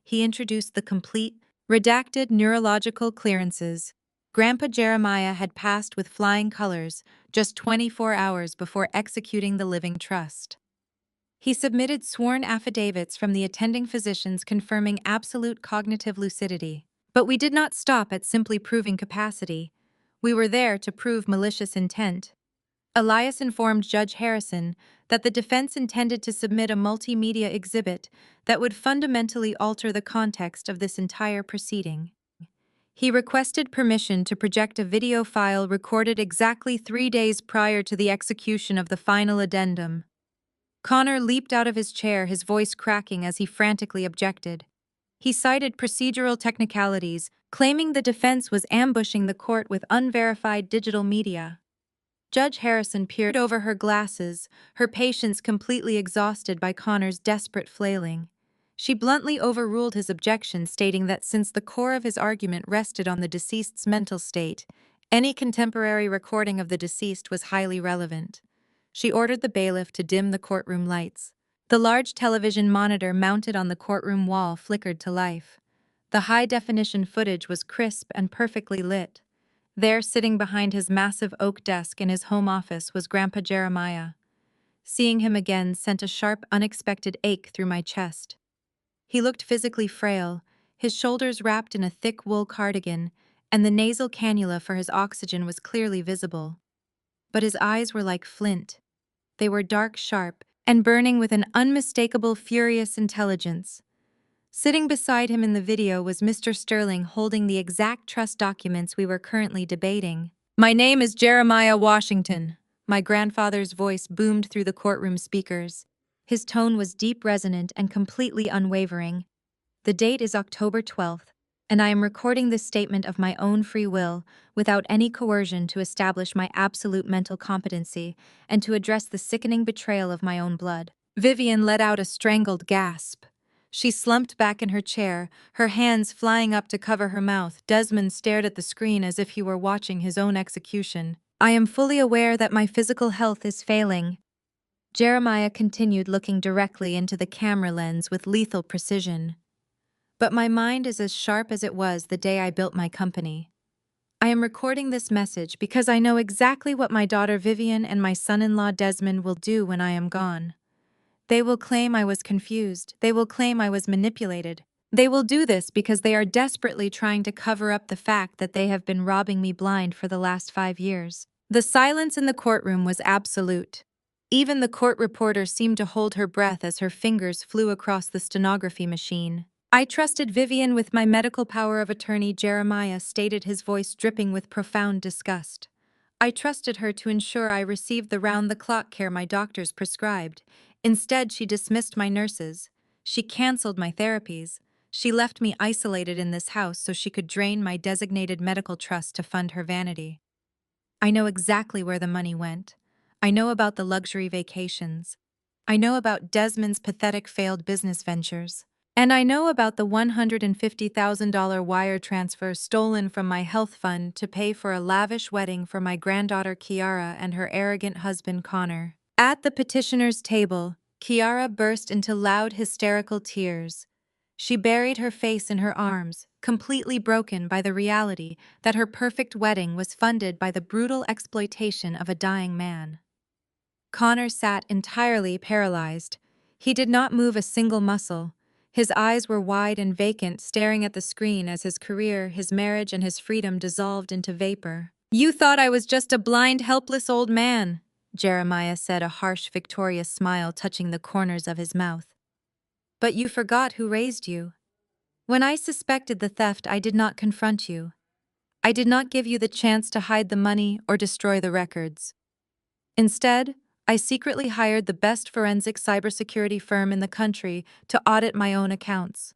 He introduced the complete, redacted neurological clearances. Grandpa Jeremiah had passed with flying colors just 24 hours before executing the living trust. He submitted sworn affidavits from the attending physicians confirming absolute cognitive lucidity. But we did not stop at simply proving capacity. We were there to prove malicious intent. Elias informed Judge Harrison that the defense intended to submit a multimedia exhibit that would fundamentally alter the context of this entire proceeding. He requested permission to project a video file recorded exactly 3 days prior to the execution of the final addendum. Connor leaped out of his chair, his voice cracking as he frantically objected. He cited procedural technicalities, claiming the defense was ambushing the court with unverified digital media. Judge Harrison peered over her glasses, her patience completely exhausted by Connor's desperate flailing. She bluntly overruled his objection, stating that since the core of his argument rested on the deceased's mental state, any contemporary recording of the deceased was highly relevant. She ordered the bailiff to dim the courtroom lights. The large television monitor mounted on the courtroom wall flickered to life. The high-definition footage was crisp and perfectly lit. There, sitting behind his massive oak desk in his home office, was Grandpa Jeremiah. Seeing him again sent a sharp, unexpected ache through my chest. He looked physically frail, his shoulders wrapped in a thick wool cardigan, and the nasal cannula for his oxygen was clearly visible. But his eyes were like flint. They were dark, sharp, and burning with an unmistakable, furious intelligence. Sitting beside him in the video was Mr. Sterling, holding the exact trust documents we were currently debating. "My name is Jeremiah Washington." My grandfather's voice boomed through the courtroom speakers. His tone was deep, resonant, and completely unwavering. "The date is October 12th, and I am recording this statement of my own free will, without any coercion, to establish my absolute mental competency and to address the sickening betrayal of my own blood." Vivian let out a strangled gasp. She slumped back in her chair, her hands flying up to cover her mouth. Desmond stared at the screen as if he were watching his own execution. "I am fully aware that my physical health is failing." Jeremiah continued, looking directly into the camera lens with lethal precision. "But my mind is as sharp as it was the day I built my company. I am recording this message because I know exactly what my daughter Vivian and my son-in-law Desmond will do when I am gone. They will claim I was confused. They will claim I was manipulated. They will do this because they are desperately trying to cover up the fact that they have been robbing me blind for the last 5 years." The silence in the courtroom was absolute. Even the court reporter seemed to hold her breath as her fingers flew across the stenography machine. "I trusted Vivian with my medical power of attorney," Jeremiah stated, his voice dripping with profound disgust. "I trusted her to ensure I received the round-the-clock care my doctors prescribed. Instead, she dismissed my nurses. She canceled my therapies. She left me isolated in this house so she could drain my designated medical trust to fund her vanity. I know exactly where the money went. I know about the luxury vacations. I know about Desmond's pathetic failed business ventures. And I know about the $150,000 wire transfer stolen from my health fund to pay for a lavish wedding for my granddaughter Kiara and her arrogant husband Connor." At the petitioner's table, Kiara burst into loud, hysterical tears. She buried her face in her arms, completely broken by the reality that her perfect wedding was funded by the brutal exploitation of a dying man. Connor sat entirely paralyzed. He did not move a single muscle. His eyes were wide and vacant, staring at the screen as his career, his marriage, and his freedom dissolved into vapor. "You thought I was just a blind, helpless old man," Jeremiah said, a harsh, victorious smile touching the corners of his mouth. "But you forgot who raised you. When I suspected the theft, I did not confront you. I did not give you the chance to hide the money or destroy the records. Instead, I secretly hired the best forensic cybersecurity firm in the country to audit my own accounts.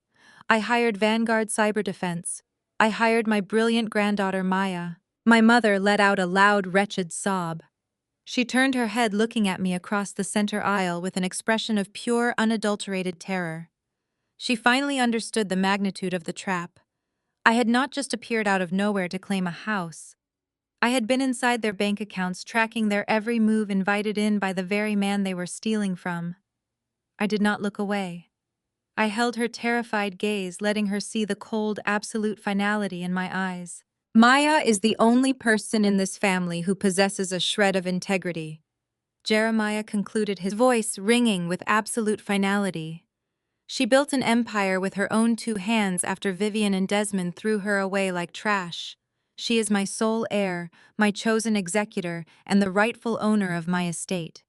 I hired Vanguard Cyber Defense. I hired my brilliant granddaughter Maya. My mother let out a loud, wretched sob. She turned her head looking at me across the center aisle with an expression of pure, unadulterated terror. She finally understood the magnitude of the trap. I had not just appeared out of nowhere to claim a house. I had been inside their bank accounts, tracking their every move, invited in by the very man they were stealing from. I did not look away. I held her terrified gaze, letting her see the cold, absolute finality in my eyes. Maya is the only person in this family who possesses a shred of integrity, Jeremiah concluded, his voice ringing with absolute finality. She built an empire with her own two hands after Vivian and Desmond threw her away like trash. She is my sole heir, my chosen executor, and the rightful owner of my estate.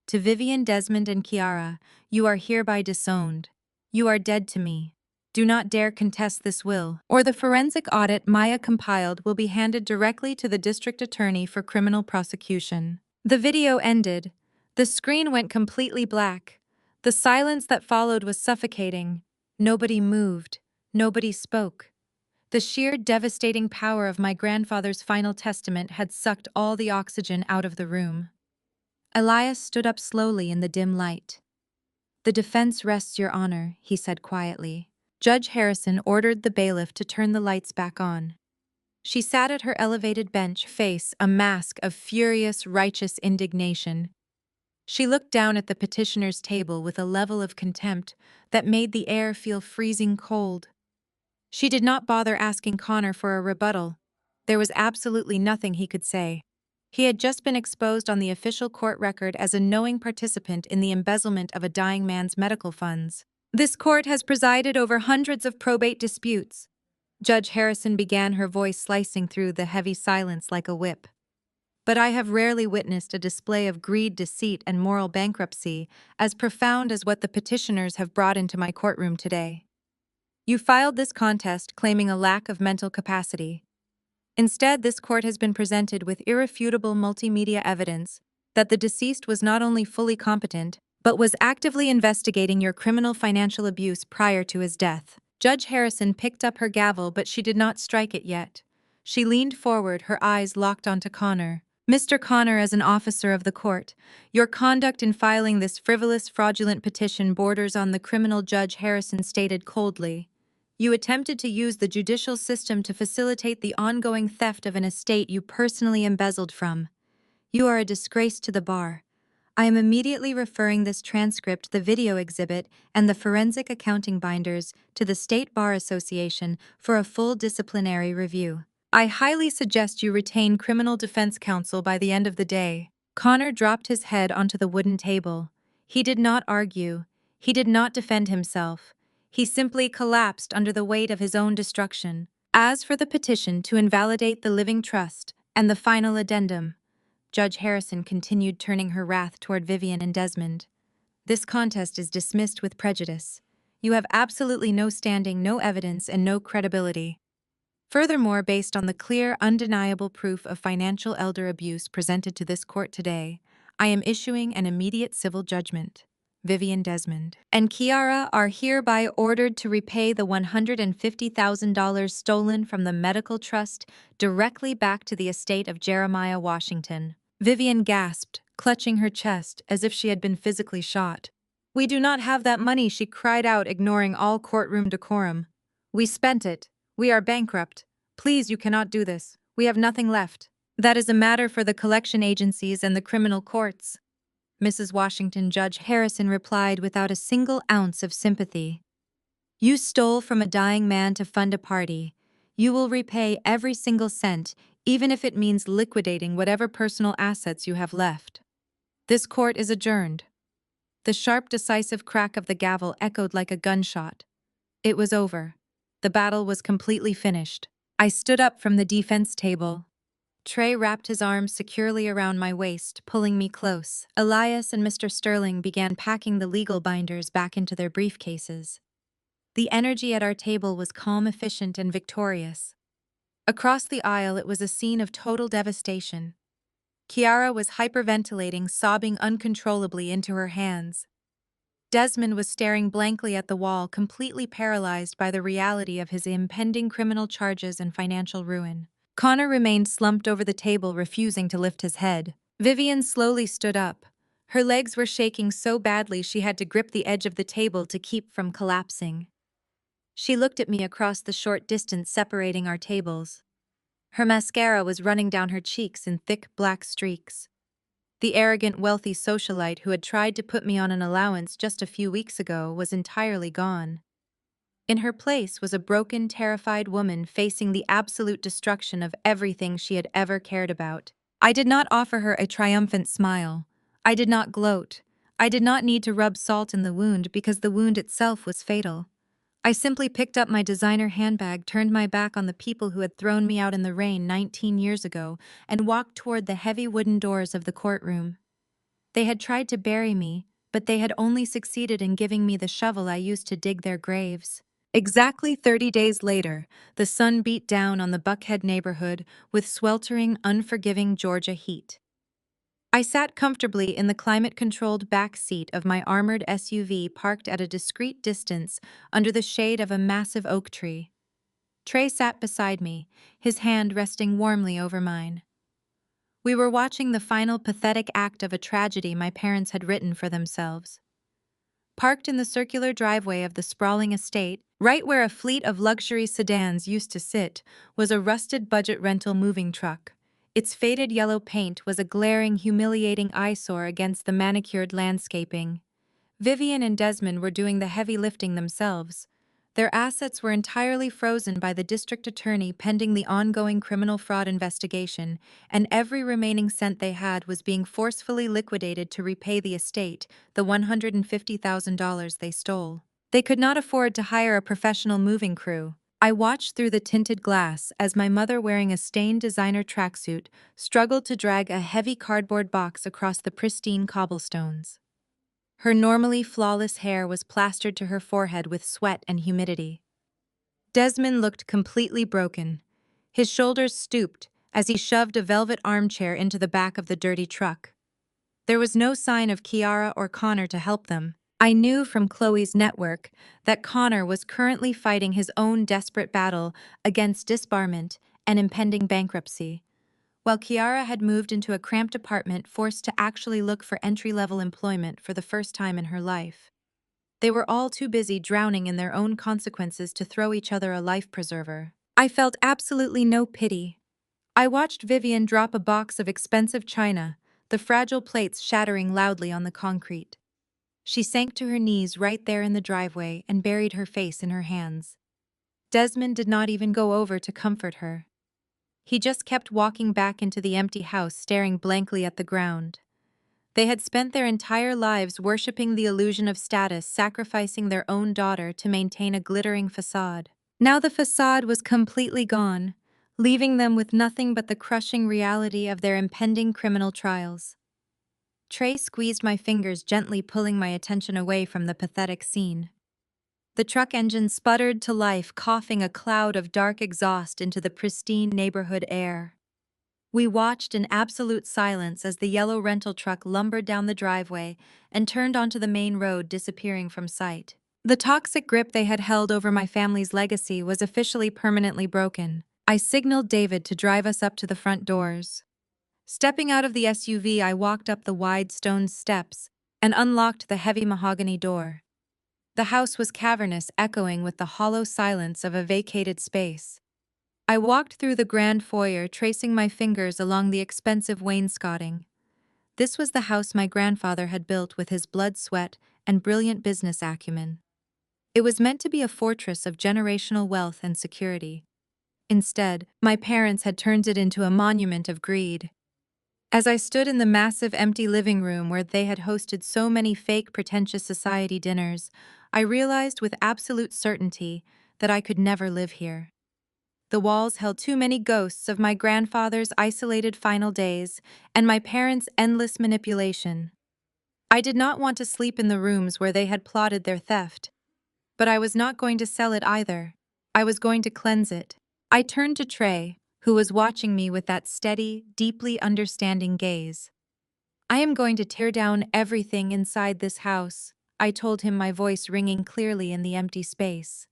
To Vivian, Desmond, and Kiara, you are hereby disowned. You are dead to me. Do not dare contest this will, or the forensic audit Maya compiled will be handed directly to the district attorney for criminal prosecution. The video ended. The screen went completely black. The silence that followed was suffocating. Nobody moved. Nobody spoke. The sheer devastating power of my grandfather's final testament had sucked all the oxygen out of the room. Elias stood up slowly in the dim light. "The defense rests, Your Honor," he said quietly. Judge Harrison ordered the bailiff to turn the lights back on. She sat at her elevated bench, face a mask of furious, righteous indignation. She looked down at the petitioner's table with a level of contempt that made the air feel freezing cold. She did not bother asking Connor for a rebuttal. There was absolutely nothing he could say. He had just been exposed on the official court record as a knowing participant in the embezzlement of a dying man's medical funds. "This court has presided over hundreds of probate disputes." Judge Harrison began, her voice slicing through the heavy silence like a whip. "But I have rarely witnessed a display of greed, deceit, and moral bankruptcy as profound as what the petitioners have brought into my courtroom today. You filed this contest claiming a lack of mental capacity. Instead, this court has been presented with irrefutable multimedia evidence that the deceased was not only fully competent, but was actively investigating your criminal financial abuse prior to his death." Judge Harrison picked up her gavel, but she did not strike it yet. She leaned forward, her eyes locked onto Connor. "Mr. Connor, as an officer of the court, your conduct in filing this frivolous, fraudulent petition borders on the criminal," Judge Harrison stated coldly. "You attempted to use the judicial system to facilitate the ongoing theft of an estate you personally embezzled from. You are a disgrace to the bar. I am immediately referring this transcript, the video exhibit, and the forensic accounting binders to the State Bar Association for a full disciplinary review. I highly suggest you retain criminal defense counsel by the end of the day." Connor dropped his head onto the wooden table. He did not argue. He did not defend himself. He simply collapsed under the weight of his own destruction. As for the petition to invalidate the living trust and the final addendum, Judge Harrison continued, turning her wrath toward Vivian and Desmond. "This contest is dismissed with prejudice. You have absolutely no standing, no evidence, and no credibility. Furthermore, based on the clear, undeniable proof of financial elder abuse presented to this court today, I am issuing an immediate civil judgment. Vivian, Desmond, and Kiara are hereby ordered to repay the $150,000 stolen from the medical trust directly back to the estate of Jeremiah Washington." Vivian gasped, clutching her chest as if she had been physically shot. "We do not have that money," she cried out, ignoring all courtroom decorum. "We spent it. We are bankrupt. Please, you cannot do this. We have nothing left." "That is a matter for the collection agencies and the criminal courts," Mrs. Washington, Judge Harrison replied without a single ounce of sympathy. "You stole from a dying man to fund a party. You will repay every single cent, even if it means liquidating whatever personal assets you have left. This court is adjourned." The sharp, decisive crack of the gavel echoed like a gunshot. It was over. The battle was completely finished. I stood up from the defense table. Trey wrapped his arms securely around my waist, pulling me close. Elias and Mr. Sterling began packing the legal binders back into their briefcases. The energy at our table was calm, efficient, and victorious. Across the aisle, it was a scene of total devastation. Kiara was hyperventilating, sobbing uncontrollably into her hands. Desmond was staring blankly at the wall, completely paralyzed by the reality of his impending criminal charges and financial ruin. Connor remained slumped over the table, refusing to lift his head. Vivian slowly stood up. Her legs were shaking so badly she had to grip the edge of the table to keep from collapsing. She looked at me across the short distance separating our tables. Her mascara was running down her cheeks in thick black streaks. The arrogant, wealthy socialite who had tried to put me on an allowance just a few weeks ago was entirely gone. In her place was a broken, terrified woman facing the absolute destruction of everything she had ever cared about. I did not offer her a triumphant smile. I did not gloat. I did not need to rub salt in the wound because the wound itself was fatal. I simply picked up my designer handbag, turned my back on the people who had thrown me out in the rain 19 years ago, and walked toward the heavy wooden doors of the courtroom. They had tried to bury me, but they had only succeeded in giving me the shovel I used to dig their graves. Exactly 30 days later, the sun beat down on the Buckhead neighborhood with sweltering, unforgiving Georgia heat. I sat comfortably in the climate-controlled back seat of my armored SUV parked at a discreet distance under the shade of a massive oak tree. Trey sat beside me, his hand resting warmly over mine. We were watching the final pathetic act of a tragedy my parents had written for themselves. Parked in the circular driveway of the sprawling estate, right where a fleet of luxury sedans used to sit, was a rusted budget rental moving truck. Its faded yellow paint was a glaring, humiliating eyesore against the manicured landscaping. Vivian and Desmond were doing the heavy lifting themselves. Their assets were entirely frozen by the district attorney pending the ongoing criminal fraud investigation, and every remaining cent they had was being forcefully liquidated to repay the estate, the $150,000 they stole. They could not afford to hire a professional moving crew. I watched through the tinted glass as my mother, wearing a stained designer tracksuit, struggled to drag a heavy cardboard box across the pristine cobblestones. Her normally flawless hair was plastered to her forehead with sweat and humidity. Desmond looked completely broken. His shoulders stooped as he shoved a velvet armchair into the back of the dirty truck. There was no sign of Kiara or Connor to help them. I knew from Chloe's network that Connor was currently fighting his own desperate battle against disbarment and impending bankruptcy, while Kiara had moved into a cramped apartment, forced to actually look for entry-level employment for the first time in her life. They were all too busy drowning in their own consequences to throw each other a life preserver. I felt absolutely no pity. I watched Vivian drop a box of expensive china, the fragile plates shattering loudly on the concrete. She sank to her knees right there in the driveway and buried her face in her hands. Desmond did not even go over to comfort her. He just kept walking back into the empty house, staring blankly at the ground. They had spent their entire lives worshipping the illusion of status, sacrificing their own daughter to maintain a glittering facade. Now the facade was completely gone, leaving them with nothing but the crushing reality of their impending criminal trials. Trey squeezed my fingers, gently pulling my attention away from the pathetic scene. The truck engine sputtered to life, coughing a cloud of dark exhaust into the pristine neighborhood air. We watched in absolute silence as the yellow rental truck lumbered down the driveway and turned onto the main road, disappearing from sight. The toxic grip they had held over my family's legacy was officially permanently broken. I signaled David to drive us up to the front doors. Stepping out of the SUV, I walked up the wide stone steps and unlocked the heavy mahogany door. The house was cavernous, echoing with the hollow silence of a vacated space. I walked through the grand foyer, tracing my fingers along the expensive wainscoting. This was the house my grandfather had built with his blood, sweat, and brilliant business acumen. It was meant to be a fortress of generational wealth and security. Instead, my parents had turned it into a monument of greed. As I stood in the massive empty living room where they had hosted so many fake, pretentious society dinners, I realized with absolute certainty that I could never live here. The walls held too many ghosts of my grandfather's isolated final days and my parents' endless manipulation. I did not want to sleep in the rooms where they had plotted their theft. But I was not going to sell it either. I was going to cleanse it. I turned to Trey, who was watching me with that steady, deeply understanding gaze. I am going to tear down everything inside this house, I told him, my voice ringing clearly in the empty space.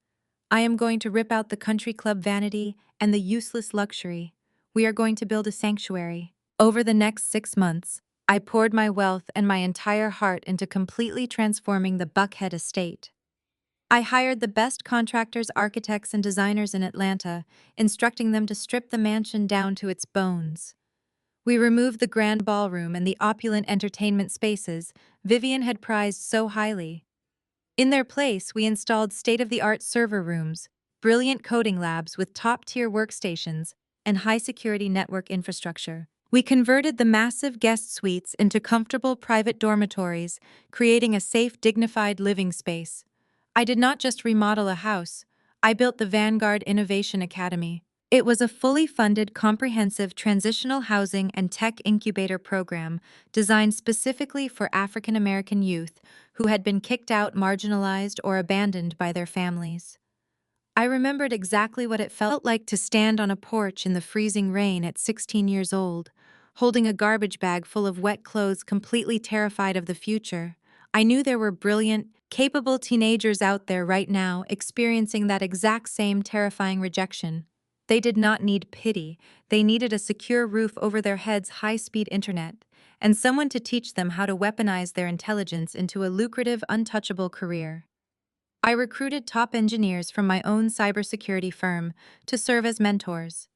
I am going to rip out the country club vanity and the useless luxury. We are going to build a sanctuary. Over the next 6 months, I poured my wealth and my entire heart into completely transforming the Buckhead estate. I hired the best contractors, architects, and designers in Atlanta, instructing them to strip the mansion down to its bones. We removed the grand ballroom and the opulent entertainment spaces Vivian had prized so highly. In their place, we installed state-of-the-art server rooms, brilliant coding labs with top-tier workstations, and high-security network infrastructure. We converted the massive guest suites into comfortable private dormitories, creating a safe, dignified living space. I did not just remodel a house, I built the Vanguard Innovation Academy. It was a fully funded, comprehensive transitional housing and tech incubator program designed specifically for African American youth who had been kicked out, marginalized, or abandoned by their families. I remembered exactly what it felt like to stand on a porch in the freezing rain at 16 years old, holding a garbage bag full of wet clothes, completely terrified of the future. I knew there were brilliant, capable teenagers out there right now experiencing that exact same terrifying rejection. They did not need pity, they needed a secure roof over their heads, high-speed internet, and someone to teach them how to weaponize their intelligence into a lucrative, untouchable career. I recruited top engineers from my own cybersecurity firm to serve as mentors.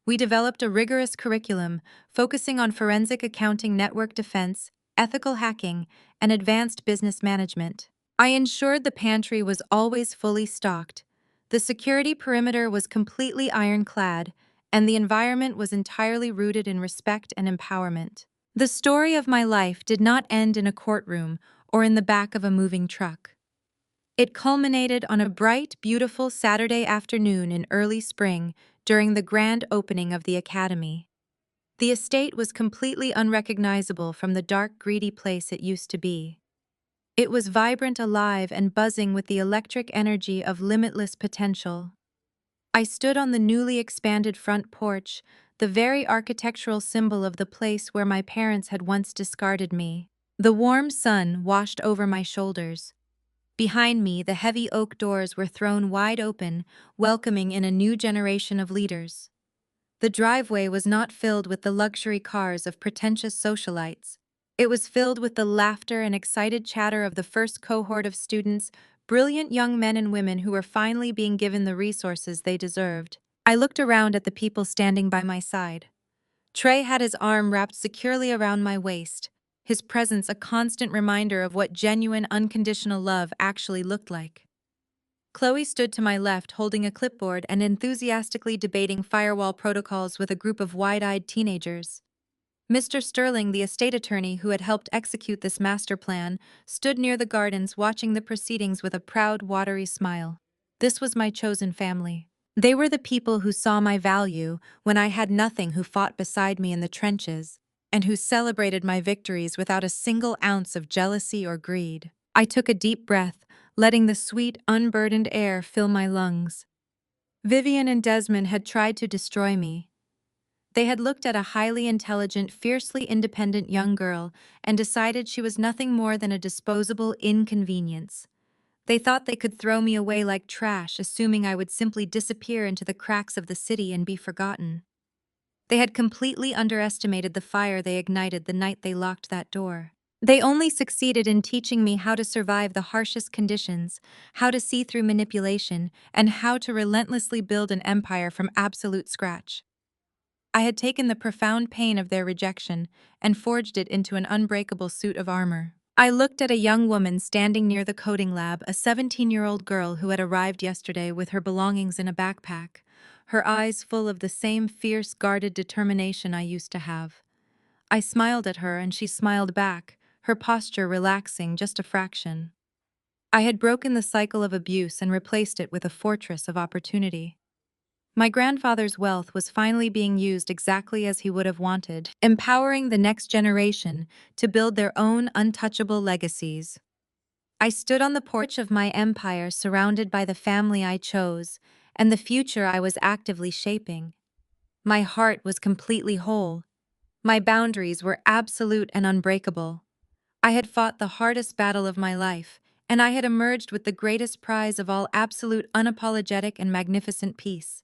We developed a rigorous curriculum focusing on forensic accounting, network defense, ethical hacking, and advanced business management. I ensured the pantry was always fully stocked, the security perimeter was completely ironclad, and the environment was entirely rooted in respect and empowerment. The story of my life did not end in a courtroom or in the back of a moving truck. It culminated on a bright, beautiful Saturday afternoon in early spring during the grand opening of the academy. The estate was completely unrecognizable from the dark, greedy place it used to be. It was vibrant, alive, and buzzing with the electric energy of limitless potential. I stood on the newly expanded front porch, the very architectural symbol of the place where my parents had once discarded me. The warm sun washed over my shoulders. Behind me, the heavy oak doors were thrown wide open, welcoming in a new generation of leaders. The driveway was not filled with the luxury cars of pretentious socialites. It was filled with the laughter and excited chatter of the first cohort of students, brilliant young men and women who were finally being given the resources they deserved. I looked around at the people standing by my side. Trey had his arm wrapped securely around my waist, his presence a constant reminder of what genuine, unconditional love actually looked like. Chloe stood to my left holding a clipboard and enthusiastically debating firewall protocols with a group of wide-eyed teenagers. Mr. Sterling, the estate attorney who had helped execute this master plan, stood near the gardens watching the proceedings with a proud, watery smile. This was my chosen family. They were the people who saw my value when I had nothing, who fought beside me in the trenches, and who celebrated my victories without a single ounce of jealousy or greed. I took a deep breath, letting the sweet, unburdened air fill my lungs. Vivian and Desmond had tried to destroy me. They had looked at a highly intelligent, fiercely independent young girl and decided she was nothing more than a disposable inconvenience. They thought they could throw me away like trash, assuming I would simply disappear into the cracks of the city and be forgotten. They had completely underestimated the fire they ignited the night they locked that door. They only succeeded in teaching me how to survive the harshest conditions, how to see through manipulation, and how to relentlessly build an empire from absolute scratch. I had taken the profound pain of their rejection and forged it into an unbreakable suit of armor. I looked at a young woman standing near the coding lab, a 17-year-old girl who had arrived yesterday with her belongings in a backpack, her eyes full of the same fierce, guarded determination I used to have. I smiled at her and she smiled back, her posture relaxing just a fraction. I had broken the cycle of abuse and replaced it with a fortress of opportunity. My grandfather's wealth was finally being used exactly as he would have wanted, empowering the next generation to build their own untouchable legacies. I stood on the porch of my empire surrounded by the family I chose and the future I was actively shaping. My heart was completely whole. My boundaries were absolute and unbreakable. I had fought the hardest battle of my life, and I had emerged with the greatest prize of all: absolute, unapologetic, and magnificent peace.